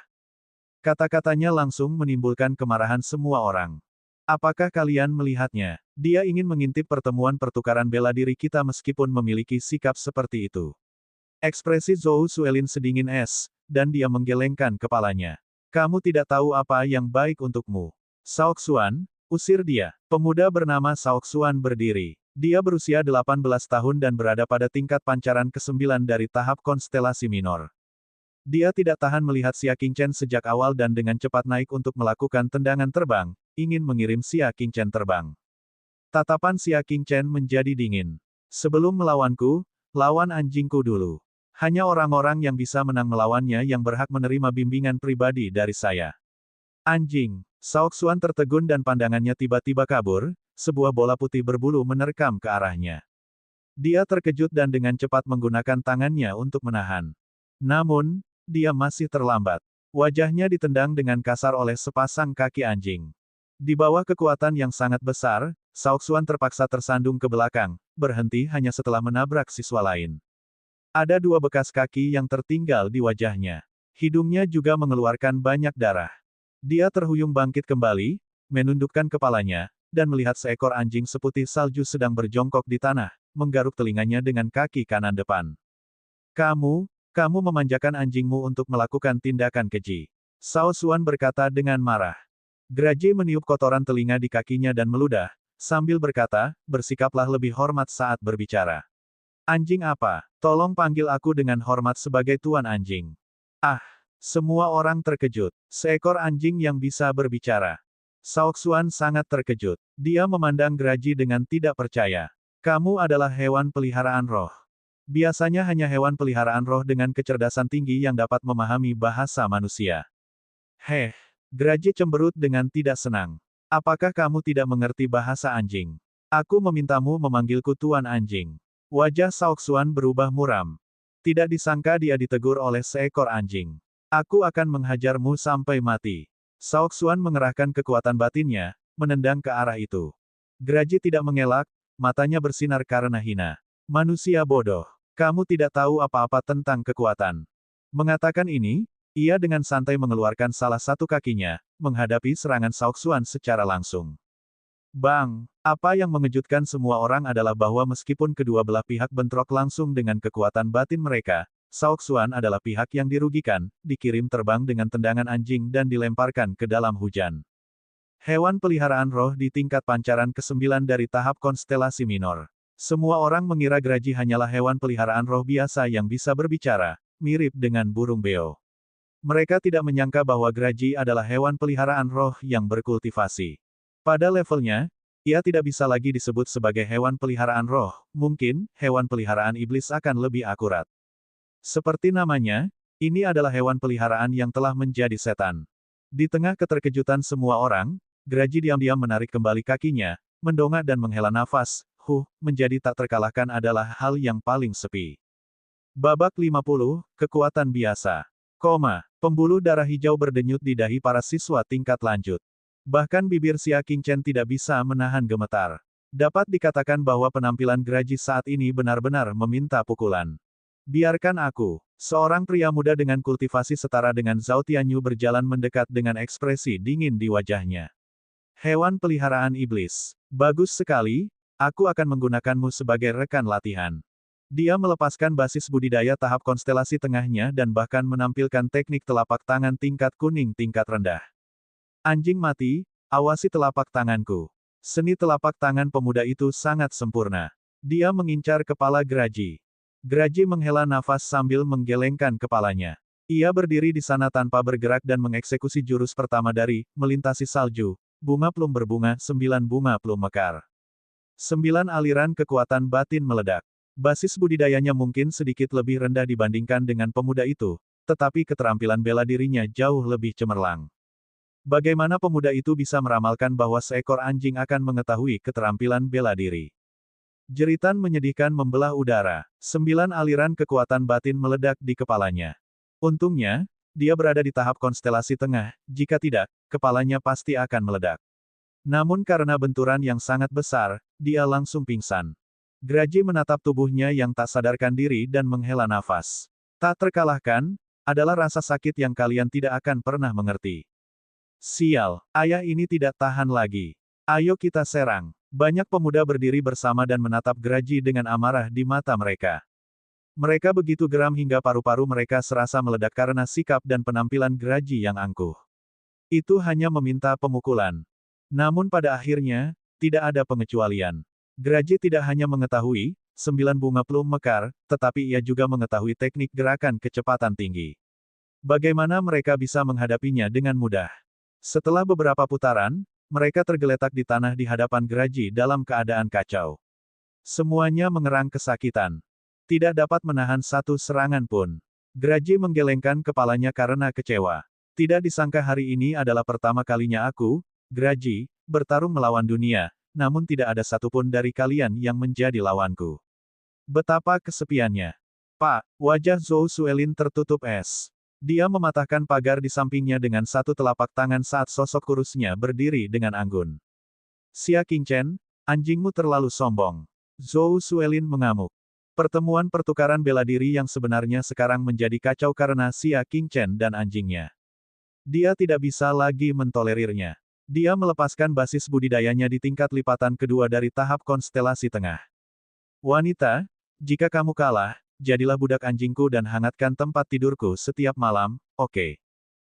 Kata-katanya langsung menimbulkan kemarahan semua orang. Apakah kalian melihatnya? Dia ingin mengintip pertemuan pertukaran bela diri kita meskipun memiliki sikap seperti itu. Ekspresi Zhou Suelin sedingin es, dan dia menggelengkan kepalanya. Kamu tidak tahu apa yang baik untukmu. Saok Xuan, usir dia. Pemuda bernama Saok Xuan berdiri. Dia berusia 18 tahun dan berada pada tingkat pancaran ke-9 dari tahap konstelasi minor. Dia tidak tahan melihat Xia Qingchen sejak awal dan dengan cepat naik untuk melakukan tendangan terbang, ingin mengirim Xia Qingchen terbang. Tatapan Xia Qingchen menjadi dingin. Sebelum melawanku, lawan anjingku dulu. Hanya orang-orang yang bisa menang melawannya yang berhak menerima bimbingan pribadi dari saya. Anjing. Saok Xuan tertegun dan pandangannya tiba-tiba kabur, sebuah bola putih berbulu menerkam ke arahnya. Dia terkejut dan dengan cepat menggunakan tangannya untuk menahan. Namun, dia masih terlambat. Wajahnya ditendang dengan kasar oleh sepasang kaki anjing. Di bawah kekuatan yang sangat besar, Saok Xuan terpaksa tersandung ke belakang, berhenti hanya setelah menabrak siswa lain. Ada 2 bekas kaki yang tertinggal di wajahnya. Hidungnya juga mengeluarkan banyak darah. Dia terhuyung bangkit kembali, menundukkan kepalanya, dan melihat seekor anjing seputih salju sedang berjongkok di tanah, menggaruk telinganya dengan kaki kanan depan. Kamu memanjakan anjingmu untuk melakukan tindakan keji. Sao Xuan berkata dengan marah. Graji meniup kotoran telinga di kakinya dan meludah, sambil berkata, bersikaplah lebih hormat saat berbicara. Anjing apa? Tolong panggil aku dengan hormat sebagai tuan anjing. Ah, Semua orang terkejut. Seekor anjing yang bisa berbicara. Saoxuan sangat terkejut. Dia memandang Graji dengan tidak percaya. Kamu adalah hewan peliharaan roh. Biasanya hanya hewan peliharaan roh dengan kecerdasan tinggi yang dapat memahami bahasa manusia. Heh, Graji cemberut dengan tidak senang. Apakah kamu tidak mengerti bahasa anjing? Aku memintamu memanggilku Tuan Anjing. Wajah Saoxuan berubah muram. Tidak disangka dia ditegur oleh seekor anjing. Aku akan menghajarmu sampai mati. Saoxuan mengerahkan kekuatan batinnya, menendang ke arah itu. Graji tidak mengelak, matanya bersinar karena hina. Manusia bodoh. Kamu tidak tahu apa-apa tentang kekuatan. Mengatakan ini, ia dengan santai mengeluarkan salah satu kakinya, menghadapi serangan Saoxuan secara langsung. Bang! Apa yang mengejutkan semua orang adalah bahwa meskipun kedua belah pihak bentrok langsung dengan kekuatan batin mereka, Saoxuan adalah pihak yang dirugikan, dikirim terbang dengan tendangan anjing dan dilemparkan ke dalam hujan. Hewan peliharaan roh di tingkat pancaran ke-9 dari tahap konstelasi minor. Semua orang mengira Graji hanyalah hewan peliharaan roh biasa yang bisa berbicara, mirip dengan burung beo. Mereka tidak menyangka bahwa Graji adalah hewan peliharaan roh yang berkultivasi. Pada levelnya, ia tidak bisa lagi disebut sebagai hewan peliharaan roh, mungkin, hewan peliharaan iblis akan lebih akurat. Seperti namanya, ini adalah hewan peliharaan yang telah menjadi setan. Di tengah keterkejutan semua orang, Graji diam-diam menarik kembali kakinya, mendongak dan menghela nafas, menjadi tak terkalahkan adalah hal yang paling sepi. Babak 50, kekuatan biasa. Pembuluh darah hijau berdenyut di dahi para siswa tingkat lanjut. Bahkan bibir Xia Qingchen tidak bisa menahan gemetar. Dapat dikatakan bahwa penampilan Graji saat ini benar-benar meminta pukulan. Biarkan aku. Seorang pria muda dengan kultivasi setara dengan Zhao Tianyu berjalan mendekat dengan ekspresi dingin di wajahnya. Hewan peliharaan iblis. Bagus sekali, aku akan menggunakanmu sebagai rekan latihan. Dia melepaskan basis budidaya tahap konstelasi tengahnya dan bahkan menampilkan teknik telapak tangan tingkat kuning tingkat rendah. Anjing mati, awasi telapak tanganku. Seni telapak tangan pemuda itu sangat sempurna. Dia mengincar kepala Graji. Graji menghela nafas sambil menggelengkan kepalanya. Ia berdiri di sana tanpa bergerak dan mengeksekusi jurus pertama dari melintasi salju. Bunga plum berbunga, 9 bunga plum mekar. 9 aliran kekuatan batin meledak. Basis budidayanya mungkin sedikit lebih rendah dibandingkan dengan pemuda itu, tetapi keterampilan bela dirinya jauh lebih cemerlang. Bagaimana pemuda itu bisa meramalkan bahwa seekor anjing akan mengetahui keterampilan bela diri? Jeritan menyedihkan membelah udara. 9 aliran kekuatan batin meledak di kepalanya. Untungnya, dia berada di tahap konstelasi tengah, jika tidak, kepalanya pasti akan meledak. Namun karena benturan yang sangat besar, dia langsung pingsan. Graji menatap tubuhnya yang tak sadarkan diri dan menghela nafas. Tak terkalahkan, adalah rasa sakit yang kalian tidak akan pernah mengerti. Sial, ayah ini tidak tahan lagi. Ayo kita serang. Banyak pemuda berdiri bersama dan menatap Graji dengan amarah di mata mereka. Mereka begitu geram hingga paru-paru mereka serasa meledak karena sikap dan penampilan Graji yang angkuh. Itu hanya meminta pemukulan. Namun pada akhirnya, tidak ada pengecualian. Graji tidak hanya mengetahui 9 bunga plum mekar, tetapi ia juga mengetahui teknik gerakan kecepatan tinggi. Bagaimana mereka bisa menghadapinya dengan mudah? Setelah beberapa putaran, mereka tergeletak di tanah di hadapan Graji dalam keadaan kacau. Semuanya mengerang kesakitan. Tidak dapat menahan satu serangan pun. Graji menggelengkan kepalanya karena kecewa. Tidak disangka hari ini adalah pertama kalinya aku, Graji, bertarung melawan dunia, namun tidak ada satupun dari kalian yang menjadi lawanku. Betapa kesepiannya. Pak, wajah Zhou Suelin tertutup es. Dia mematahkan pagar di sampingnya dengan satu telapak tangan saat sosok kurusnya berdiri dengan anggun. Xia Qingchen, anjingmu terlalu sombong. Zhou Suelin mengamuk. Pertemuan pertukaran bela diri yang sebenarnya sekarang menjadi kacau karena Xia Qingchen dan anjingnya. Dia tidak bisa lagi mentolerirnya. Dia melepaskan basis budidayanya di tingkat lipatan kedua dari tahap konstelasi tengah. Wanita, jika kamu kalah, jadilah budak anjingku dan hangatkan tempat tidurku setiap malam, oke?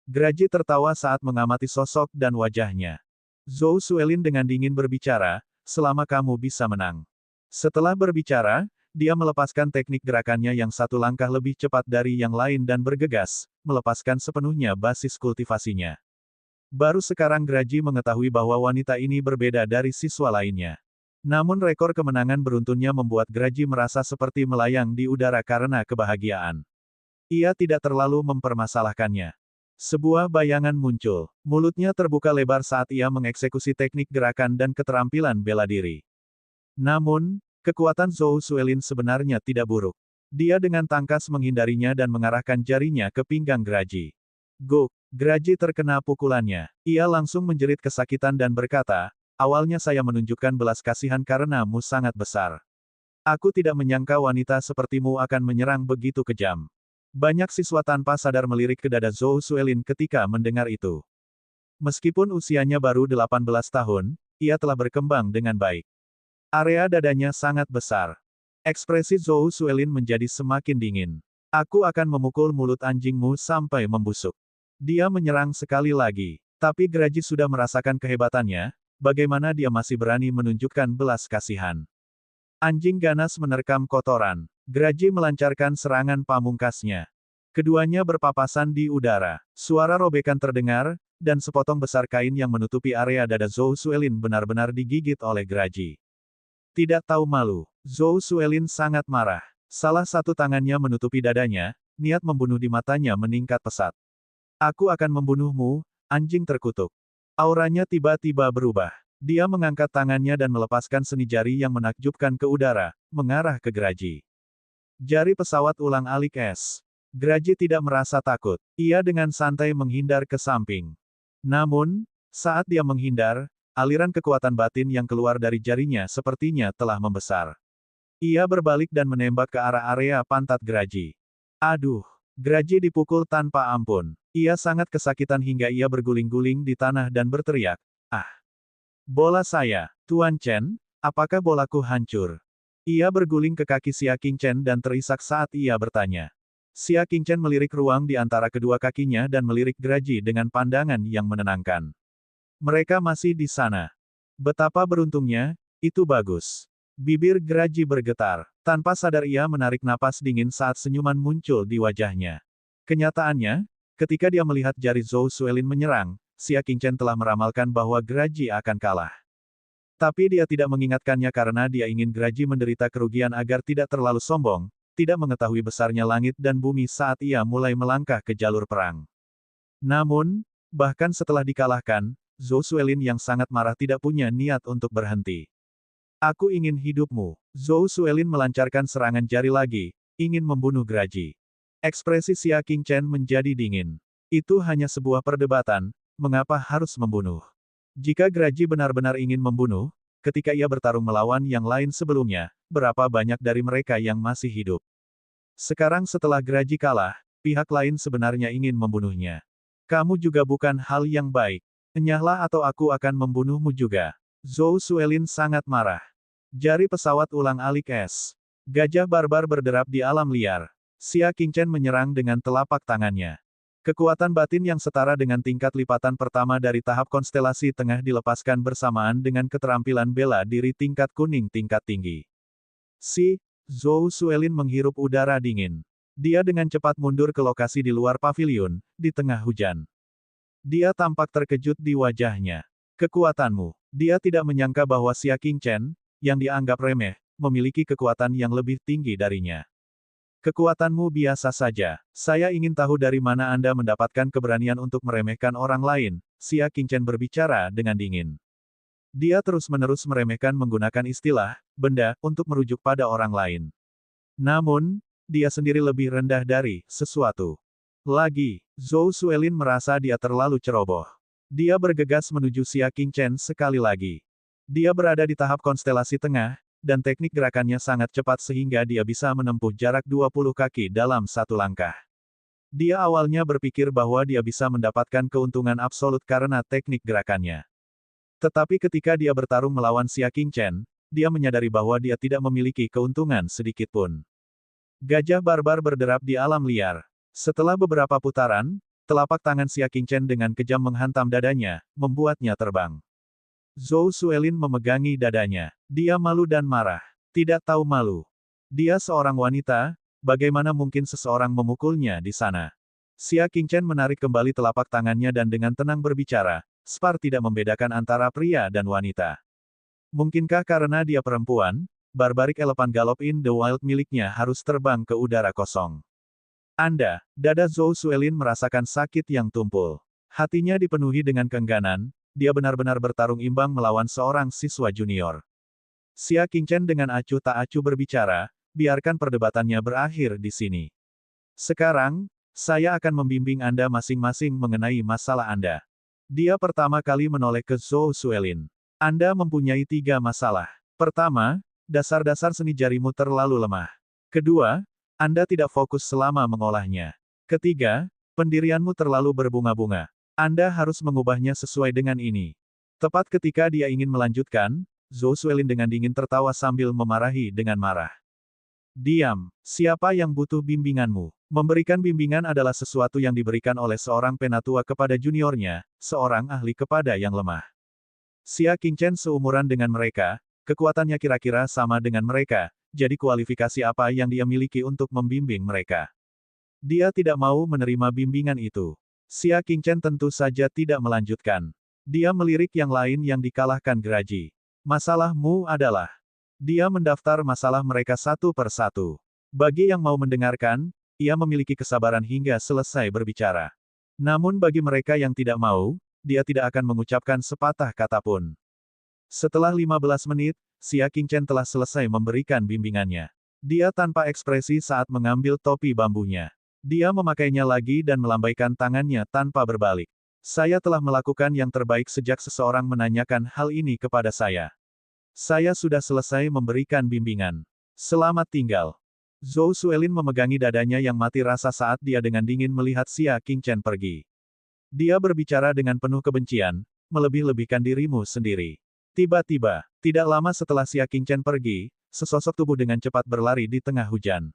Graji tertawa saat mengamati sosok dan wajahnya. Zhou Suelin dengan dingin berbicara, selama kamu bisa menang. Setelah berbicara, dia melepaskan teknik gerakannya yang satu langkah lebih cepat dari yang lain dan bergegas, melepaskan sepenuhnya basis kultivasinya. Baru sekarang Graji mengetahui bahwa wanita ini berbeda dari siswa lainnya. Namun rekor kemenangan beruntunnya membuat Graji merasa seperti melayang di udara karena kebahagiaan. Ia tidak terlalu mempermasalahkannya. Sebuah bayangan muncul. Mulutnya terbuka lebar saat ia mengeksekusi teknik gerakan dan keterampilan bela diri. Namun, kekuatan Zhou Suelin sebenarnya tidak buruk. Dia dengan tangkas menghindarinya dan mengarahkan jarinya ke pinggang Graji. Guk! Graji terkena pukulannya. Ia langsung menjerit kesakitan dan berkata, awalnya saya menunjukkan belas kasihan karenamu sangat besar. Aku tidak menyangka wanita sepertimu akan menyerang begitu kejam. Banyak siswa tanpa sadar melirik ke dada Zhou Suelin ketika mendengar itu. Meskipun usianya baru 18 tahun, ia telah berkembang dengan baik. Area dadanya sangat besar. Ekspresi Zhou Suelin menjadi semakin dingin. Aku akan memukul mulut anjingmu sampai membusuk. Dia menyerang sekali lagi. Tapi Graji sudah merasakan kehebatannya, bagaimana dia masih berani menunjukkan belas kasihan. Anjing ganas menerkam kotoran. Graji melancarkan serangan pamungkasnya. Keduanya berpapasan di udara. Suara robekan terdengar, dan sepotong besar kain yang menutupi area dada Zhou Suelin benar-benar digigit oleh Graji. Tidak tahu malu, Zhou Suelin sangat marah. Salah satu tangannya menutupi dadanya, niat membunuh di matanya meningkat pesat. Aku akan membunuhmu, anjing terkutuk. Auranya tiba-tiba berubah. Dia mengangkat tangannya dan melepaskan seni jari yang menakjubkan ke udara, mengarah ke Graji. Jari pesawat ulang-alik es. Graji tidak merasa takut. Ia dengan santai menghindar ke samping. Namun, saat dia menghindar, aliran kekuatan batin yang keluar dari jarinya sepertinya telah membesar. Ia berbalik dan menembak ke arah area pantat Graji. Aduh! Graji dipukul tanpa ampun. Ia sangat kesakitan hingga ia berguling-guling di tanah dan berteriak, "Ah! Bola saya, Tuan Chen, apakah bolaku hancur?" Ia berguling ke kaki Xia Qingchen dan terisak saat ia bertanya. Xia Qingchen melirik ruang di antara kedua kakinya dan melirik Graji dengan pandangan yang menenangkan. Mereka masih di sana. Betapa beruntungnya, itu bagus. Bibir Graji bergetar. Tanpa sadar ia menarik napas dingin saat senyuman muncul di wajahnya. Kenyataannya, ketika dia melihat jari Zhou Suelin menyerang, Xia Qingchen telah meramalkan bahwa Graji akan kalah. Tapi dia tidak mengingatkannya karena dia ingin Graji menderita kerugian agar tidak terlalu sombong, tidak mengetahui besarnya langit dan bumi saat ia mulai melangkah ke jalur perang. Namun, bahkan setelah dikalahkan, Zhou Suelin yang sangat marah tidak punya niat untuk berhenti. Aku ingin hidupmu. Zhou Suelin melancarkan serangan jari lagi, ingin membunuh Graji. Ekspresi Xia Qingchen menjadi dingin. Itu hanya sebuah perdebatan, mengapa harus membunuh? Jika Graji benar-benar ingin membunuh, ketika ia bertarung melawan yang lain sebelumnya, berapa banyak dari mereka yang masih hidup? Sekarang setelah Graji kalah, pihak lain sebenarnya ingin membunuhnya. Kamu juga bukan hal yang baik. Enyahlah atau aku akan membunuhmu juga. Zhou Suelin sangat marah. Jari pesawat ulang-alik es. Gajah barbar berderap di alam liar. Xia Qingchen menyerang dengan telapak tangannya. Kekuatan batin yang setara dengan tingkat lipatan pertama dari tahap konstelasi tengah dilepaskan bersamaan dengan keterampilan bela diri tingkat kuning tingkat tinggi. Zhou Suelin menghirup udara dingin. Dia dengan cepat mundur ke lokasi di luar paviliun, di tengah hujan. Dia tampak terkejut di wajahnya. Kekuatanmu. Dia tidak menyangka bahwa Xia Qingchen, yang dianggap remeh, memiliki kekuatan yang lebih tinggi darinya. Kekuatanmu biasa saja. Saya ingin tahu dari mana Anda mendapatkan keberanian untuk meremehkan orang lain, Xia Qingchen berbicara dengan dingin. Dia terus-menerus meremehkan menggunakan istilah, benda, untuk merujuk pada orang lain. Namun, dia sendiri lebih rendah dari sesuatu. Lagi, Zhou Suelin merasa dia terlalu ceroboh. Dia bergegas menuju Xia Qingchen sekali lagi. Dia berada di tahap konstelasi tengah, dan teknik gerakannya sangat cepat sehingga dia bisa menempuh jarak 20 kaki dalam satu langkah. Dia awalnya berpikir bahwa dia bisa mendapatkan keuntungan absolut karena teknik gerakannya. Tetapi ketika dia bertarung melawan Xia Qingchen, dia menyadari bahwa dia tidak memiliki keuntungan sedikitpun. Gajah barbar berderap di alam liar. Setelah beberapa putaran, telapak tangan Xia Qingchen dengan kejam menghantam dadanya, membuatnya terbang. Zhou Suelin memegangi dadanya. Dia malu dan marah. Tidak tahu malu. Dia seorang wanita, bagaimana mungkin seseorang memukulnya di sana? Xia Qingchen menarik kembali telapak tangannya dan dengan tenang berbicara, Spar tidak membedakan antara pria dan wanita. Mungkinkah karena dia perempuan, Barbaric Elephant Gallop in the Wild miliknya harus terbang ke udara kosong? Dada Zhou Suelin merasakan sakit yang tumpul. Hatinya dipenuhi dengan keengganan, dia benar-benar bertarung imbang melawan seorang siswa junior. Xia Qingchen dengan acuh tak acuh berbicara, biarkan perdebatannya berakhir di sini. Sekarang, saya akan membimbing Anda masing-masing mengenai masalah Anda. Dia pertama kali menoleh ke Zhou Suelin. Anda mempunyai 3 masalah. Pertama, dasar-dasar seni jarimu terlalu lemah. Kedua, Anda tidak fokus selama mengolahnya. Ketiga, pendirianmu terlalu berbunga-bunga. Anda harus mengubahnya sesuai dengan ini. Tepat ketika dia ingin melanjutkan, Zhou Suelin dengan dingin tertawa sambil memarahi dengan marah. Diam, siapa yang butuh bimbinganmu? Memberikan bimbingan adalah sesuatu yang diberikan oleh seorang penatua kepada juniornya, seorang ahli kepada yang lemah. Xia Qingchen seumuran dengan mereka, kekuatannya kira-kira sama dengan mereka, jadi kualifikasi apa yang dia miliki untuk membimbing mereka? Dia tidak mau menerima bimbingan itu. Xia Qingchen tentu saja tidak melanjutkan. Dia melirik yang lain yang dikalahkan Geraji. Masalahmu adalah... Dia mendaftar masalah mereka satu per satu. Bagi yang mau mendengarkan, ia memiliki kesabaran hingga selesai berbicara. Namun bagi mereka yang tidak mau, dia tidak akan mengucapkan sepatah kata pun. Setelah 15 menit, Xia Qingchen telah selesai memberikan bimbingannya. Dia tanpa ekspresi saat mengambil topi bambunya. Dia memakainya lagi dan melambaikan tangannya tanpa berbalik. Saya telah melakukan yang terbaik sejak seseorang menanyakan hal ini kepada saya. Saya sudah selesai memberikan bimbingan. Selamat tinggal. Zhou Suelin memegangi dadanya yang mati rasa saat dia dengan dingin melihat Xia Qingchen pergi. Dia berbicara dengan penuh kebencian, melebih-lebihkan dirimu sendiri. Tiba-tiba, tidak lama setelah Xia Qingchen pergi, sesosok tubuh dengan cepat berlari di tengah hujan.